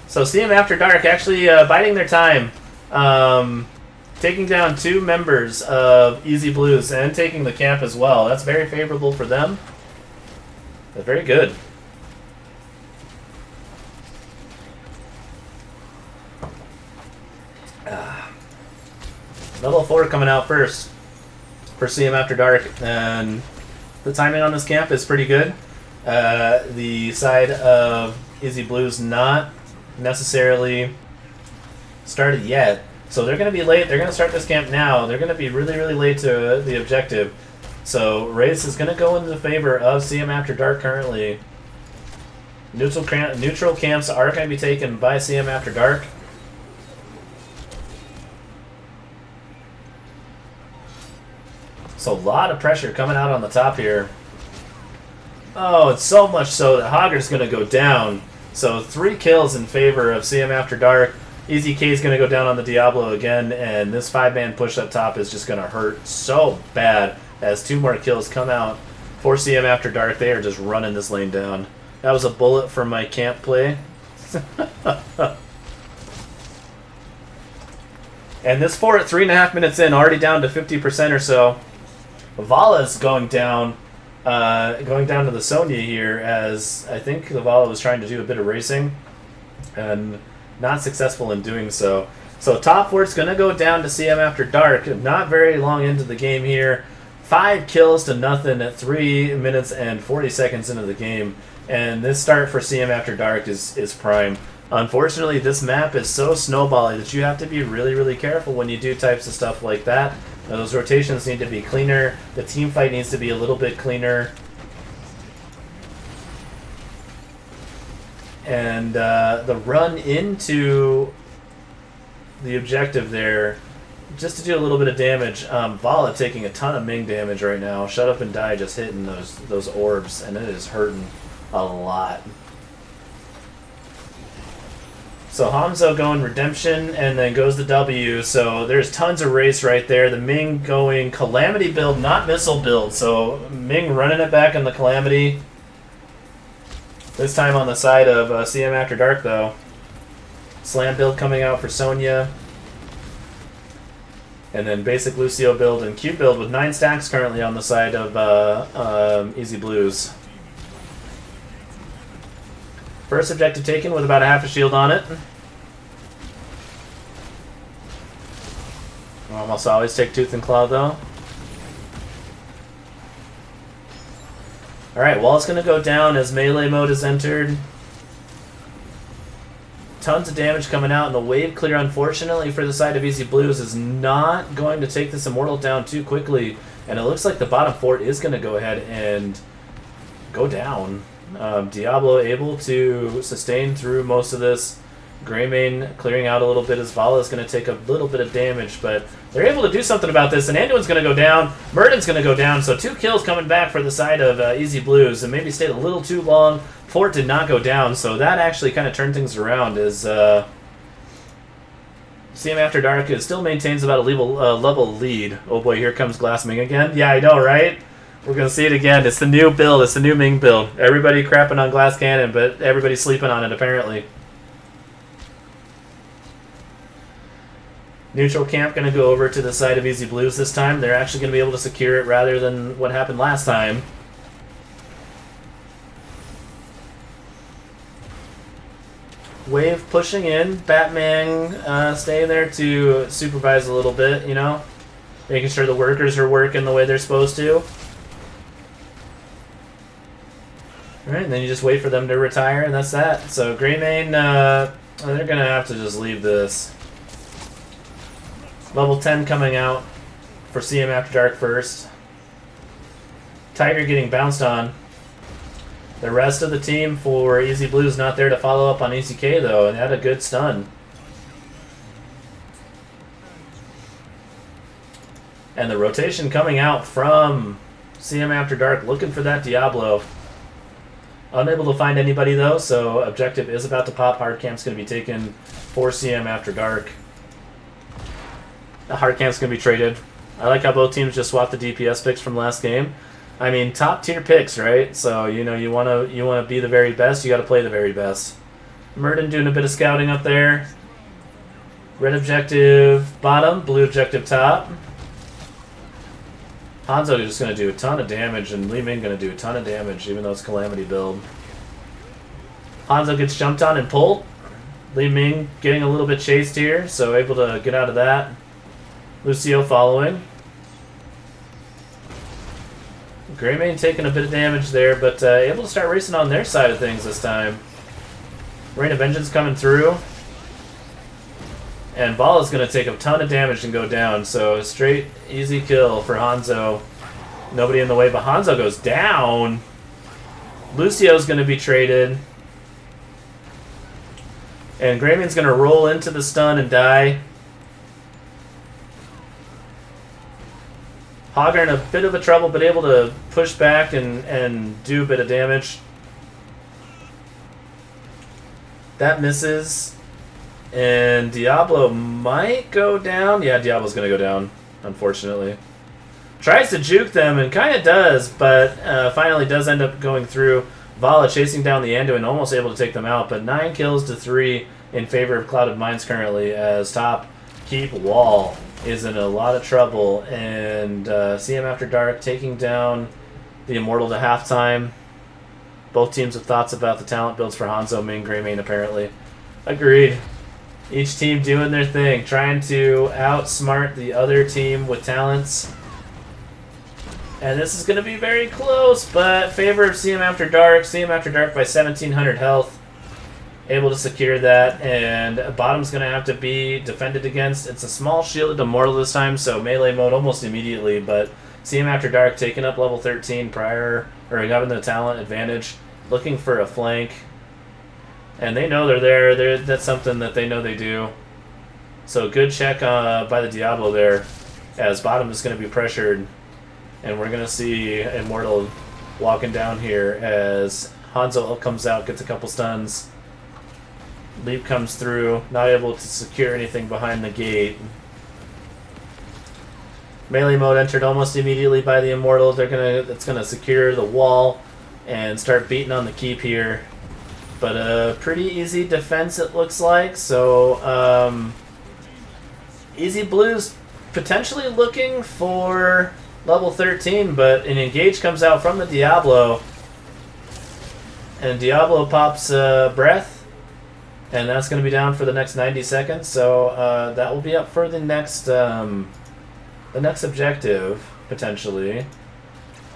So CM After Dark actually biding their time, taking down 2 members of Easy Blues and taking the camp as well. That's very favorable for them. They're very good. Level 4 coming out first for CM After Dark, and the timing on this camp is pretty good. The side of Easy Blues not necessarily started yet, so they're going to be late. They're going to start this camp now. They're going to be really late to the objective. So race is going to go in the favor of CM After Dark currently. Neutral camps are going to be taken by CM After Dark. So a lot of pressure coming out on the top here. Oh, it's so much so that Hogger's going to go down. So 3 kills in favor of CM After Dark. Easy K is going to go down on the Diablo again, and this 5-man push up top is just going to hurt so bad as 2 more kills come out for CM After Dark. They are just running this lane down. That was a bullet from my camp play. And this 4 at 3.5 minutes in, already down to 50% or so. Vala's going down to the Sonya here, as I think the Vala was trying to do a bit of racing and not successful in doing so. So top 4's going to go down to CM After Dark. Not very long into the game here. 5 kills to nothing at 3 minutes and 40 seconds into the game. And this start for CM After Dark is prime. Unfortunately, this map is so snowbally that you have to be really, really careful when you do types of stuff like that. Now, those rotations need to be cleaner. The team fight needs to be a little bit cleaner. And the run into the objective there, just to do a little bit of damage. Vala taking a ton of Ming damage right now. Shut Up and Die just hitting those orbs, and it is hurting a lot. So Hanzo going Redemption, and then goes the W, so there's tons of race right there. The Ming going Calamity build, not Missile build, so Ming running it back in the Calamity. This time on the side of CM After Dark, though. Slam build coming out for Sonya. And then basic Lucio build and Q build with 9 stacks currently on the side of Easy Blues. First objective taken with about a half a shield on it. Almost always take Tooth and Claw, though. Alright, Wall's going to go down as melee mode is entered. Tons of damage coming out, and the wave clear, unfortunately, for the side of Easy Blues is not going to take this Immortal down too quickly. And it looks like the bottom fort is going to go ahead and go down. Diablo able to sustain through most of this. Greymane clearing out a little bit as Vala is going to take a little bit of damage, but they're able to do something about this, and Anduin's going to go down, Murden's going to go down, so 2 kills coming back for the side of Easy Blues, and maybe stayed a little too long. Fort did not go down, so that actually kind of turned things around as CM After Dark still maintains about a level lead. Oh boy, here comes Glass Ming again. Yeah, I know, right? We're going to see it again. It's the new build. It's the new Ming build. Everybody crapping on Glass Cannon, but everybody's sleeping on it, apparently. Neutral camp going to go over to the side of Easy Blues this time. They're actually going to be able to secure it rather than what happened last time. Wave pushing in. Batman staying there to supervise a little bit, you know. Making sure the workers are working the way they're supposed to. Alright, and then you just wait for them to retire, and that's that. So Greymane, they're going to have to just leave this. Level 10 coming out for CM After Dark first. Tiger getting bounced on. The rest of the team for Easy Blues not there to follow up on ECK, though, and had a good stun. And the rotation coming out from CM After Dark, looking for that Diablo. Unable to find anybody, though, so objective is about to pop. Hard camp's going to be taken for CM After Dark. The hard camp's going to be traded. I like how both teams just swapped the DPS picks from last game. I mean, top tier picks, right? So, you know, you want to be the very best, you got to play the very best. Murden doing a bit of scouting up there. Red objective bottom, blue objective top. Hanzo is just going to do a ton of damage, and Li Ming going to do a ton of damage, even though it's Calamity build. Hanzo gets jumped on and pulled. Li Ming getting a little bit chased here, so able to get out of that. Lucio following. Greymane taking a bit of damage there, but able to start racing on their side of things this time. Rain of Vengeance coming through. And Vala's going to take a ton of damage and go down, so straight easy kill for Hanzo. Nobody in the way, but Hanzo goes down. Lucio's going to be traded. And Greymane's going to roll into the stun and die. Hogger in a bit of a trouble, but able to push back and do a bit of damage. That misses. And Diablo might go down. Yeah, Diablo's going to go down, unfortunately. Tries to juke them and kind of does, but finally does end up going through. Vala chasing down the Anduin, almost able to take them out, but 9 kills to 3 in favor of Clouded Minds currently, as top keep Wall is in a lot of trouble. And CM After Dark taking down the Immortal to halftime. Both teams have thoughts about the talent builds for Hanzo, Ming, Greymane, apparently. Agreed. Each team doing their thing, trying to outsmart the other team with talents. And this is going to be very close, but favor of CM After Dark. CM After Dark by 1,700 health. Able to secure that, and bottom's going to have to be defended against. It's a small shielded immortal this time, so melee mode almost immediately, but CM After Dark taking up level 13 prior, or having the talent advantage, looking for a flank. And they know they're there. That's something that they know they do. So good check by the Diablo there, as bottom is going to be pressured. And we're going to see Immortal walking down here as Hanzo comes out, gets a couple stuns. Leap comes through, not able to secure anything behind the gate. Melee mode entered almost immediately by the Immortal. It's gonna secure the wall and start beating on the keep here. But a pretty easy defense it looks like. So Easy Blues potentially looking for level 13, but an engage comes out from the Diablo, and Diablo pops breath, and that's going to be down for the next 90 seconds. So that will be up for the next objective potentially.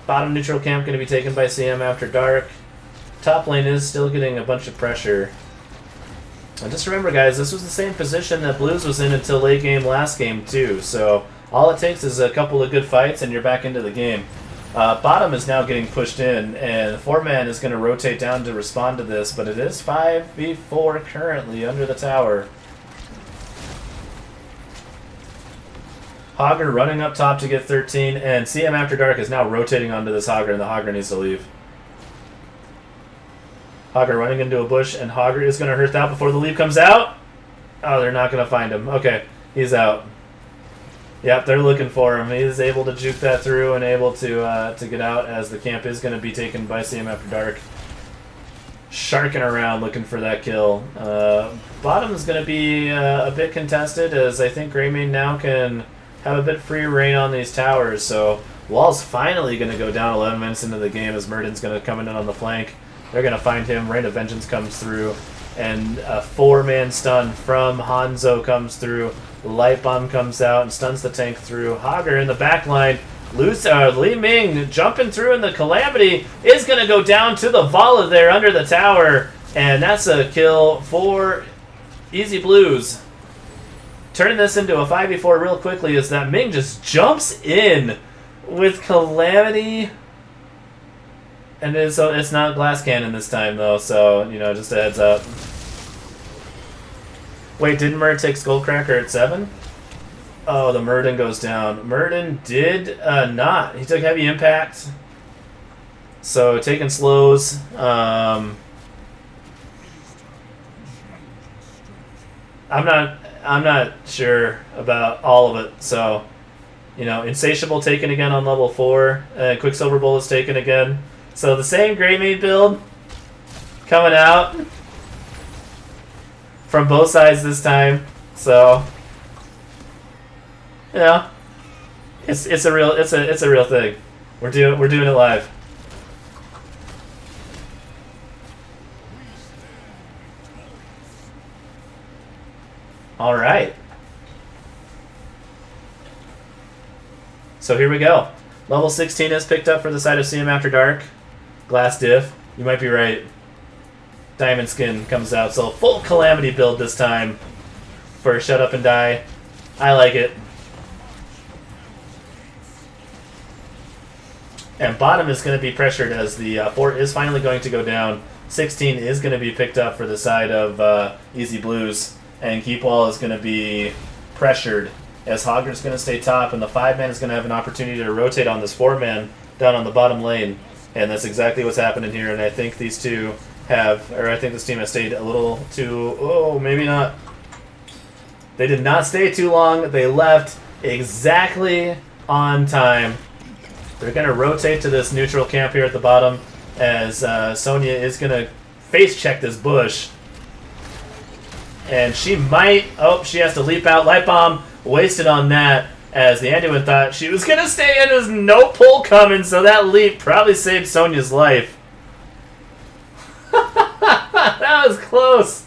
Bottom neutral camp going to be taken by CM After Dark. Top lane is still getting a bunch of pressure. And just remember, guys, this was the same position that Blues was in until late game last game too. So all it takes is a couple of good fights and you're back into the game. Bottom is now getting pushed in, and 4-man is going to rotate down to respond to this, but it is 5v4 currently under the tower. Hogger running up top to get 13, and CM After Dark is now rotating onto this Hogger, and the Hogger needs to leave. Hogger running into a bush, and Hogger is going to hurt that before the leap comes out. Oh, they're not going to find him. Okay, he's out. Yep, they're looking for him. He's able to juke that through and able to get out, as the camp is going to be taken by CM After Dark. Sharking around looking for that kill. Bottom is going to be a bit contested, as I think Greymane now can have a bit free reign on these towers. So Wall's finally going to go down 11 minutes into the game, as Murden's going to come in on the flank. They're going to find him. Rain of Vengeance comes through, and a 4-man stun from Hanzo comes through. Light Bomb comes out and stuns the tank through. Hogger in the back line. Li Ming jumping through, and the Calamity is going to go down to the Vala there under the tower. And that's a kill for Easy Blues. Turning this into a 5v4 real quickly, is that Ming just jumps in with Calamity. And it's not Glass Cannon this time, though, so, you know, just a heads up. Wait, didn't Murd take Skullcracker at 7? Oh, the Murden goes down. Murden did not. He took heavy impact. So, taking slows. I'm not sure about all of it. So, you know, Insatiable taken again on level 4. Quicksilver Bullet's taken again. So the same Greymane build coming out from both sides this time. So, you know, it's a real thing. We're doing it live. All right. So here we go. Level 16 is picked up for the side of CM After Dark. Glass diff. You might be right. Diamond Skin comes out. So full Calamity build this time for Shut Up and Die. I like it. And bottom is going to be pressured, as the fort is finally going to go down. 16 is going to be picked up for the side of Easy Blues. And Keep Wall is going to be pressured, as Hogger's going to stay top, and the 5-man is going to have an opportunity to rotate on this 4-man down on the bottom lane. And that's exactly what's happening here, and I think these two have, or I think this team has stayed a little too, oh, maybe not. They did not stay too long. They left exactly on time. They're going to rotate to this neutral camp here at the bottom, as Sonya is going to face check this bush. And she might, oh, she has to leap out. Light Bomb wasted on that, as the Anduin thought she was going to stay in. There's no pull coming, so that leap probably saved Sonya's life. That was close.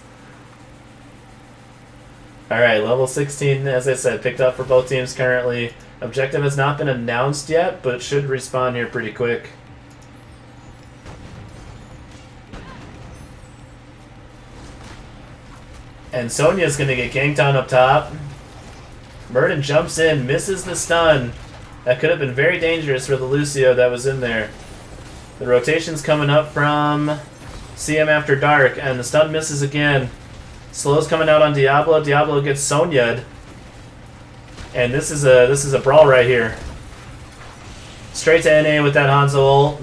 Alright, level 16, as I said, picked up for both teams currently. Objective has not been announced yet, but it should respawn here pretty quick. And Sonya's going to get ganked on up top. Murden jumps in, misses the stun. That could have been very dangerous for the Lucio that was in there. The rotation's coming up from CM After Dark, and the stun misses again. Slow's coming out on Diablo. Diablo gets Sonya'd. And this is a brawl right here. Straight to NA with that Hanzo ult.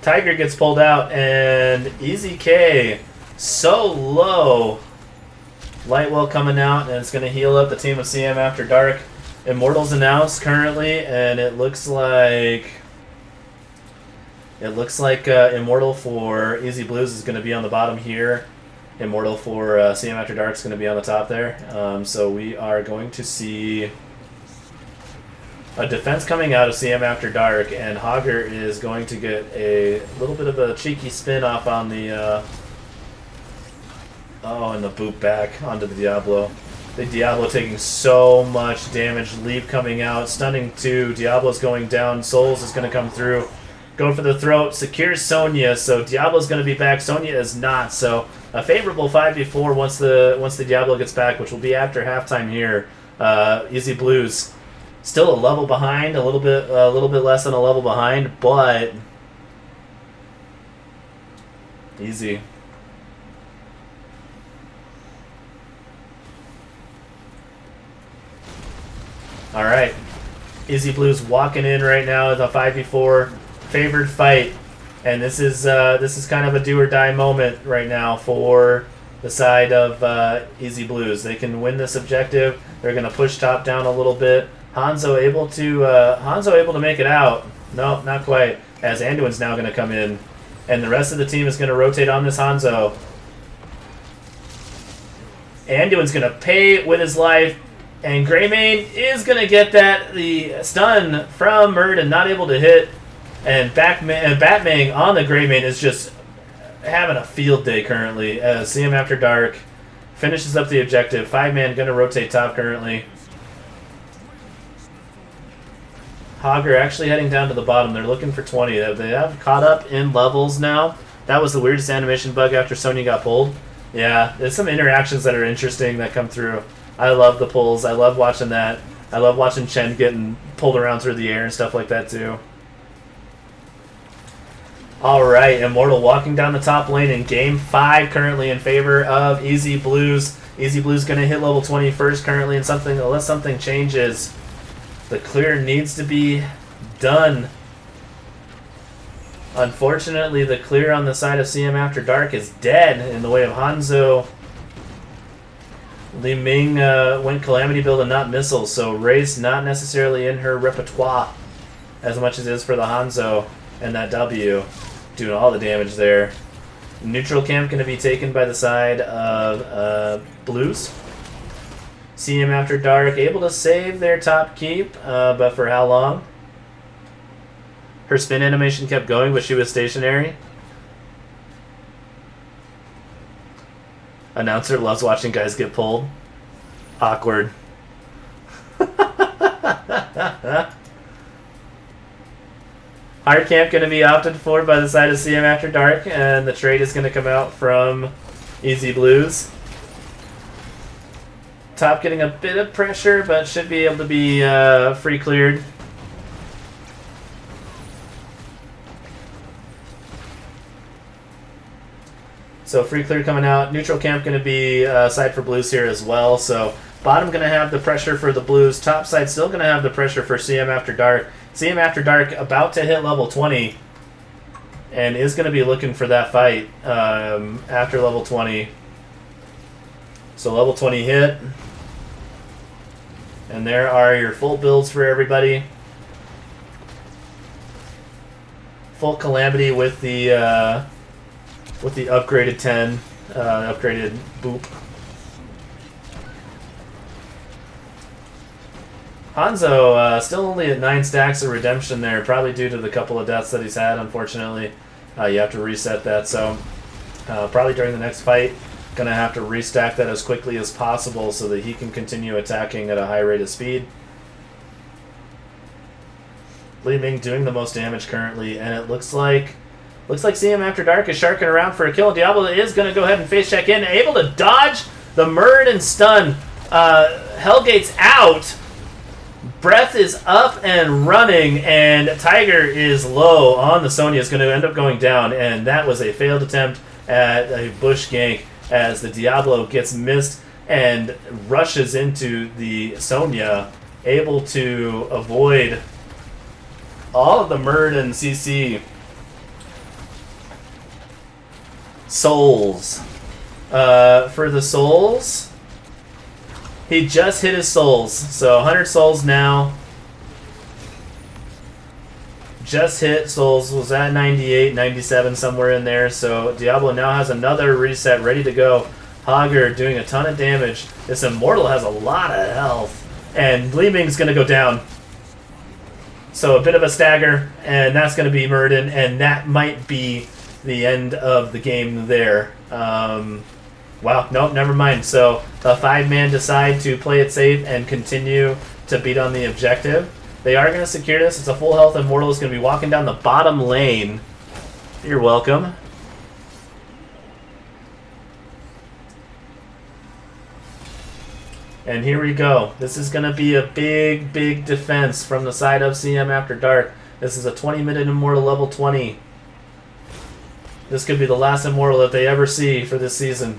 Tiger gets pulled out, and Easy K so low. Lightwell coming out, and it's going to heal up the team of CM After Dark. Immortals announced currently, and it looks like Immortal for Easy Blues is going to be on the bottom here. Immortal for CM After Dark is going to be on the top there. So we are going to see a defense coming out of CM After Dark, and Hogger is going to get a little bit of a cheeky spin off on the and the boot back onto the Diablo. The Diablo taking so much damage. Leap coming out. Stunning 2. Diablo's going down. Souls is going to come through. Go for the throat. Secures Sonya. So Diablo's going to be back. Sonya is not. So a favorable 5v4 once the Diablo gets back, which will be after halftime here. Easy Blues still a level behind. A little bit less than a level behind, but easy. All right, Easy Blues walking in right now as a 5v4 favored fight, and this is kind of a do or die moment right now for the side of Easy Blues. They can win this objective. They're going to push top down a little bit. Hanzo able to make it out. No, not quite. As Anduin's now going to come in, and the rest of the team is going to rotate on this Hanzo. Anduin's going to pay with his life. And Greymane is going to get the stun from Murden, not able to hit. And Batman on the Greymane is just having a field day currently as CM After Dark finishes up the objective. 5-man going to rotate top currently. Hogger actually heading down to the bottom. They're looking for 20. They have caught up in levels now. That was the weirdest animation bug after Sonya got pulled. Yeah, there's some interactions that are interesting that come through. I love the pulls. I love watching that. I love watching Chen getting pulled around through the air and stuff like that too. Alright, Immortal walking down the top lane in Game 5 currently in favor of Easy Blues. Easy Blues going to hit level 20 first currently, and unless something changes, the clear needs to be done. Unfortunately, the clear on the side of CM After Dark is dead in the way of Hanzo. Li Ming went Calamity build and not Missiles, so Ray's not necessarily in her repertoire as much as it is for the Hanzo, and that W doing all the damage there. Neutral camp going to be taken by the side of Blues. CM After Dark able to save their top keep, but for how long? Her spin animation kept going, but she was stationary. Announcer loves watching guys get pulled. Awkward. Hard camp going to be opted for by the side of CM After Dark, and the trade is going to come out from Easy Blues. Top getting a bit of pressure, but should be able to be free cleared. So free clear coming out. Neutral camp going to be side for Blues here as well. So bottom going to have the pressure for the Blues. Top side still going to have the pressure for CM After Dark. CM After Dark about to hit level 20 and is going to be looking for that fight after level 20. So level 20 hit. And there are your full builds for everybody. Full Calamity with the upgraded 10, upgraded boop. Hanzo still only at 9 stacks of redemption there, probably due to the couple of deaths that he's had, unfortunately. You have to reset that, so probably during the next fight. Gonna have to restack that as quickly as possible so that he can continue attacking at a high rate of speed. Li Ming doing the most damage currently, and it looks like CM After Dark is sharking around for a kill. Diablo is gonna go ahead and face check in, able to dodge the Murd and stun. Hellgate's out. Breath is up and running, and Tiger is low on the Sonya. Is going to end up going down, and that was a failed attempt at a bush gank as the Diablo gets missed and rushes into the Sonya, able to avoid all of the Murd and CC souls. For the souls, he just hit his souls, so 100 souls now. Just hit souls, was at 98, 97, somewhere in there. So Diablo now has another reset ready to go. Hager doing a ton of damage. This Immortal has a lot of health. And Li Ming's going to go down. So a bit of a stagger, and that's going to be Murden, and that might be the end of the game there. Wow, nope, never mind. So the 5-man decide to play it safe and continue to beat on the objective. They are going to secure this. It's a full health Immortal. Is going to be walking down the bottom lane. You're welcome. And here we go. This is going to be a big, big defense from the side of CM After Dark. This is a 20-minute Immortal level 20. This could be the last Immortal that they ever see for this season.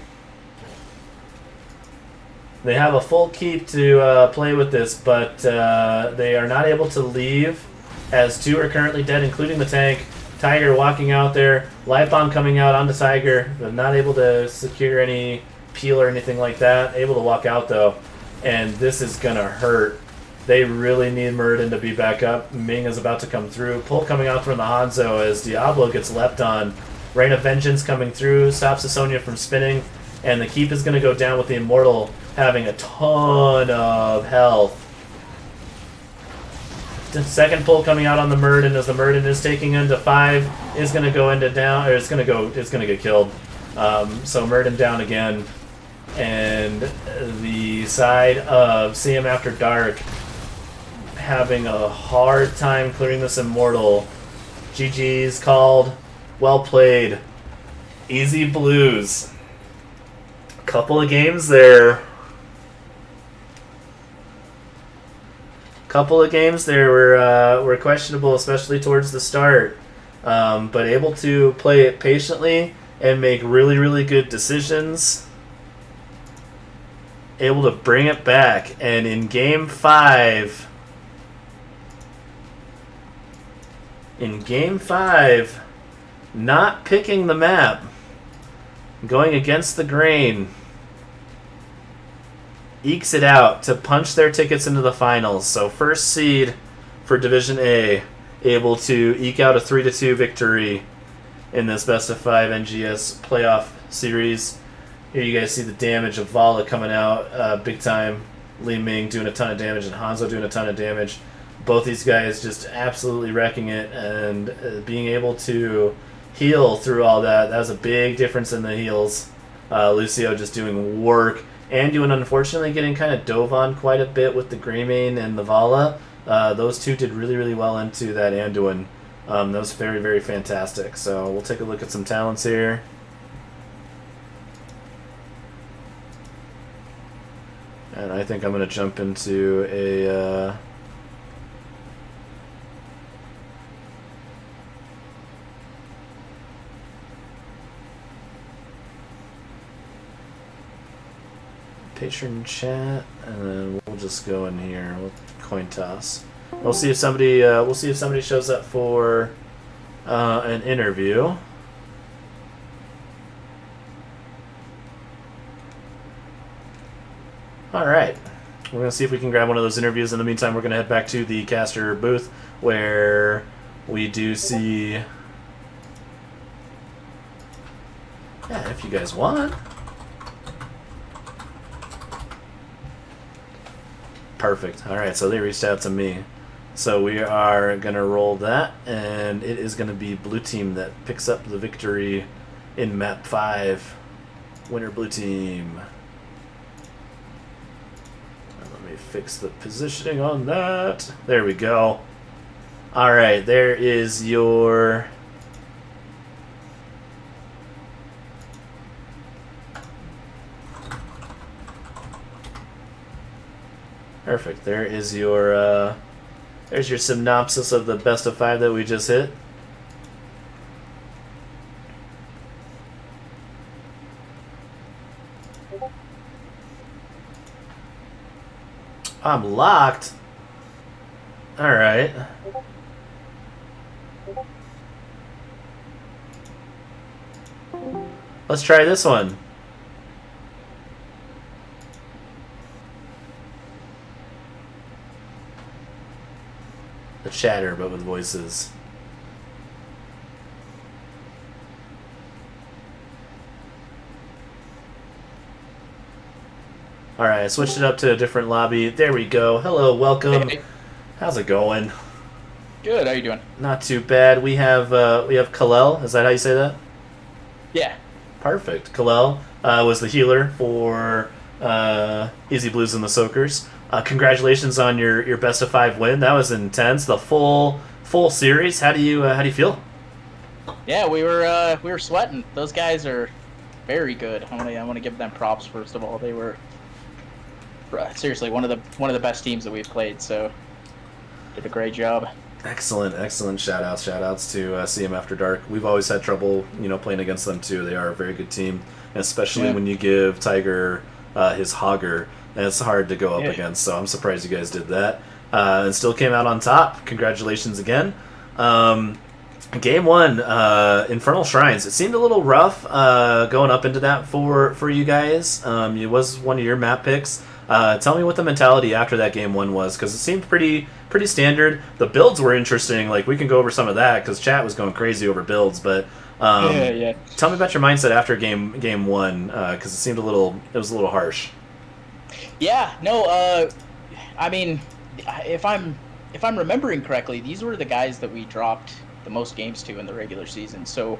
They have a full keep to play with this, but they are not able to leave as 2 are currently dead, including the tank. Tiger walking out there. Light Bomb coming out onto Tiger. They're not able to secure any peel or anything like that. Able to walk out, though. And this is going to hurt. They really need Murden to be back up. Ming is about to come through. Pull coming out from the Hanzo as Diablo gets leapt on. Rain of Vengeance coming through. Stops the Sonya from spinning. And the keep is going to go down with the Immortal having a ton of health. The second pull coming out on the Murden as the Murden is taking into 5, is going to go into down, or it's going to get killed. So Murden down again, and the side of CM After Dark having a hard time clearing this Immortal. GG's called. Well played. Easy Blues. Couple of games there. Couple of games there were questionable, especially towards the start, but able to play it patiently and make really, really good decisions. Able to bring it back, and in Game 5, not picking the map, going against the grain, ekes it out to punch their tickets into the finals. So first seed for Division A, able to eke out a 3-2 victory in this best of 5 NGS playoff series. Here you guys see the damage of Vala coming out big time. Li Ming doing a ton of damage and Hanzo doing a ton of damage. Both these guys just absolutely wrecking it, and being able to heal through all that. That was a big difference in the heals. Lucio just doing work. Anduin, unfortunately, getting kind of dove on quite a bit with the Greymane and the Vala. Those two did really, really well into that Anduin. That was very, very fantastic. So we'll take a look at some talents here. And I think I'm going to jump into a... patron chat, and then we'll just go in here. We'll coin toss. We'll see if somebody shows up for an interview. All right, we're gonna see if we can grab one of those interviews. In the meantime, we're gonna head back to the caster booth where we do see. Yeah, if you guys want. Perfect. All right, so they reached out to me. So we are going to roll that, and it is going to be blue team that picks up the victory in map 5. Winner blue team. Let me fix the positioning on that. There we go. All right, there is your... Perfect. There is your... There's your synopsis of the best of 5 that we just hit. I'm locked. All right. Let's try this one. The chatter, but with voices. Alright, I switched it up to a different lobby. There we go. Hello, welcome. Hey. How's it going? Good. How you doing? Not too bad. We have Kalel. Is that how you say that? Yeah. Perfect. Kalel was the healer for Easy Blues and the Soakers. Congratulations on your best of 5 win. That was intense. The full series. How do you feel? Yeah, we were sweating. Those guys are very good. I want to give them props first of all. They were seriously one of the best teams that we've played. So did a great job. Excellent. Shout outs to CM After Dark. We've always had trouble, playing against them too. They are a very good team, especially when you give Tiger his Hogger. And it's hard to go up against, so I'm surprised you guys did that. And still came out on top. Congratulations again. Game 1, Infernal Shrines. It seemed a little rough going up into that for you guys. It was one of your map picks. Tell me what the mentality after that game 1 was, because it seemed pretty standard. The builds were interesting. Like, we can go over some of that, because chat was going crazy over builds, but... Tell me about your mindset after game 1, because it was a little harsh. Yeah, no, I mean, if I'm remembering correctly, these were the guys that we dropped the most games to in the regular season. So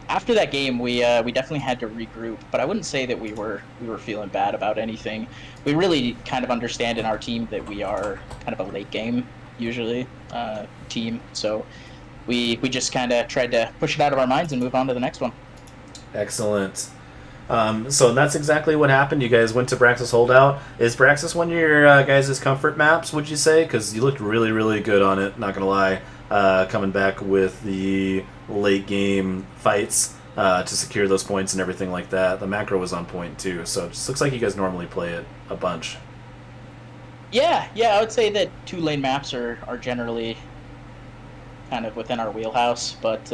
after that game, we definitely had to regroup. But I wouldn't say that we were feeling bad about anything. We really kind of understand in our team that we are kind of a late game usually team. So we just kind of tried to push it out of our minds and move on to the next one. Excellent. So that's exactly what happened. You guys went to Braxis Holdout. Is Braxis one of your guys' comfort maps, would you say? Because you looked really, really good on it, not going to lie, coming back with the late game fights to secure those points and everything like that. The macro was on point, too, so it just looks like you guys normally play it a bunch. Yeah, I would say that 2-lane maps are generally kind of within our wheelhouse, but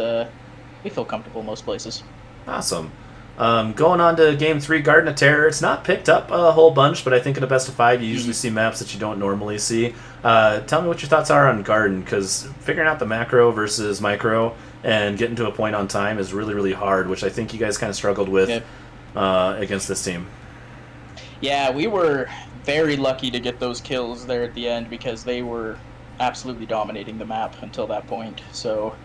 we feel comfortable most places. Awesome. Going on to Game 3, Garden of Terror. It's not picked up a whole bunch, but I think in a best of 5 you usually see maps that you don't normally see. Tell me what your thoughts are on Garden, because figuring out the macro versus micro and getting to a point on time is really, really hard, which I think you guys kind of struggled with against this team. Yeah, we were very lucky to get those kills there at the end because they were absolutely dominating the map until that point. So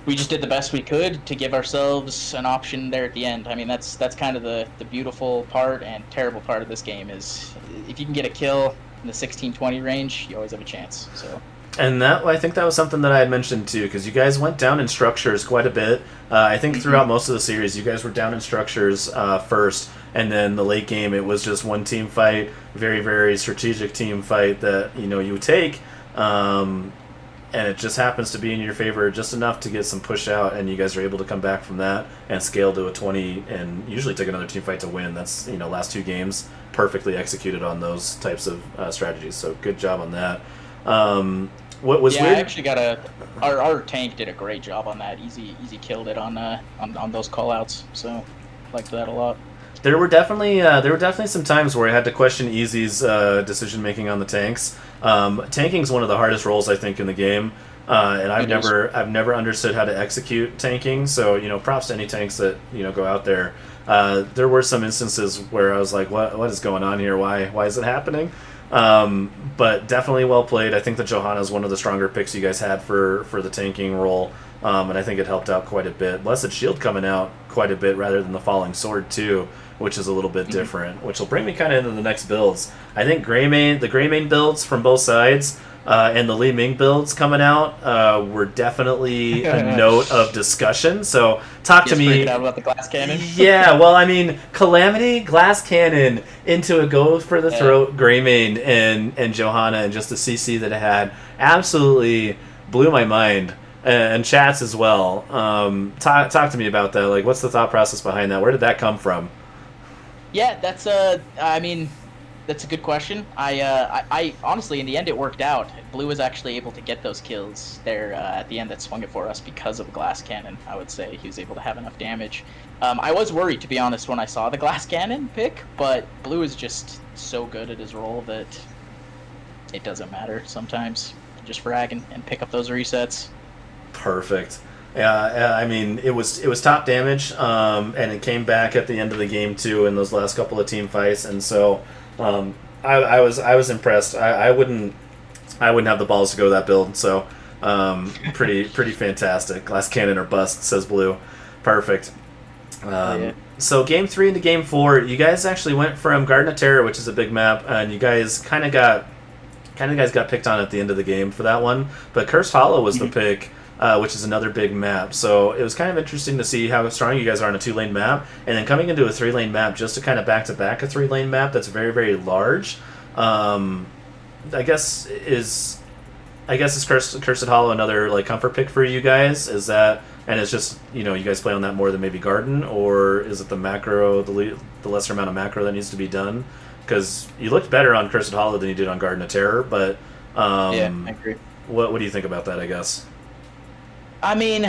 we just did the best we could to give ourselves an option there at the end. I mean, that's kind of the beautiful part and terrible part of this game is if you can get a kill in the 16-20 range, you always have a chance. So. And I think that was something that I had mentioned too, because you guys went down in structures quite a bit. I think throughout most of the series, you guys were down in structures first, and then the late game, it was just one team fight, very, very strategic team fight that you would take. And it just happens to be in your favor just enough to get some push out, and you guys are able to come back from that and scale to a 20 and usually take another team fight to win. That's, last 2 games perfectly executed on those types of strategies. So good job on that. What was weird? I actually got our tank did a great job on that. Easy killed it on those callouts. So liked that a lot. There were definitely some times where I had to question Easy's decision making on the tanks. Tanking is one of the hardest roles I think in the game, and I've never understood how to execute tanking. So props to any tanks that go out there. There were some instances where I was like, what is going on here? Why is it happening? But definitely well played. I think that Johanna is one of the stronger picks you guys had for the tanking role. and I think it helped out quite a bit. Blessed Shield coming out quite a bit rather than the Falling Sword too, which is a little bit different, which will bring me kind of into the next builds. I think the Greymane builds from both sides and the Li Ming builds coming out were definitely a note of discussion. So talk to me. Freaking out about the glass cannon. Yeah, well, I mean, Calamity, Glass Cannon into a go for the throat Greymane and Johanna, and just the CC that it had absolutely blew my mind. And chats as well. Talk to me about that. Like, what's the thought process behind that? Where did that come from? Yeah, that's I mean, that's a good question. I honestly, in the end, it worked out. Blue was actually able to get those kills there at the end that swung it for us because of Glass Cannon. I would say he was able to have enough damage. I was worried, to be honest, when I saw the Glass Cannon pick, but Blue is just so good at his role that it doesn't matter sometimes. Just frag and pick up those resets. Perfect. Yeah, I mean, it was top damage, and it came back at the end of the game too in those last couple of team fights, and so I was impressed. I wouldn't have the balls to go that build, so pretty fantastic. Glass Cannon or bust, says Blue. Perfect. So game 3 into game 4, you guys actually went from Garden of Terror, which is a big map, and you guys kind of got picked on at the end of the game for that one, but Cursed Hollow was the pick. Which is another big map. So it was kind of interesting to see how strong you guys are on a 2-lane map, and then coming into a 3-lane map just to kind of back-to-back a 3-lane map that's very, very large. I guess is Cursed Hollow another like comfort pick for you guys? Is that, and it's just, you guys play on that more than maybe Garden, or is it the macro, the lesser amount of macro that needs to be done? Because you looked better on Cursed Hollow than you did on Garden of Terror, but yeah, I agree. What do you think about that, I guess? I mean,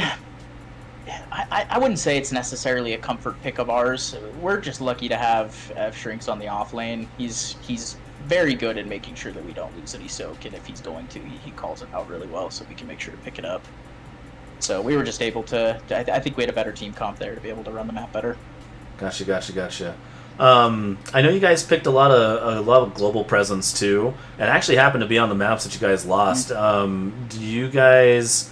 I wouldn't say it's necessarily a comfort pick of ours. We're just lucky to have Shrinks on the off lane. He's very good at making sure that we don't lose any soak, and if he's going to, he calls it out really well, so we can make sure to pick it up. So we were just able to. I think we had a better team comp there to be able to run the map better. Gotcha. I know you guys picked a lot of global presence too, and actually happened to be on the maps that you guys lost. Do you guys?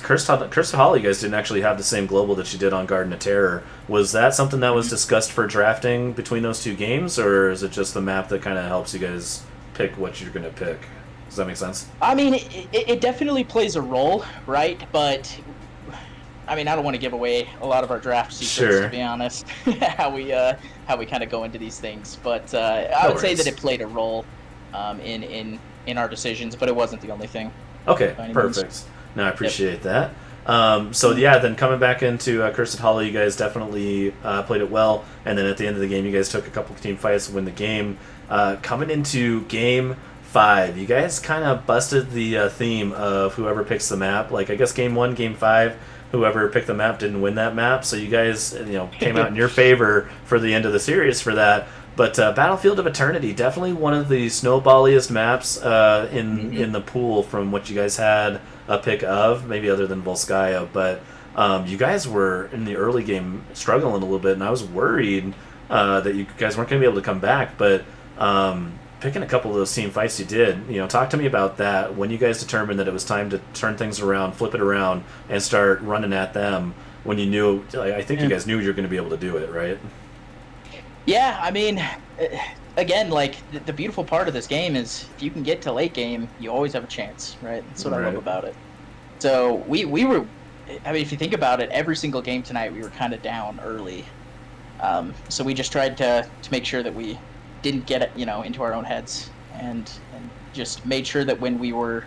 Cursed Hollow, you guys didn't actually have the same global that you did on Garden of Terror. Was that something that was discussed for drafting between those two games, or is it just the map that kind of helps you guys pick what you're going to pick? Does that make sense? I mean, it definitely plays a role, right? But I mean, I don't want to give away a lot of our draft secrets, to be honest. how we kind of go into these things, but I would say that it played a role in our decisions, but it wasn't the only thing. Okay, perfect. No, I appreciate that. Then coming back into Cursed Hollow, you guys definitely played it well, and then at the end of the game, you guys took a couple of team fights to win the game. Coming into game 5, you guys kind of busted the theme of whoever picks the map. Like, I guess game 1, game 5, whoever picked the map didn't win that map, so you guys came out in your favor for the end of the series for that. But Battlefield of Eternity, definitely one of the snowballiest maps in the pool from what you guys had a pick of, maybe other than Volskaya. But you guys were, in the early game, struggling a little bit, and I was worried that you guys weren't going to be able to come back. But picking a couple of those team fights you did, talk to me about that, when you guys determined that it was time to turn things around, flip it around, and start running at them, when you knew, I think you guys knew you were going to be able to do it, right? Yeah, I mean, again, like, the beautiful part of this game is if you can get to late game, you always have a chance, right? That's what I love about it. So we were, I mean, if you think about it, every single game tonight we were kind of down early. So we just tried to make sure that we didn't get it, into our own heads, and just made sure that when we were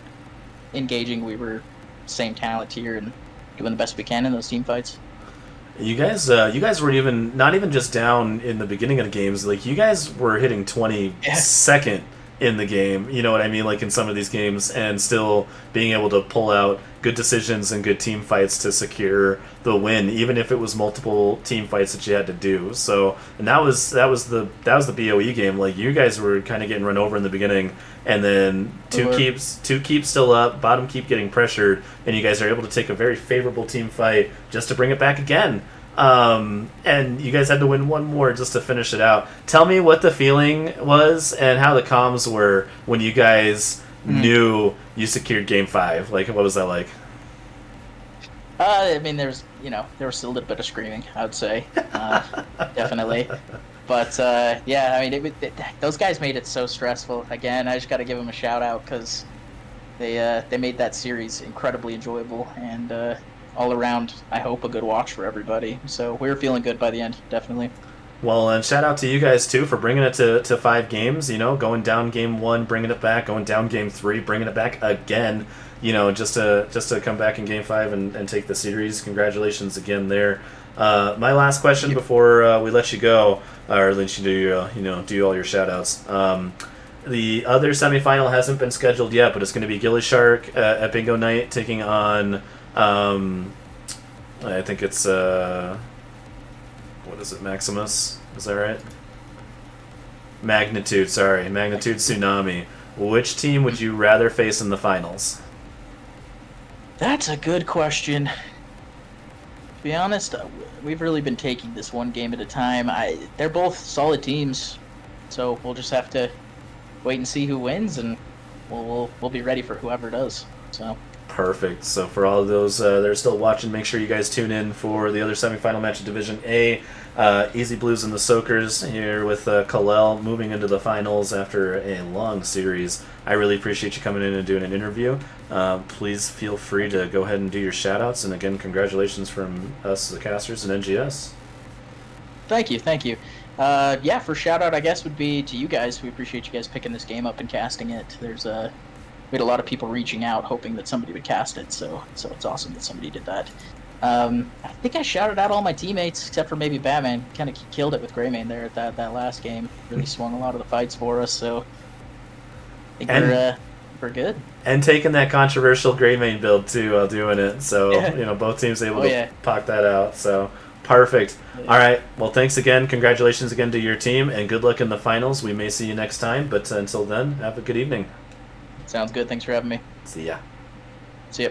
engaging, we were same talent tier and doing the best we can in those team fights. You guys were not even just down in the beginning of the games. Like, you guys were hitting 22nd in the game. You know what I mean? Like, in some of these games, and still being able to pull out good decisions and good team fights to secure the win, even if it was multiple team fights that you had to do. So, and that was the BOE game. Like, you guys were kind of getting run over in the beginning, and then two keeps still up, bottom keep getting pressured, and you guys are able to take a very favorable team fight just to bring it back again. And you guys had to win one more just to finish it out. Tell me what the feeling was and how the comms were when you guys knew you secured game 5. Like, what was that like? I mean, there was a little bit of screaming, I would say, definitely. But yeah, I mean, those guys made it so stressful. Again, I just got to give them a shout out because they made that series incredibly enjoyable and all around, I hope, a good watch for everybody. So we were feeling good by the end, definitely. Well, and shout out to you guys too for bringing it to 5 games. Going down game 1, bringing it back, going down game 3, bringing it back again. Just to come back in game 5 and take the series. Congratulations again there. My last question before we let you go, or let you do all your shout outs. The other semifinal hasn't been scheduled yet, but it's going to be Gilly Shark at Bingo Night taking on. I think it's what is it, Maximus? Is that right? Magnitude Tsunami. Which team would you rather face in the finals? That's a good question. To be honest, we've really been taking this one game at a time. They're both solid teams, so we'll just have to wait and see who wins, and we'll be ready for whoever does. So. Perfect. So for all of those that are still watching, make sure you guys tune in for the other semifinal match of Division A. Easy Blues and the Soakers here with Kalel moving into the finals after a long series. I really appreciate you coming in and doing an interview. Please feel free to go ahead and do your shout-outs. And again, congratulations from us, the casters, and NGS. Thank you. Yeah, for shout-out, I guess, would be to you guys. We appreciate you guys picking this game up and casting it. We had a lot of people reaching out, hoping that somebody would cast it, so it's awesome that somebody did that. I think I shouted out all my teammates, except for maybe Batman. Kind of killed it with Greymane there at that last game. Really swung a lot of the fights for us, so I think we're good. And taking that controversial Greymane build, too, while doing it. So, Yeah. both teams able to pop that out. So, perfect. Yeah. All right. Well, thanks again. Congratulations again to your team, and good luck in the finals. We may see you next time, but until then, have a good evening. Sounds good. Thanks for having me. See ya. See ya.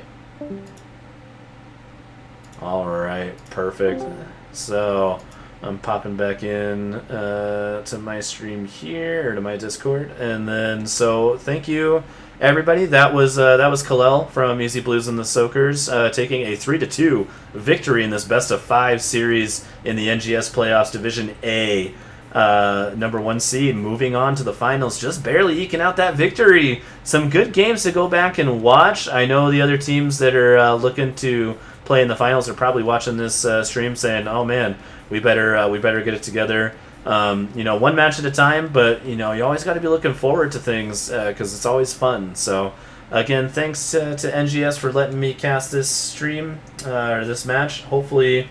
All right. Perfect. So I'm popping back in to my stream here, or to my Discord. And then, so thank you, everybody. That was Kalel from Easy Blues and the Soakers taking a 3-2 victory in this best-of-5 series in the NGS Playoffs Division A. Number 1 seed moving on to the finals, just barely eking out that victory. Some good games to go back and watch. I know the other teams that are looking to play in the finals are probably watching this stream saying, "Oh man, we better get it together." One match at a time, but you always got to be looking forward to things because it's always fun. So again, thanks to NGS for letting me cast this stream or this match. Hopefully,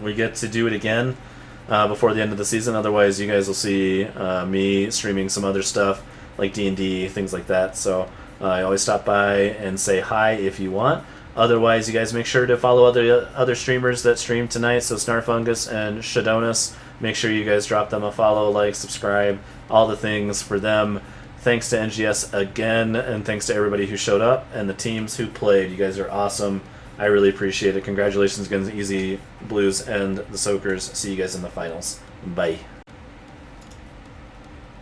we get to do it again before the end of the season. Otherwise, you guys will see me streaming some other stuff like D&D, things like that. So I always stop by and say hi if you want. Otherwise, you guys make sure to follow other streamers that stream tonight. So Snarfungus and Shadonis. Make sure you guys drop them a follow, like, subscribe, all the things for them. Thanks to NGS again, and thanks to everybody who showed up and the teams who played. You guys are awesome. I really appreciate it. Congratulations again to Easy Blues and the Soakers. See you guys in the finals. Bye.